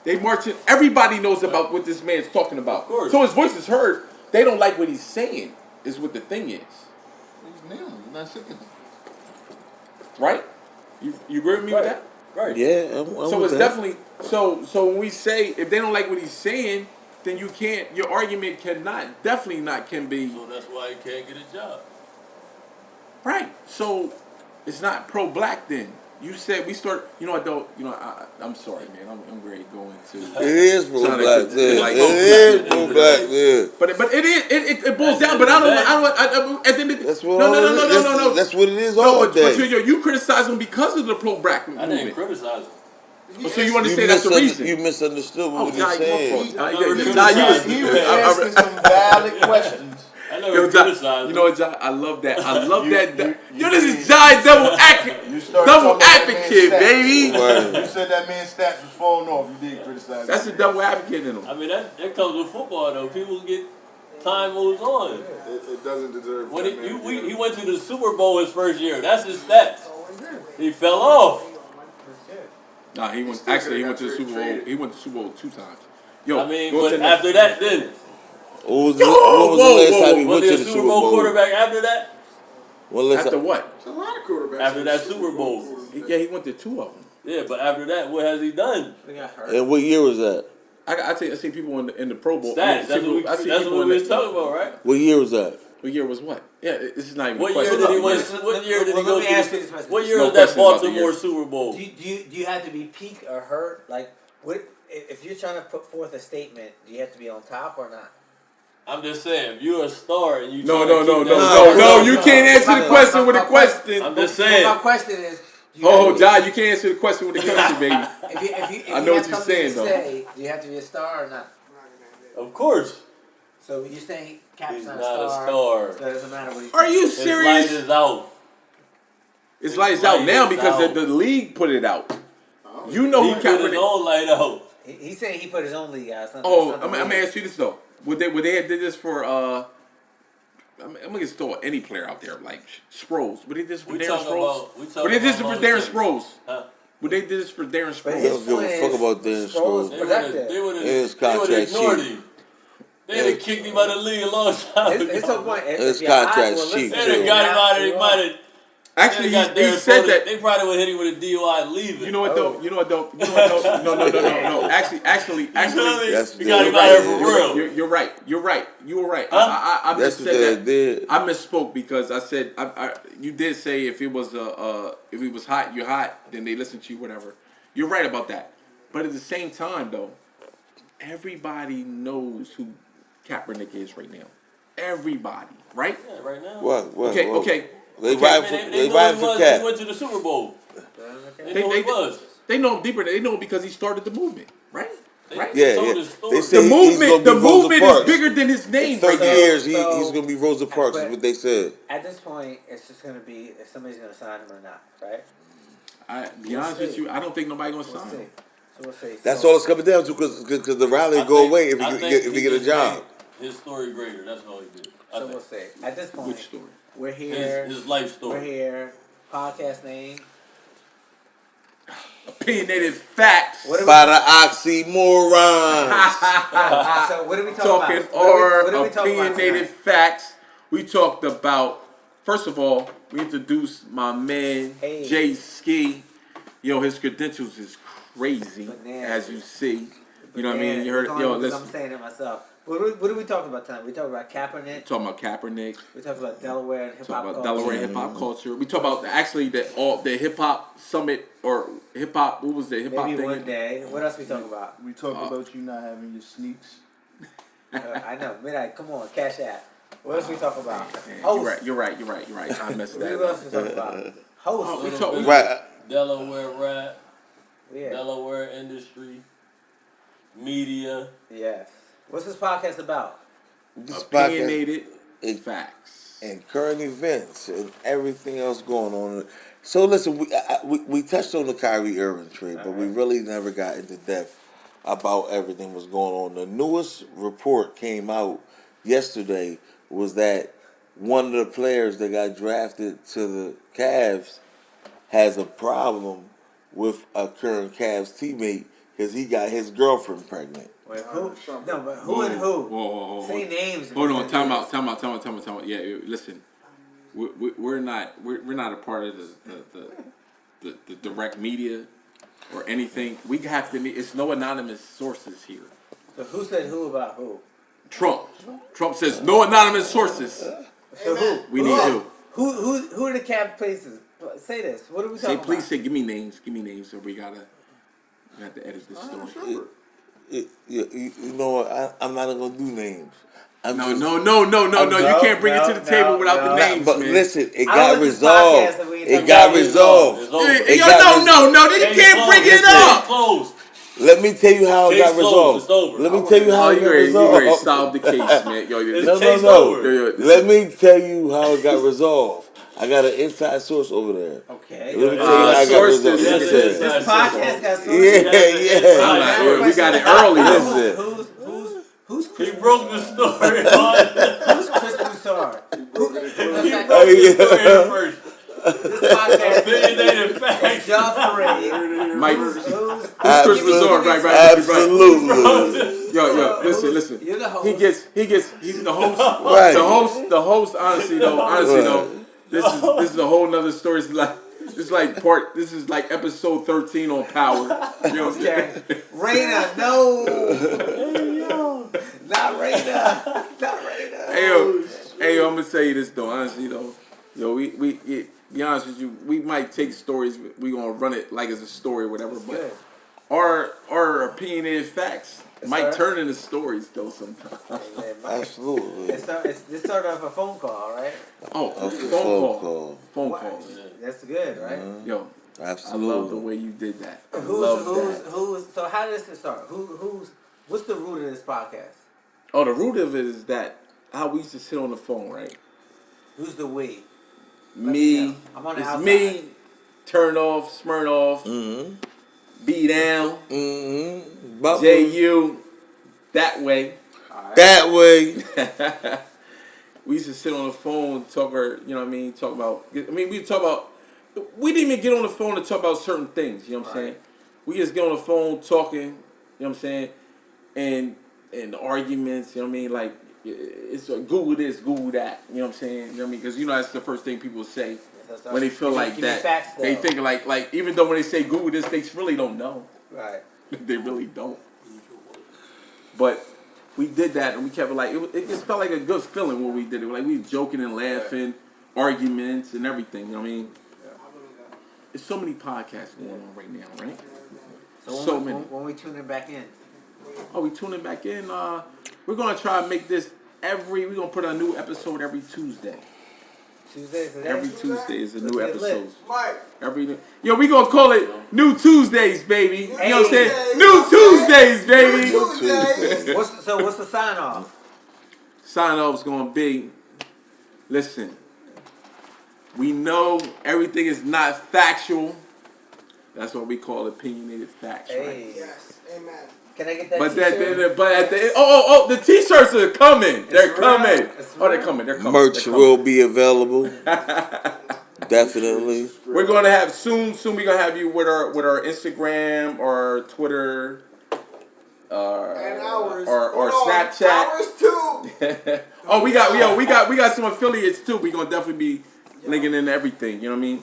Speaker 4: They marching. Everybody knows about what this man's talking about.
Speaker 5: Of course.
Speaker 4: So his voice is heard. They don't like what he's saying. Is what the thing is.
Speaker 2: He's kneeling. He's not sick of it.
Speaker 4: Right? You agree with me with that?
Speaker 5: Right.
Speaker 1: Yeah, I'm
Speaker 4: So
Speaker 1: with
Speaker 4: it's
Speaker 1: that.
Speaker 4: definitely so when we say if they don't like what he's saying, then you can't. Your argument cannot, definitely not, can be
Speaker 5: So that's why he can't get a job.
Speaker 4: right. So it's not pro-black then. You said we start. You know what though? You know I'm sorry, man. I'm ready to go into.
Speaker 1: It is pro
Speaker 4: Trying to
Speaker 1: black,
Speaker 4: get-
Speaker 1: yeah.
Speaker 4: like,
Speaker 1: It is pro black, yeah.
Speaker 4: But it boils down. But I don't. At the end of the,
Speaker 1: That's what
Speaker 4: no.
Speaker 1: That's what it is
Speaker 4: No,
Speaker 1: all
Speaker 4: but
Speaker 1: day.
Speaker 4: you criticize him because of the pro-black
Speaker 5: I
Speaker 4: movement.
Speaker 5: didn't criticize him.
Speaker 4: So you want to say that's the reason?
Speaker 1: You misunderstood what he
Speaker 4: John,
Speaker 1: was
Speaker 4: your
Speaker 1: saying.
Speaker 4: fault.
Speaker 5: I never
Speaker 4: John,
Speaker 5: criticized
Speaker 2: He
Speaker 5: him.
Speaker 2: was asking some valid questions.
Speaker 5: I never
Speaker 4: Yo, John,
Speaker 5: criticized him.
Speaker 4: you know what, John? I love that. I love that.
Speaker 2: you-
Speaker 4: Yo, this is John double advocate, baby.
Speaker 1: Right.
Speaker 2: You said that man's stats was falling off. You did criticize
Speaker 4: That's
Speaker 2: him.
Speaker 4: the double advocate in him.
Speaker 5: I mean, that comes with football, though. People get time moves on.
Speaker 2: It doesn't deserve
Speaker 5: When
Speaker 2: that, man.
Speaker 5: he went to the Super Bowl his first year, that's his stats. He fell off.
Speaker 4: Nah, he went. Actually, he went to the Super Bowl. He went to the Super Bowl 2 times. Yo,
Speaker 5: I mean,
Speaker 4: go
Speaker 5: but
Speaker 4: to the next-
Speaker 5: after that, then
Speaker 1: What was the last time he
Speaker 5: was
Speaker 1: went
Speaker 5: he
Speaker 1: to
Speaker 5: a
Speaker 1: the
Speaker 5: Super Bowl quarterback after that?
Speaker 1: When last
Speaker 4: after
Speaker 1: time?
Speaker 4: what?
Speaker 2: There's a lot of quarterbacks.
Speaker 5: After that Super Bowl.
Speaker 4: Yeah, he went to 2 of them.
Speaker 5: Yeah, but after that, what has he done?
Speaker 1: And what year was that?
Speaker 4: I see people in the Pro Bowl.
Speaker 5: Stats. That's what we was talking about, right?
Speaker 1: What year was that?
Speaker 4: What year was what? Yeah, this is not even
Speaker 5: What
Speaker 4: a
Speaker 5: year
Speaker 4: question.
Speaker 5: did he win?
Speaker 6: Listen,
Speaker 5: What year did he
Speaker 6: well,
Speaker 5: go
Speaker 6: let me ask you
Speaker 5: to?
Speaker 6: this question.
Speaker 5: What year
Speaker 4: No
Speaker 5: was that
Speaker 4: question about the
Speaker 5: Baltimore
Speaker 4: year.
Speaker 5: Super Bowl?
Speaker 6: Do you have to be peak or hurt? Like, what if you're trying to put forth a statement? Do you have to be on top or not?
Speaker 5: I'm just saying, if you're a star and you
Speaker 4: No,
Speaker 5: trying to keep that-
Speaker 1: No,
Speaker 4: you can't answer the question with a question.
Speaker 5: I'm just
Speaker 6: But
Speaker 5: saying.
Speaker 6: my question is.
Speaker 4: Oh, John, you can't answer the question with a question, baby.
Speaker 6: If
Speaker 4: I know
Speaker 6: you
Speaker 4: what
Speaker 6: have
Speaker 4: you're
Speaker 6: something
Speaker 4: saying,
Speaker 6: to
Speaker 4: though.
Speaker 6: say, do you have to be a star or not?
Speaker 5: Of course,
Speaker 6: So you're saying Cap's
Speaker 5: he's
Speaker 6: not
Speaker 5: not a
Speaker 6: So
Speaker 5: star.
Speaker 6: it doesn't matter what he
Speaker 4: Are you
Speaker 5: His light
Speaker 4: serious?
Speaker 5: is out.
Speaker 4: It's lights out now
Speaker 5: Lights
Speaker 4: because
Speaker 5: out.
Speaker 4: the league put it out. You know
Speaker 5: He
Speaker 4: who
Speaker 5: put his
Speaker 4: Kaepernick.
Speaker 5: own light out.
Speaker 6: He's saying he put his own league out.
Speaker 4: Oh, I'm gonna ask you this though. Would they have did this for I'm gonna just throw any player out there like Sproles. Would they did this for
Speaker 5: We
Speaker 4: Darren
Speaker 5: talking
Speaker 4: Sproles?
Speaker 5: about. We
Speaker 4: Would
Speaker 5: talking
Speaker 4: they did this
Speaker 5: about
Speaker 4: for Darren
Speaker 5: longevity.
Speaker 4: Sproles?
Speaker 5: Huh?
Speaker 4: Would they did this for Darren
Speaker 6: But
Speaker 1: I
Speaker 6: his
Speaker 1: don't
Speaker 4: Sproles?
Speaker 1: give
Speaker 6: point
Speaker 1: a fuck
Speaker 6: is,
Speaker 1: about Darren
Speaker 6: Sproles-
Speaker 1: Sproles.
Speaker 6: Productive.
Speaker 5: They would
Speaker 1: His
Speaker 5: have
Speaker 1: contract
Speaker 5: ignored
Speaker 1: cheap.
Speaker 5: him. They would have kicked him out of the league a long time
Speaker 6: His
Speaker 5: ago.
Speaker 6: whole point.
Speaker 1: His
Speaker 6: if your eyes
Speaker 1: contract's
Speaker 6: were
Speaker 1: cheap,
Speaker 6: listening,
Speaker 5: They'd have got him out of it. Might have.
Speaker 4: Actually,
Speaker 5: got
Speaker 4: he
Speaker 5: Darren
Speaker 4: said
Speaker 5: Sproles.
Speaker 4: that.
Speaker 5: They probably would hit him with a DUI and leave it.
Speaker 4: You know what though? You know what though? No. Actually,
Speaker 5: You feel me?
Speaker 1: That's
Speaker 5: You got him
Speaker 1: the-
Speaker 5: out there for real.
Speaker 4: You're right. You were right.
Speaker 5: Huh?
Speaker 4: I
Speaker 1: That's
Speaker 4: just
Speaker 1: what
Speaker 4: said
Speaker 1: they
Speaker 4: that.
Speaker 1: did.
Speaker 4: I misspoke because I said you did say if it was if it was hot, you're hot. Then they listen to you, whatever. You're right about that. But at the same time, though, everybody knows who Kaepernick is right now. Everybody, right?
Speaker 5: Yeah, right now.
Speaker 1: What?
Speaker 4: Okay.
Speaker 1: They
Speaker 5: Okay,
Speaker 1: ride
Speaker 5: man,
Speaker 1: for
Speaker 5: they
Speaker 1: they
Speaker 5: know
Speaker 1: ride
Speaker 5: he
Speaker 1: for
Speaker 5: was.
Speaker 1: Cap.
Speaker 5: He went to the Super Bowl. They
Speaker 4: They-
Speaker 5: know
Speaker 4: they-
Speaker 5: he was.
Speaker 4: They know him deeper. They know him because he started the movement, right? Right.
Speaker 1: Yeah,
Speaker 5: told
Speaker 1: yeah.
Speaker 5: his story.
Speaker 1: They
Speaker 4: The
Speaker 1: say he's
Speaker 4: movement,
Speaker 1: gonna
Speaker 4: the
Speaker 1: be Rosa
Speaker 4: movement is
Speaker 1: Parks.
Speaker 4: bigger than his name.
Speaker 1: 30
Speaker 4: right now.
Speaker 1: years,
Speaker 6: So-
Speaker 1: he's gonna be Rosa Parks. Is
Speaker 6: but-
Speaker 1: what they said.
Speaker 6: At this point, it's just gonna be if somebody's gonna sign him or not, right?
Speaker 4: I be honest with you, I don't think nobody gonna
Speaker 6: We'll
Speaker 4: sign
Speaker 6: see.
Speaker 4: him.
Speaker 6: So we'll see.
Speaker 1: That's
Speaker 6: So-
Speaker 1: all it's coming down to because the rally
Speaker 5: I
Speaker 1: will go
Speaker 5: think-
Speaker 1: away if
Speaker 5: I
Speaker 1: he
Speaker 5: think
Speaker 1: get a
Speaker 5: just
Speaker 1: job.
Speaker 5: made his story greater. That's all he did. I
Speaker 6: So
Speaker 5: think.
Speaker 6: we'll see. At this point,
Speaker 4: Which story?
Speaker 6: we're here.
Speaker 5: His life
Speaker 6: We're
Speaker 5: story.
Speaker 6: here. Podcast name.
Speaker 4: Opinionated facts.
Speaker 6: What are we-
Speaker 1: By the Oxy Moronz.
Speaker 6: So what are we talking
Speaker 4: Talking
Speaker 6: about? What are we talking about
Speaker 4: opinionated
Speaker 6: tonight?
Speaker 4: facts. We talked about, first of all, we introduced my man,
Speaker 6: Hey.
Speaker 4: Jay Ski. Yo, his credentials is crazy,
Speaker 6: Bananas.
Speaker 4: as you see. You know what I mean? You heard,
Speaker 6: It's
Speaker 4: yo,
Speaker 6: only because
Speaker 4: listen.
Speaker 6: I'm saying it myself. What are we talking about tonight? We talking about Kaepernick.
Speaker 4: Talking about Kaepernick.
Speaker 6: We talking about Delaware and hip
Speaker 4: Talk
Speaker 6: hop
Speaker 4: about
Speaker 6: culture.
Speaker 4: Delaware hip hop culture. We talk about actually the hip hop summit or hip hop. What was the hip hop
Speaker 6: Maybe
Speaker 4: thing?
Speaker 6: one day. What else we talking about?
Speaker 2: We talked about you not having your sneaks.
Speaker 6: I know. Midnight. Come on, cash app. What else we talking about?
Speaker 4: Man,
Speaker 6: Host.
Speaker 4: you're right. I messed that
Speaker 6: What
Speaker 4: up.
Speaker 6: else we talking about? Host.
Speaker 4: we talk-
Speaker 1: Right.
Speaker 5: Delaware rap,
Speaker 6: Yeah.
Speaker 5: Delaware industry, media.
Speaker 6: Yes. What's this podcast about?
Speaker 1: This podcast-
Speaker 4: Opinionated
Speaker 1: it-
Speaker 4: facts.
Speaker 1: and current events and everything else going on. So listen, we touched on the Kyrie Irving trade, but we really never got into depth about everything was going on. The newest report came out yesterday was that one of the players that got drafted to the Cavs has a problem with a current Cavs teammate because he got his girlfriend pregnant.
Speaker 6: Wait, who? No, but who and who?
Speaker 4: Whoa.
Speaker 6: Say names.
Speaker 4: Hold on, time out. Yeah, listen, we're not a part of the direct media or anything. We have to. It's no anonymous sources here.
Speaker 6: So who said who about who?
Speaker 4: Trump says no anonymous sources.
Speaker 6: So who?
Speaker 4: We need who?
Speaker 6: Who are the Cavs places? Say this. What are we talking about?
Speaker 4: Please say. Give me names. So we have to edit this story.
Speaker 1: You know what? I'm not gonna do names.
Speaker 4: No. You can't bring it to the table without the names,
Speaker 1: but
Speaker 4: man.
Speaker 1: listen, it
Speaker 6: I
Speaker 1: got
Speaker 6: don't
Speaker 1: resolved.
Speaker 6: this podcast that we
Speaker 1: It
Speaker 6: talking
Speaker 1: got
Speaker 6: about.
Speaker 1: resolved.
Speaker 5: It's over.
Speaker 1: It
Speaker 4: Yo,
Speaker 1: got
Speaker 4: no, you can't bring it up.
Speaker 5: Closed.
Speaker 1: Let me tell you how it
Speaker 5: Case
Speaker 1: got
Speaker 5: closed.
Speaker 1: resolved.
Speaker 5: It's over.
Speaker 1: Let me tell you how
Speaker 4: Oh,
Speaker 1: it got
Speaker 4: you ready to
Speaker 1: resolved.
Speaker 4: solve the case, man. Yo,
Speaker 5: It's
Speaker 1: No.
Speaker 5: case over.
Speaker 4: yo,
Speaker 1: Let me tell you how it got resolved. I got an inside source over there.
Speaker 6: Okay.
Speaker 1: Let me tell you how it got
Speaker 4: sources.
Speaker 1: resolved.
Speaker 5: Yes,
Speaker 1: Listen.
Speaker 5: it is.
Speaker 6: This podcast got sources.
Speaker 1: Yeah.
Speaker 4: we got it early.
Speaker 1: Listen.
Speaker 6: Who's
Speaker 5: He broke the story.
Speaker 6: Who's Chris Broussard?
Speaker 5: He broke the story first.
Speaker 6: This podcast
Speaker 5: Opinionated facts.
Speaker 6: y'all three.
Speaker 4: Mike,
Speaker 6: Who's
Speaker 4: Chris Resort, right.
Speaker 1: Absolutely.
Speaker 4: Yo, listen.
Speaker 6: You're the host.
Speaker 4: He's the host.
Speaker 1: Right.
Speaker 4: The host, honestly though, this is a whole nother story. This is like episode 13 on Power. You know what I'm saying?
Speaker 6: Raina, no. Not Raina.
Speaker 4: Hey yo, I'm gonna tell you this though, honestly though. Yo, we be honest with you, we might take stories, we gonna run it like it's a story or whatever, but
Speaker 6: Good.
Speaker 4: our opinionated facts might turn into stories though sometimes.
Speaker 1: Absolutely.
Speaker 6: This started off a phone call, right?
Speaker 4: Oh,
Speaker 1: A
Speaker 4: phone
Speaker 6: Wow.
Speaker 4: calls.
Speaker 6: That's good, right?
Speaker 4: Yo,
Speaker 1: Absolutely.
Speaker 4: I love the way you did that.
Speaker 6: Who's so how does this start? What's the root of this podcast?
Speaker 4: Oh, the root of it is that how we used to sit on the phone, right?
Speaker 6: Who's the we?
Speaker 4: Me,
Speaker 6: I'm on the
Speaker 4: it's
Speaker 6: outside.
Speaker 4: me, turn off, Smirnoff, B down, JU, that way.
Speaker 1: That way.
Speaker 4: We used to sit on the phone and talk, talk about. We didn't even get on the phone to talk about certain things. You know what I'm saying? We just get on the phone talking. You know what I'm saying? And arguments. You know what I mean? Like it's a Google this, Google that. You know what I'm saying? You know what I mean? Because that's the first thing people say when they feel like that.
Speaker 6: Facts,
Speaker 4: they think like even though when they say Google this, they really don't know.
Speaker 6: Right.
Speaker 4: They really don't. But we did that, and we kept it just felt like a good feeling when we did it. Like we were joking and laughing, arguments and everything. You know what I mean? There's so many podcasts going on right now, right? So many.
Speaker 6: When we tuning back in.
Speaker 4: Oh, we tuning back in. We're gonna try to make this we're gonna put a new episode every Tuesday. Every Tuesday is a new episode. We gonna call it New Tuesdays, baby. You know what I'm saying? New Tuesdays, baby.
Speaker 6: What's the sign off?
Speaker 4: Sign off's gonna be, listen, we know everything is not factual. That's what we call opinionated facts, right?
Speaker 3: Yes, amen.
Speaker 6: Can I get that
Speaker 4: But
Speaker 6: t-shirt?
Speaker 4: at the end, the t-shirts are coming. They're coming. They're coming.
Speaker 1: Merch will be available. Definitely.
Speaker 4: We're gonna have soon. We're gonna have you with our Instagram or Twitter,
Speaker 3: And ours.
Speaker 4: or Snapchat.
Speaker 3: Ours too.
Speaker 4: Oh, we got some affiliates too. We're gonna definitely be linking in everything. You know what I mean?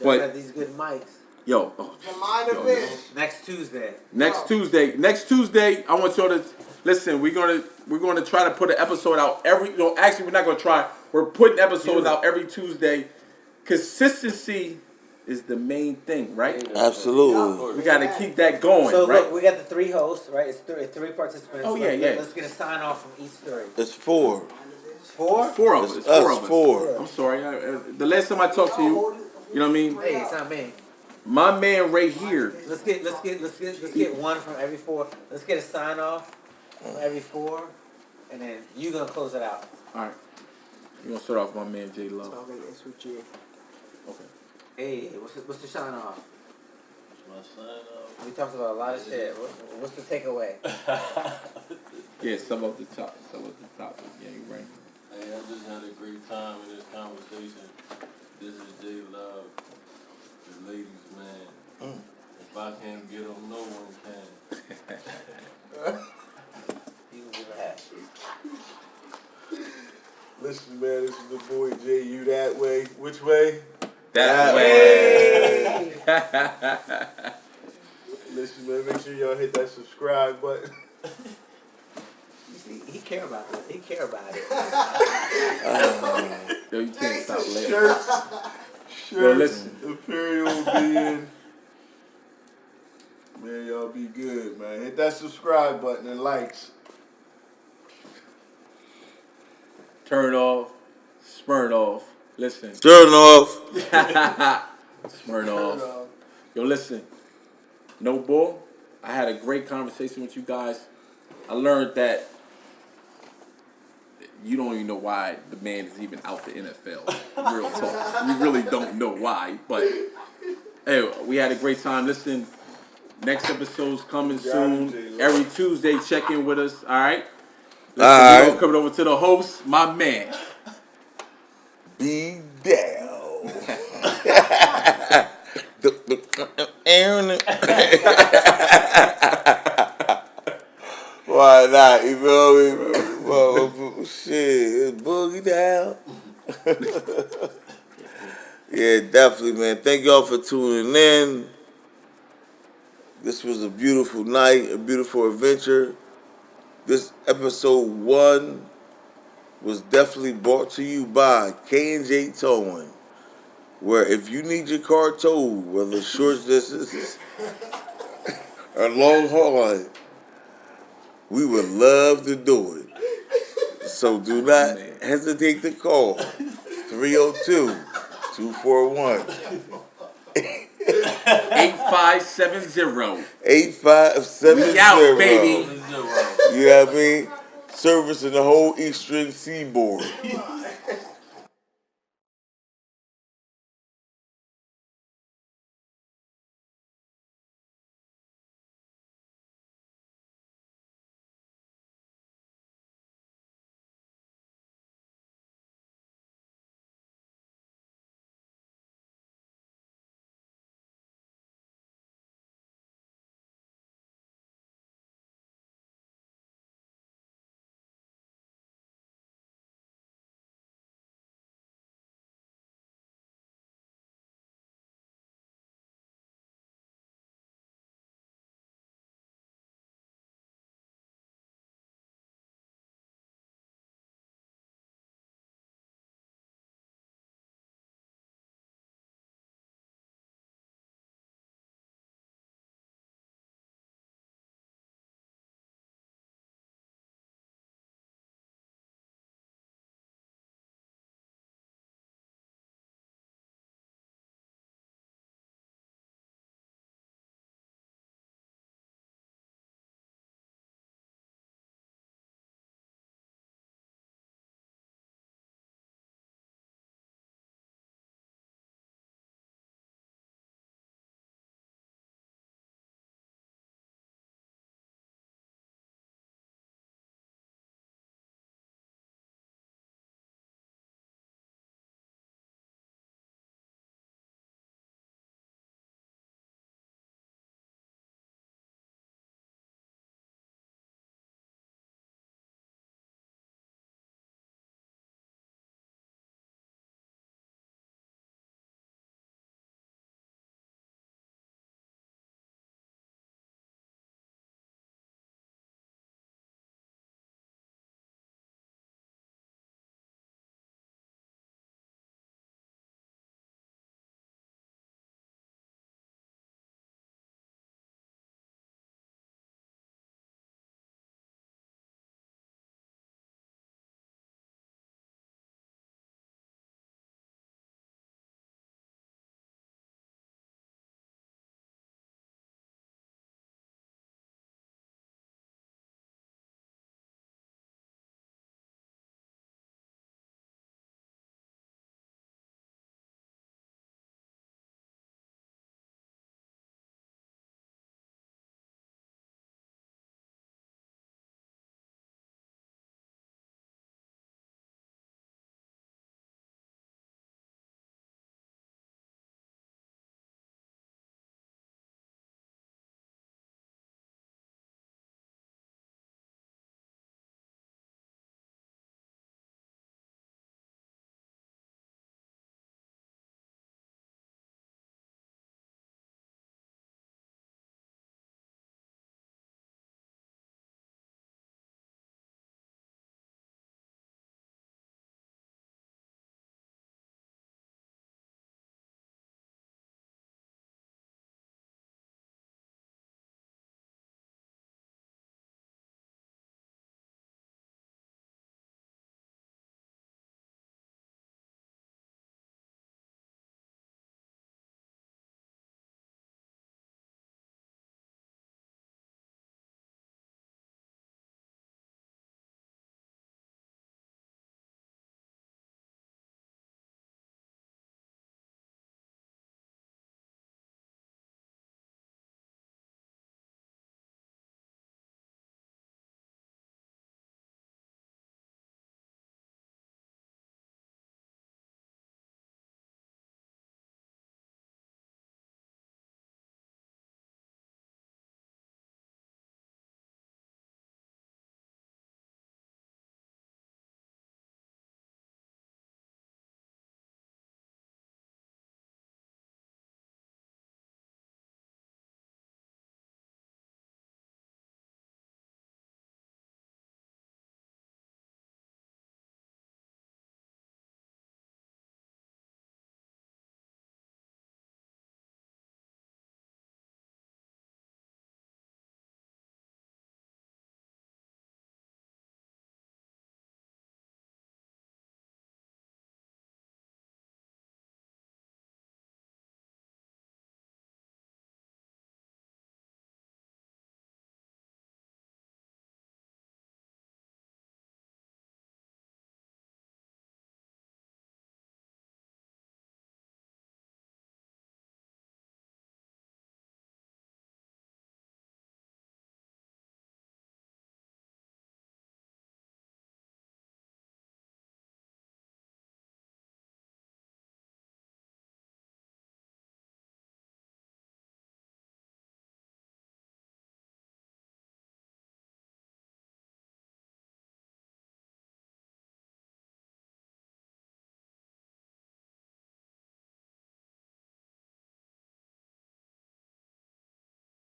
Speaker 6: Y'all got these good mics.
Speaker 4: Yo,
Speaker 3: The mind of fish.
Speaker 6: Next Tuesday.
Speaker 4: Next Tuesday, I want y'all to listen. We're gonna try to put an episode out every. Actually, we're not gonna try. We're putting episodes out every Tuesday. Consistency is the main thing, right?
Speaker 1: Absolutely.
Speaker 4: We got to keep that going,
Speaker 6: So
Speaker 4: right?
Speaker 6: look, we got the three hosts, right? It's three participants.
Speaker 4: Oh, yeah.
Speaker 6: Let's get a sign off from each three.
Speaker 1: It's 4.
Speaker 6: 4?
Speaker 4: Four of us.
Speaker 1: It's
Speaker 4: Four
Speaker 1: us
Speaker 4: of us.
Speaker 1: 4.
Speaker 4: I'm sorry. The last time I talked to you, you know what I mean?
Speaker 6: Hey, it's not me.
Speaker 4: My man right here.
Speaker 6: Let's get one from every 4. Let's get a sign off from every 4, and then you gonna close it out.
Speaker 4: All right. We're gonna start off with my man J Love.
Speaker 6: Talking this with you.
Speaker 4: Okay.
Speaker 6: Hey, what's the shine off?
Speaker 5: My son,
Speaker 6: We talked about a lot of shit. What's the takeaway?
Speaker 4: Yeah, some of the top. Yeah, you're right.
Speaker 5: hey, I just had a great time in this conversation. This is J Love, the ladies' man. If I can't get him, no one can.
Speaker 6: He was in the hat.
Speaker 2: Listen, man, this is the boy J. You that way? Which way?
Speaker 4: That way.
Speaker 2: Listen, man, make sure y'all hit that subscribe button.
Speaker 6: You see, he care about it. He care about it.
Speaker 4: Yo, you can't stop laughing.
Speaker 2: Shirts,
Speaker 4: Yo, listen.
Speaker 2: Imperial being. Man, y'all be good, man. Hit that subscribe button and likes.
Speaker 4: Turn off, spurn off. Listen.
Speaker 1: Turn off.
Speaker 4: Spurn off. Yo, listen. No bull. I had a great conversation with you guys. I learned that you don't even know why the man is even out the NFL. Real talk. You really don't know why. But hey, we had a great time. Listen, next episode's coming soon. Every Tuesday, check in with us. All right. Listen,
Speaker 1: All right.
Speaker 4: we're coming over to the host, my man.
Speaker 1: Be down. Why not? You feel me? Well, shit, it's boogie down. Yeah, definitely, man. Thank y'all for tuning in. This was a beautiful night, a beautiful adventure. This episode 1 was definitely brought to you by K&J Towing, where if you need your car towed, whether short distance or long haul, we would love to do it. So do not hesitate to call 302-241
Speaker 4: 8570.
Speaker 1: 8570.
Speaker 4: We out, baby.
Speaker 5: This is
Speaker 1: You know what I mean? Servicing the whole Eastern Seaboard.